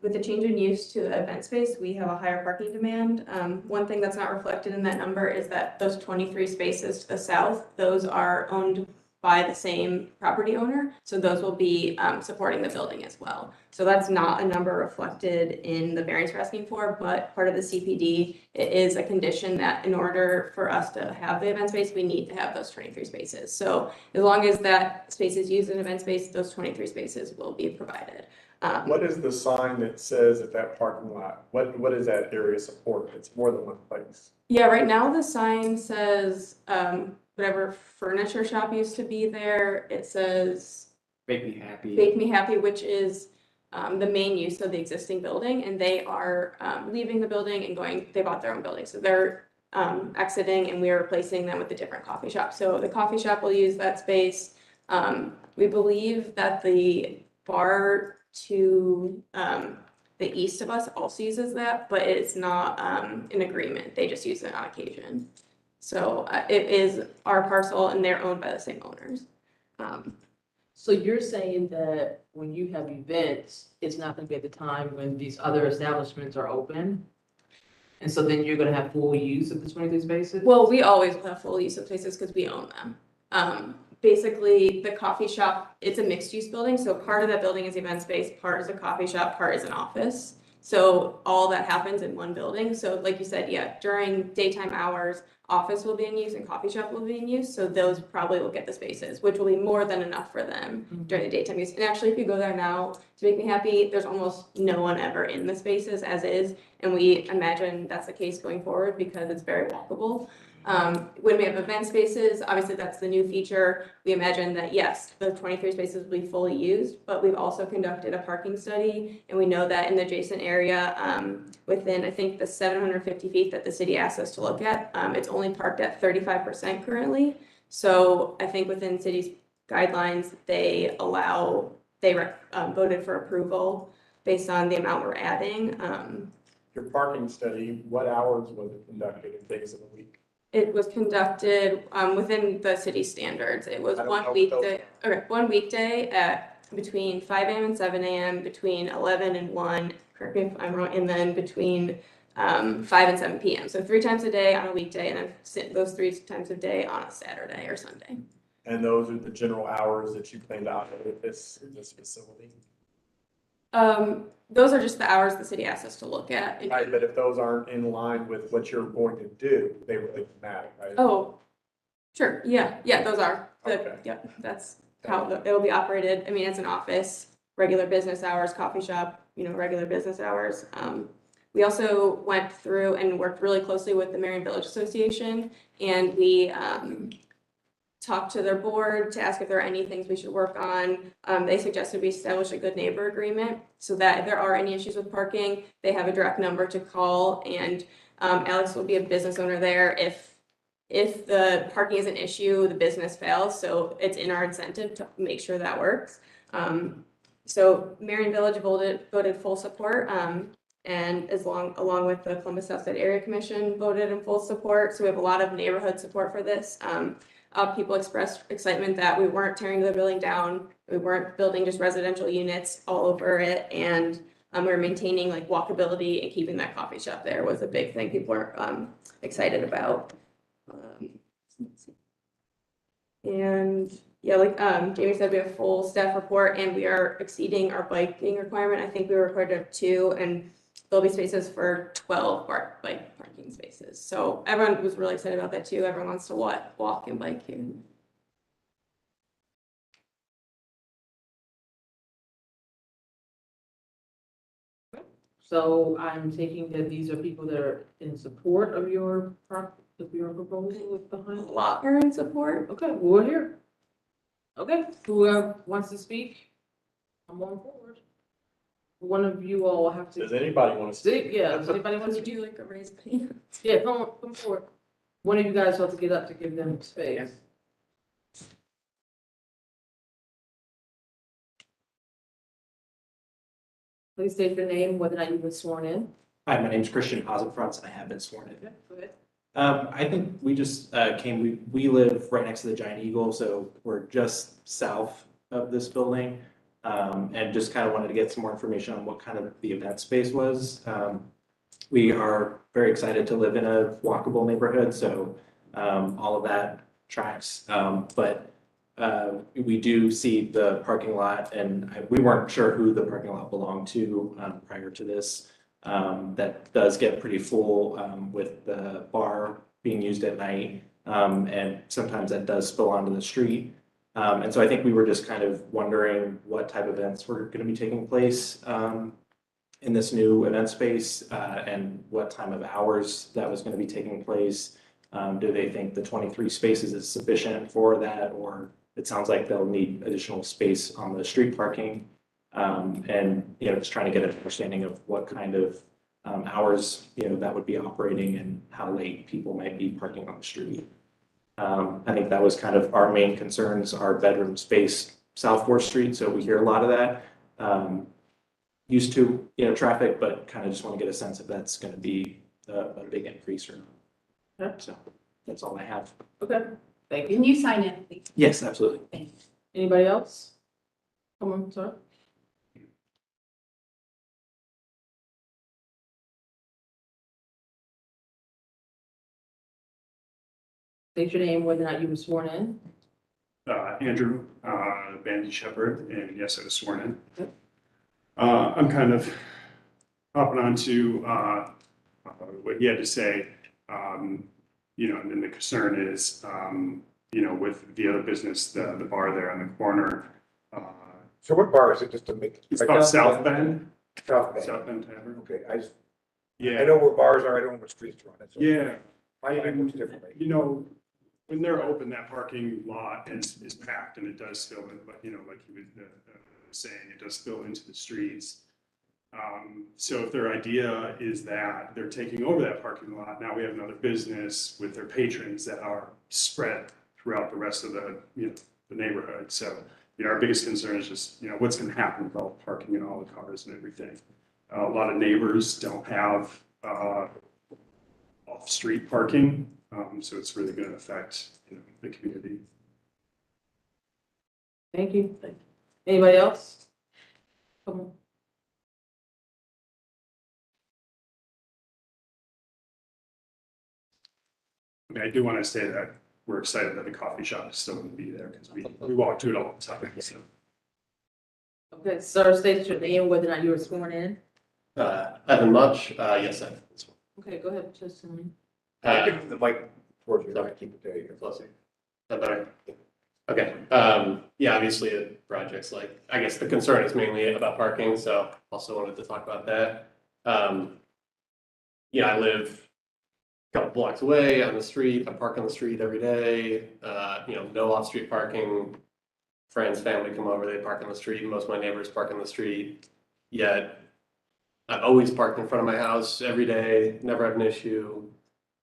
with the change in use to the event space, we have a higher parking demand. One thing that's not reflected in that number is that those 23 spaces to the south, those are owned by the same property owner. So those will be supporting the building as well. So that's not a number reflected in the variance we're asking for, but part of the CPD, it is a condition that in order for us to have the event space, we need to have those 23 spaces. So as long as that space is used in event space, those 23 spaces will be provided. What is the sign that says at that parking lot? What is that area support? It's more than one place. Yeah, right now the sign says, whatever furniture shop used to be there, it says Make me happy. Bake Me Happy, which is the main use of the existing building, and they are leaving the building and they bought their own building. So they're exiting and we are replacing them with a different coffee shop. So the coffee shop will use that space. We believe that the bar to the east of us also uses that, but it's not an agreement. They just use it on occasion. So it is our parcel and they're owned by the same owners. So you're saying that when you have events, it's not gonna be at the time when these other establishments are open? And so then you're gonna have full use of the 23 spaces? Well, we always will have full use of places because we own them. Basically, the coffee shop, it's a mixed use building, so part of that building is event space, part is a coffee shop, part is an office. So all that happens in one building. So like you said, yeah, during daytime hours, office will be in use and coffee shop will be in use. So those probably will get the spaces, which will be more than enough for them during the daytime use. And actually, if you go there now to Make Me Happy, there's almost no one ever in the spaces as is. And we imagine that's the case going forward because it's very walkable. When we have event spaces, obviously that's the new feature. We imagine that yes, the 23 spaces will be fully used, but we've also conducted a parking study and we know that in the adjacent area, within I think the 750 feet that the city asked us to look at, it's only parked at 35% currently. So I think within city's guidelines, they voted for approval based on the amount we're adding. Your parking study, what hours was it conducted in days of the week? It was conducted within the city standards. It was I don't know one what weekday, okay, one weekday at between 5 a.m. and 7 a.m., between 11 and 1, correct me if I'm wrong, and then between 5 and 7 p.m. So 3 times a day on a weekday, and then those 3 times a day on a Saturday or Sunday. And those are the general hours that you plan to operate at this facility? Those are just the hours the city asked us to look at. Right, but if those aren't in line with what you're going to do, they really matter, right? Oh, sure, yeah, those are, Okay. yep, that's how it'll be operated. I mean, it's an office, regular business hours, coffee shop, regular business hours. We also went through and worked really closely with the Marion Village Association, and we talked to their board to ask if there are any things we should work on. They suggested we establish a good neighbor agreement so that if there are any issues with parking, they have a direct number to call, and Alex will be a business owner there. If the parking is an issue, the business fails, so it's in our incentive to make sure that works. So Marion Village voted full support, and along with the Columbus Southside Area Commission voted in full support. So we have a lot of neighborhood support for this. People expressed excitement that we weren't tearing the building down, we weren't building just residential units all over it, and we're maintaining like walkability and keeping that coffee shop there was a big thing people were excited about. And yeah, like Jamie said, we have a full staff report and we are exceeding our biking requirement. I think we were required to have 2, and there'll be spaces for 12 bike parking spaces. So everyone was really excited about that too. Everyone wants to walk and bike here. So I'm taking that these are people that are in support of your proposal with behind. A lot are in support. Okay, we're here. Okay, whoever wants to speak, I'm on forward. One of you all will have to. Does anybody want to speak? Yeah, does anybody want to Would you do like a raise hand? Yeah, come forward. One of you guys will have to get up to give them space. Please state your name, whether or not you've been sworn in. Hi, my name is Christian Positfronts, and I have been sworn in. Okay, go ahead. I think we just we live right next to the Giant Eagle, so we're just south of this building. And just kind of wanted to get some more information on what kind of the event space was. We are very excited to live in a walkable neighborhood, so all of that tracks. But we do see the parking lot, and we weren't sure who the parking lot belonged to prior to this. That does get pretty full with the bar being used at night, and sometimes that does spill onto the street. And so I think we were just kind of wondering what type of events were going to be taking place in this new event space, and what time of hours that was going to be taking place. Do they think the 23 spaces is sufficient for that, or it sounds like they'll need additional space on the street parking? And, just trying to get an understanding of what kind of hours, that would be operating and how late people might be parking on the street. I think that was kind of our main concerns, our bedroom space, South 4th Street. So we hear a lot of that. Used to, traffic, but kind of just want to get a sense if that's going to be a big increase or not. So that's all I have. Okay, thank you. Can you sign in, please? Yes, absolutely. Anybody else? Come on, sir. State your name, whether or not you were sworn in. Andrew, Bandy Shepherd, and yes, I was sworn in. I'm kind of hopping on to what he had to say. And then the concern is, with the other business, the bar there on the corner. So what bar is it, just to make? It's called South Bend. South Bend. South Bend Tavern. Okay, Yeah. I know where bars are, I don't know what streets are on it. So Yeah. I think it looks differently. When they're open, that parking lot is packed and it does spill in, but like he was saying, it does spill into the streets. So if their idea is that they're taking over that parking lot, now we have another business with their patrons that are spread throughout the rest of the neighborhood. So, our biggest concern is just, what's going to happen with all the parking and all the cars and everything. A lot of neighbors don't have off-street parking. So it's really going to affect the community. Thank you. Anybody else? Come on. I do want to say that we're excited that the coffee shop is still going to be there because we walk to it all the time. So. Okay, sir, state your name, whether or not you were sworn in. Evan Much, yes, I. Okay, go ahead, testimony. Give the mic towards you, I keep it there. You're Closer. Is that better? Okay, yeah, obviously, projects like, I guess the concern is mainly about parking, so also wanted to talk about that. I live a couple blocks away on the street, I park on the street every day, no off-street parking. Friends, family come over, they park on the street, most of my neighbors park on the street, yet I've always parked in front of my house every day, never have an issue.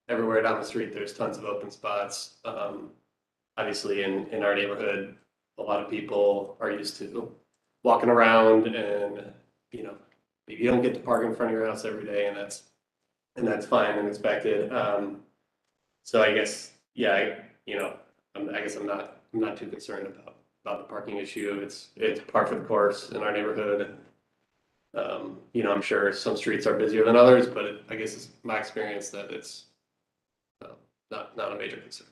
Everywhere down the street, there's tons of open spots. Obviously, in our neighborhood, a lot of people are used to walking around, and maybe you don't get to park in front of your house every day, and that's fine and expected. So I guess, I guess I'm not too concerned about the parking issue. It's par for the course in our neighborhood. I'm sure some streets are busier than others, but I guess it's my experience that it's not a major concern.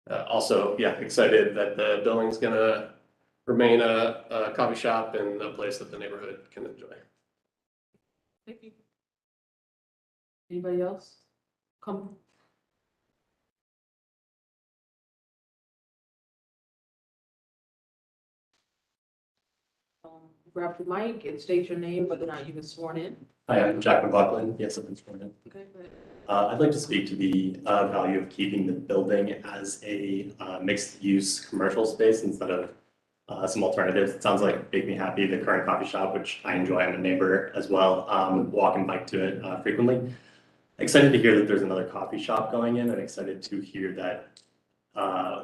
Also, excited that the building's gonna remain a coffee shop and a place that the neighborhood can enjoy. Thank you. Anybody else? Come. Grab the mic and state your name, whether or not you've been sworn in. Hi, I'm Jack McLaughlin. Yes, I've been sworn in. Okay, go ahead. I'd like to speak to the value of keeping the building as a mixed-use commercial space instead of some alternatives. It sounds like make me happy, the current coffee shop, which I enjoy. I'm a neighbor as well, walk and bike to it frequently. Excited to hear that there's another coffee shop going in, and excited to hear that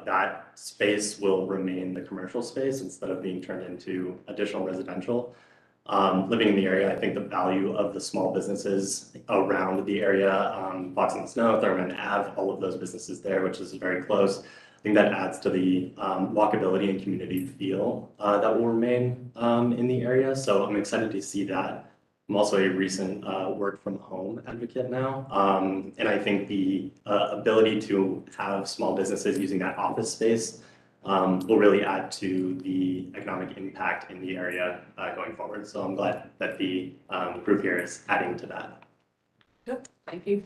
that space will remain the commercial space instead of being turned into additional residential. Living in the area, I think the value of the small businesses around the area, Fox and Snow, Thurman Ave, all of those businesses there, which is very close. I think that adds to the walkability and community feel that will remain in the area. So I'm excited to see that. I'm also a recent work from home advocate now. And I think the ability to have small businesses using that office space will really add to the economic impact in the area going forward. So I'm glad that the group here is adding to that. Good, thank you.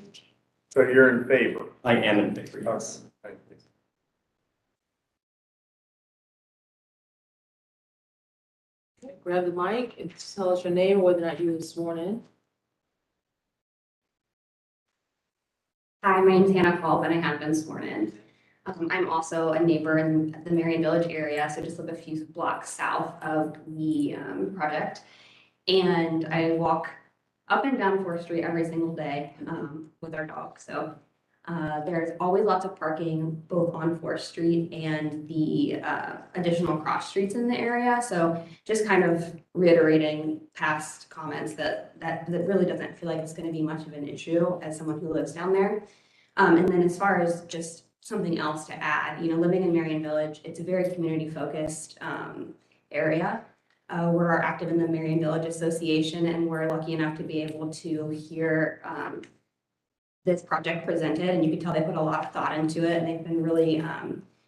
So you're in favor? I am in favor, yes. Thank you. Okay, grab the mic and tell us your name, whether or not you were sworn in. Hi, my name's Hannah Paul, and I have been sworn in. I'm also a neighbor in the Marion Village area, so just live a few blocks south of the project. And I walk up and down 4th Street every single day with our dog. So there's always lots of parking both on 4th Street and the additional cross streets in the area. So just kind of reiterating past comments that really doesn't feel like it's going to be much of an issue as someone who lives down there. And then as far as just something else to add, living in Marion Village, it's a very community focused area. We're active in the Marion Village Association, and we're lucky enough to be able to hear this project presented, and you can tell they put a lot of thought into it, and they've been really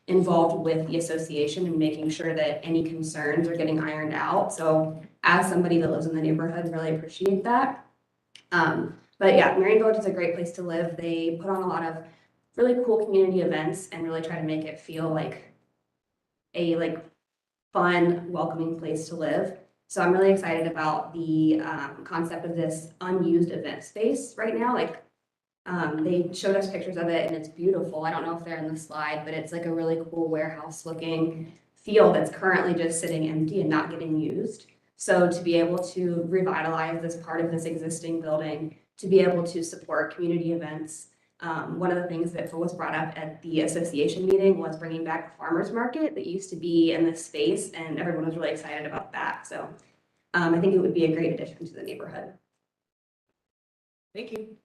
involved with the association and making sure that any concerns are getting ironed out. So as somebody that lives in the neighborhood, really appreciate that. But yeah, Marion Village is a great place to live. They put on a lot of really cool community events and really try to make it feel like a fun, welcoming place to live. So I'm really excited about the concept of this unused event space right now. They showed us pictures of it and it's beautiful. I don't know if they're in the slide, but it's like a really cool warehouse looking field that's currently just sitting empty and not getting used. So to be able to revitalize this part of this existing building, to be able to support community events. One of the things that was brought up at the association meeting was bringing back a farmer's market that used to be in this space, and everyone was really excited about that. So I think it would be a great addition to the neighborhood. Thank you.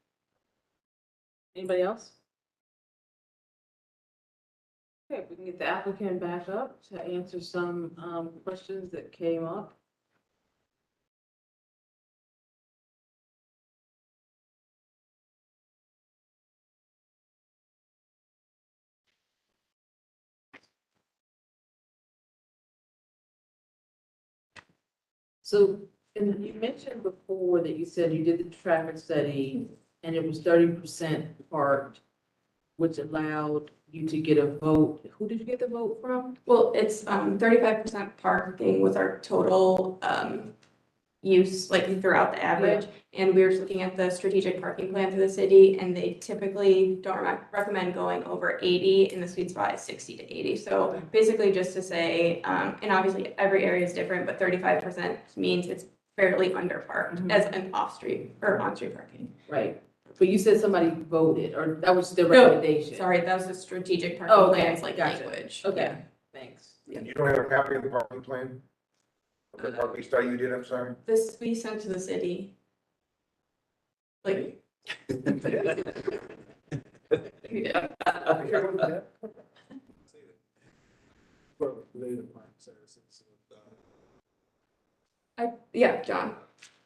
Anybody else? Okay, we can get the applicant back up to answer some questions that came up. So, and you mentioned before that you said you did the traffic study and it was 30% parked, which allowed you to get a vote. Who did you get the vote from? Well, it's 35% parking with our total use throughout the average. And we were just looking at the strategic parking plan for the city, and they typically don't recommend going over 80, and the sweet spot is 60 to 80. So basically just to say, and obviously every area is different, but 35% means it's fairly underparked as an off-street or on-street parking. Right. But you said somebody voted, or that was the recommendation? Sorry, that was the strategic parking plans gotcha. language. Okay, thanks. You don't have a copy of the parking plan? The parking study you did, I'm sorry? This we sent to the city. Yeah. Yeah, John.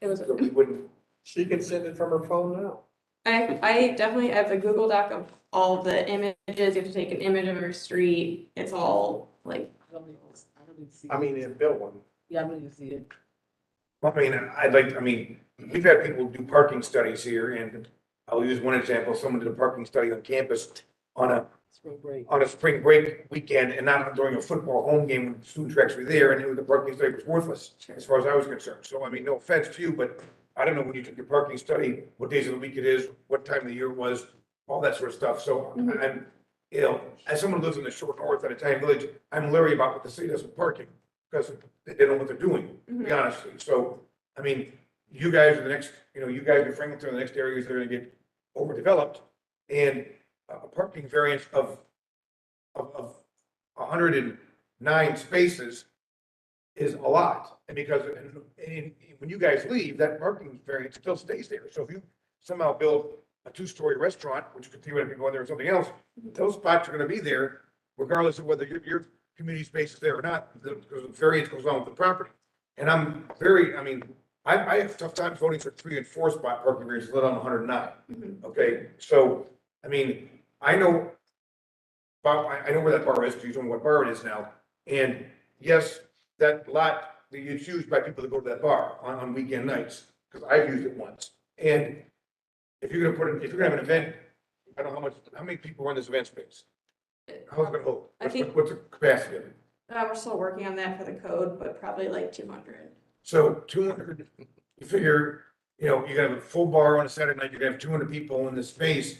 It was. So we wouldn't. She can send it from her phone now. I definitely have a Google Doc of all the images. You have to take an image of every street. It's all I don't even see it. I mean, it built one. Yeah, I don't even see it. We've had people do parking studies here, and I'll use one example. Someone did a parking study on campus on a spring break weekend, and not during a football home game when student tracks were there, and the parking study was worthless, as far as I was concerned. So, no offense to you, but I don't know when you took your parking study, what days of the week it is, what time of the year it was, all that sort of stuff. So I'm, as someone who lives in the short north at Italian Village, I'm leery about what the city does with parking, because they don't know what they're doing, to be honest. So, you guys are the next, you guys in Franklin are the next areas that are gonna get overdeveloped, and a parking variance of 109 spaces is a lot. And because, and when you guys leave, that parking variance still stays there. So if you somehow build a two-story restaurant, which could theoretically go in there or something else, those spots are gonna be there regardless of whether your community space is there or not, because the variance goes on with the property. And I'm very, I mean, I have a tough time voting for 3 and 4 spot parking variances, let alone 109. Okay, so, I mean, I know where that bar is, because you told me what bar it is now. And yes, that lot that it's used by people that go to that bar on weekend nights, because I've used it once. And if you're gonna have an event, I don't know how many people are in this event space? How's it gonna hold? What's the capacity of it? We're still working on that for the code, but probably like 200. So 200, you figure, you know, you have a full bar on a Saturday night, you're gonna have 200 people in this space.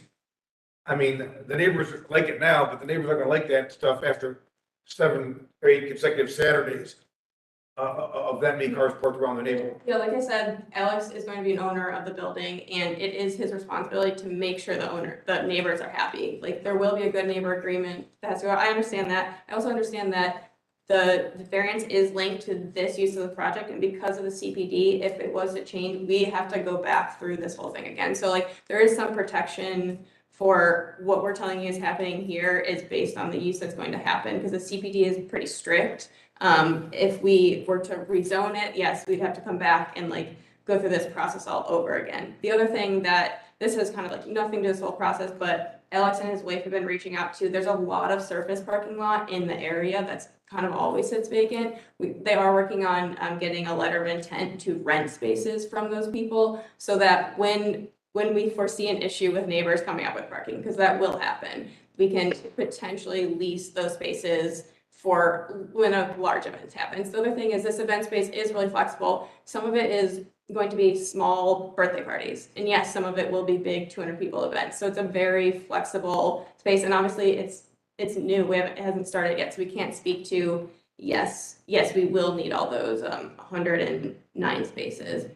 I mean, the neighbors like it now, but the neighbors aren't gonna like that stuff after 7 or 8 consecutive Saturdays of that many cars parked around the neighborhood. Yeah, like I said, Alex is going to be an owner of the building, and it is his responsibility to make sure the neighbors are happy. Like, there will be a good neighbor agreement that has to go. I understand that. I also understand that the variance is linked to this use of the project, and because of the CPD, if it was to change, we have to go back through this whole thing again. So like, there is some protection for what we're telling you is happening here is based on the use that's going to happen, because the CPD is pretty strict. If we were to rezone it, yes, we'd have to come back and like go through this process all over again. The other thing that this has kind of like nothing to this whole process, but Alex and his wife have been reaching out to, there's a lot of surface parking lot in the area that's kind of always sits vacant. They are working on getting a letter of intent to rent spaces from those people, so that when we foresee an issue with neighbors coming up with parking, because that will happen, we can potentially lease those spaces for when a large event happens. The other thing is this event space is really flexible. Some of it is going to be small birthday parties. And yes, some of it will be big 200 people events. So it's a very flexible space. And obviously it's new. It hasn't started yet. So we can't speak to, yes, we will need all those 109 spaces.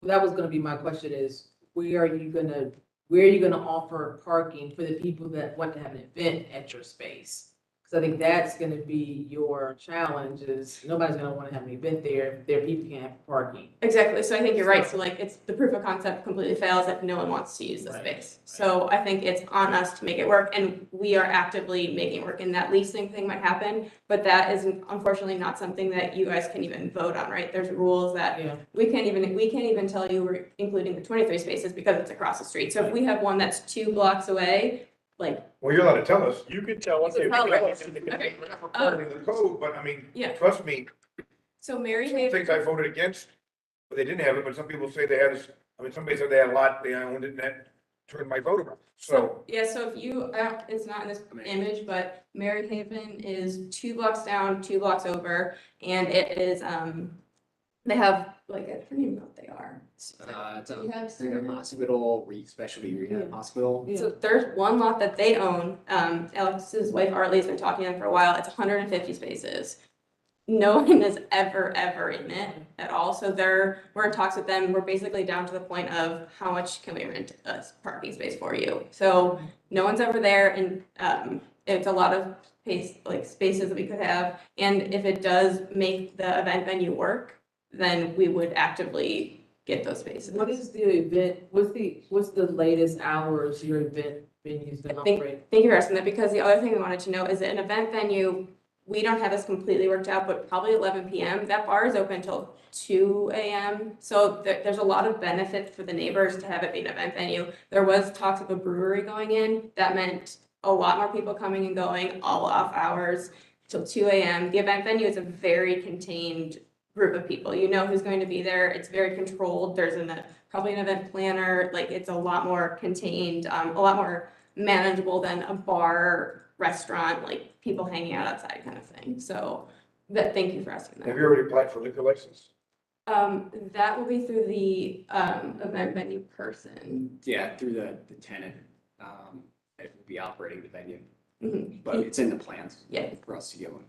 That was gonna be my question is, where are you gonna offer parking for the people that want to have an event at your space? So I think that's gonna be your challenge is nobody's gonna wanna have an event there if their people can't have parking. Exactly. So I think you're right. So like it's the proof of concept completely fails if no one wants to use the space. So I think it's on us to make it work, and we are actively making it work. And that leasing thing might happen, but that is unfortunately not something that you guys can even vote on, right? There's rules that we can't even tell you we're including the 23 spaces because it's across the street. So if we have one that's 2 blocks away, like. Well, you're allowed to tell us. You could tell us. You could tell us. We're not recording the code, but I mean, Yeah. trust me, So Mary some Haven. things I voted against, but they didn't have it, but some people say they had this, I mean, somebody said they had a lot, they owned it, and that turned my vote around, so. Yeah, so if you, it's not in this image, but Mary Haven is 2 blocks down, 2 blocks over, and it is, they have, like, I don't even know what they are. It's a hospital, specialty rehab hospital. So there's one lot that they own, Alex's wife Arlie's been talking to them for a while, it's 150 spaces. No one is ever in it at all, so we're in talks with them, we're basically down to the point of how much can we rent a parking space for you? So no one's ever there, and it's a lot of spaces that we could have, and if it does make the event venue work, then we would actively get those spaces. What is the event, what's the latest hours your event venues that operate? Thank you for asking that, because the other thing we wanted to know is that an event venue, we don't have this completely worked out, but probably 11 p.m. That bar is open until 2 a.m. So there's a lot of benefit for the neighbors to have it be an event venue. There was talks of a brewery going in. That meant a lot more people coming and going, all off hours till 2 a.m. The event venue is a very contained group of people. You know who's going to be there. It's very controlled. There's probably an event planner. Like, it's a lot more contained, a lot more manageable than a bar, restaurant, like people hanging out outside kind of thing. So thank you for asking that. Have you already applied for liquor license? That will be through the event venue person. Yeah, through the tenant, it will be operating the venue. Mm-hmm. But it's in the plans. Yeah. For us to get one.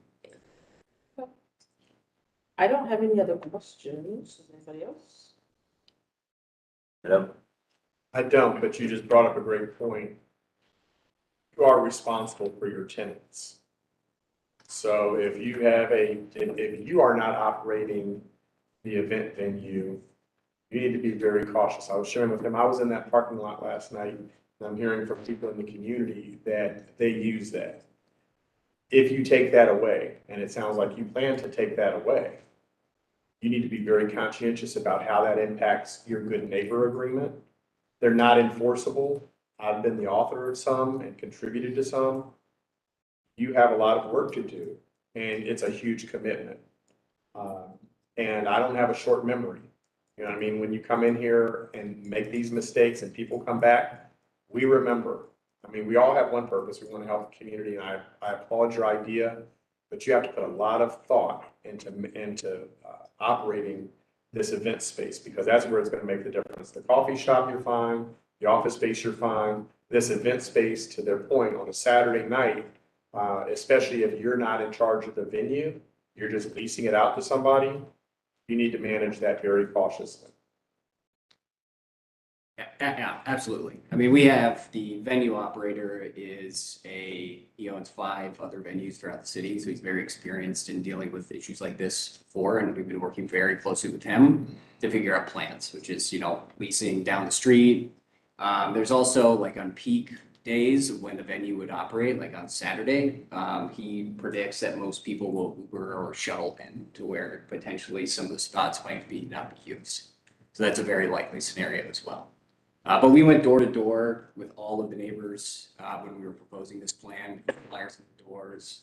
I don't have any other questions. Does anybody else? Hello? I don't, but you just brought up a great point. You are responsible for your tenants. So if you have if you are not operating the event venue, you need to be very cautious. I was sharing with him, I was in that parking lot last night, and I'm hearing from people in the community that they use that. If you take that away, and it sounds like you plan to take that away, you need to be very conscientious about how that impacts your good neighbor agreement. They're not enforceable. I've been the author of some and contributed to some. You have a lot of work to do, and it's a huge commitment. And I don't have a short memory. You know what I mean? When you come in here and make these mistakes and people come back, we remember. I mean, we all have one purpose. We want to help the community, and I applaud your idea, but you have to put a lot of thought into operating this event space, because that's where it's going to make the difference. The coffee shop, you're fine. The office space, you're fine. This event space, to their point, on a Saturday night, especially if you're not in charge of the venue, you're just leasing it out to somebody, you need to manage that very cautiously. Yeah, absolutely. I mean, we have the venue operator he owns 5 other venues throughout the city, so he's very experienced in dealing with issues like this before, and we've been working very closely with him to figure out plans, which is, leasing down the street. There's also, like, on peak days when the venue would operate, like on Saturday, he predicts that most people will Uber or shuttle in to where potentially some of the spots might be not be used. So that's a very likely scenario as well. But we went door to door with all of the neighbors when we were proposing this plan, flyers on the doors.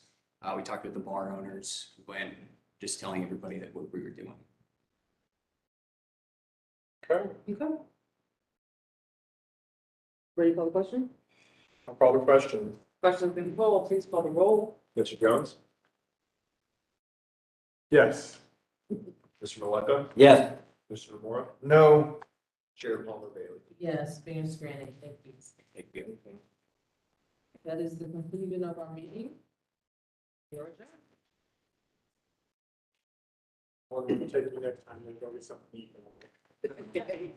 We talked with the bar owners, when just telling everybody that what we were doing. Okay. Okay. Ready for the question? I'll call the question. Question's been called, please call the roll. Mr. Jones? Yes. Mr. Maleka? Yes. Mr. Namora? No. Chair Palmer Bailey? Yes, being screened, thank you. Thank you. That is the conclusion of our meeting. You're adjourned. We're going to take you next time, there's going to be something to eat.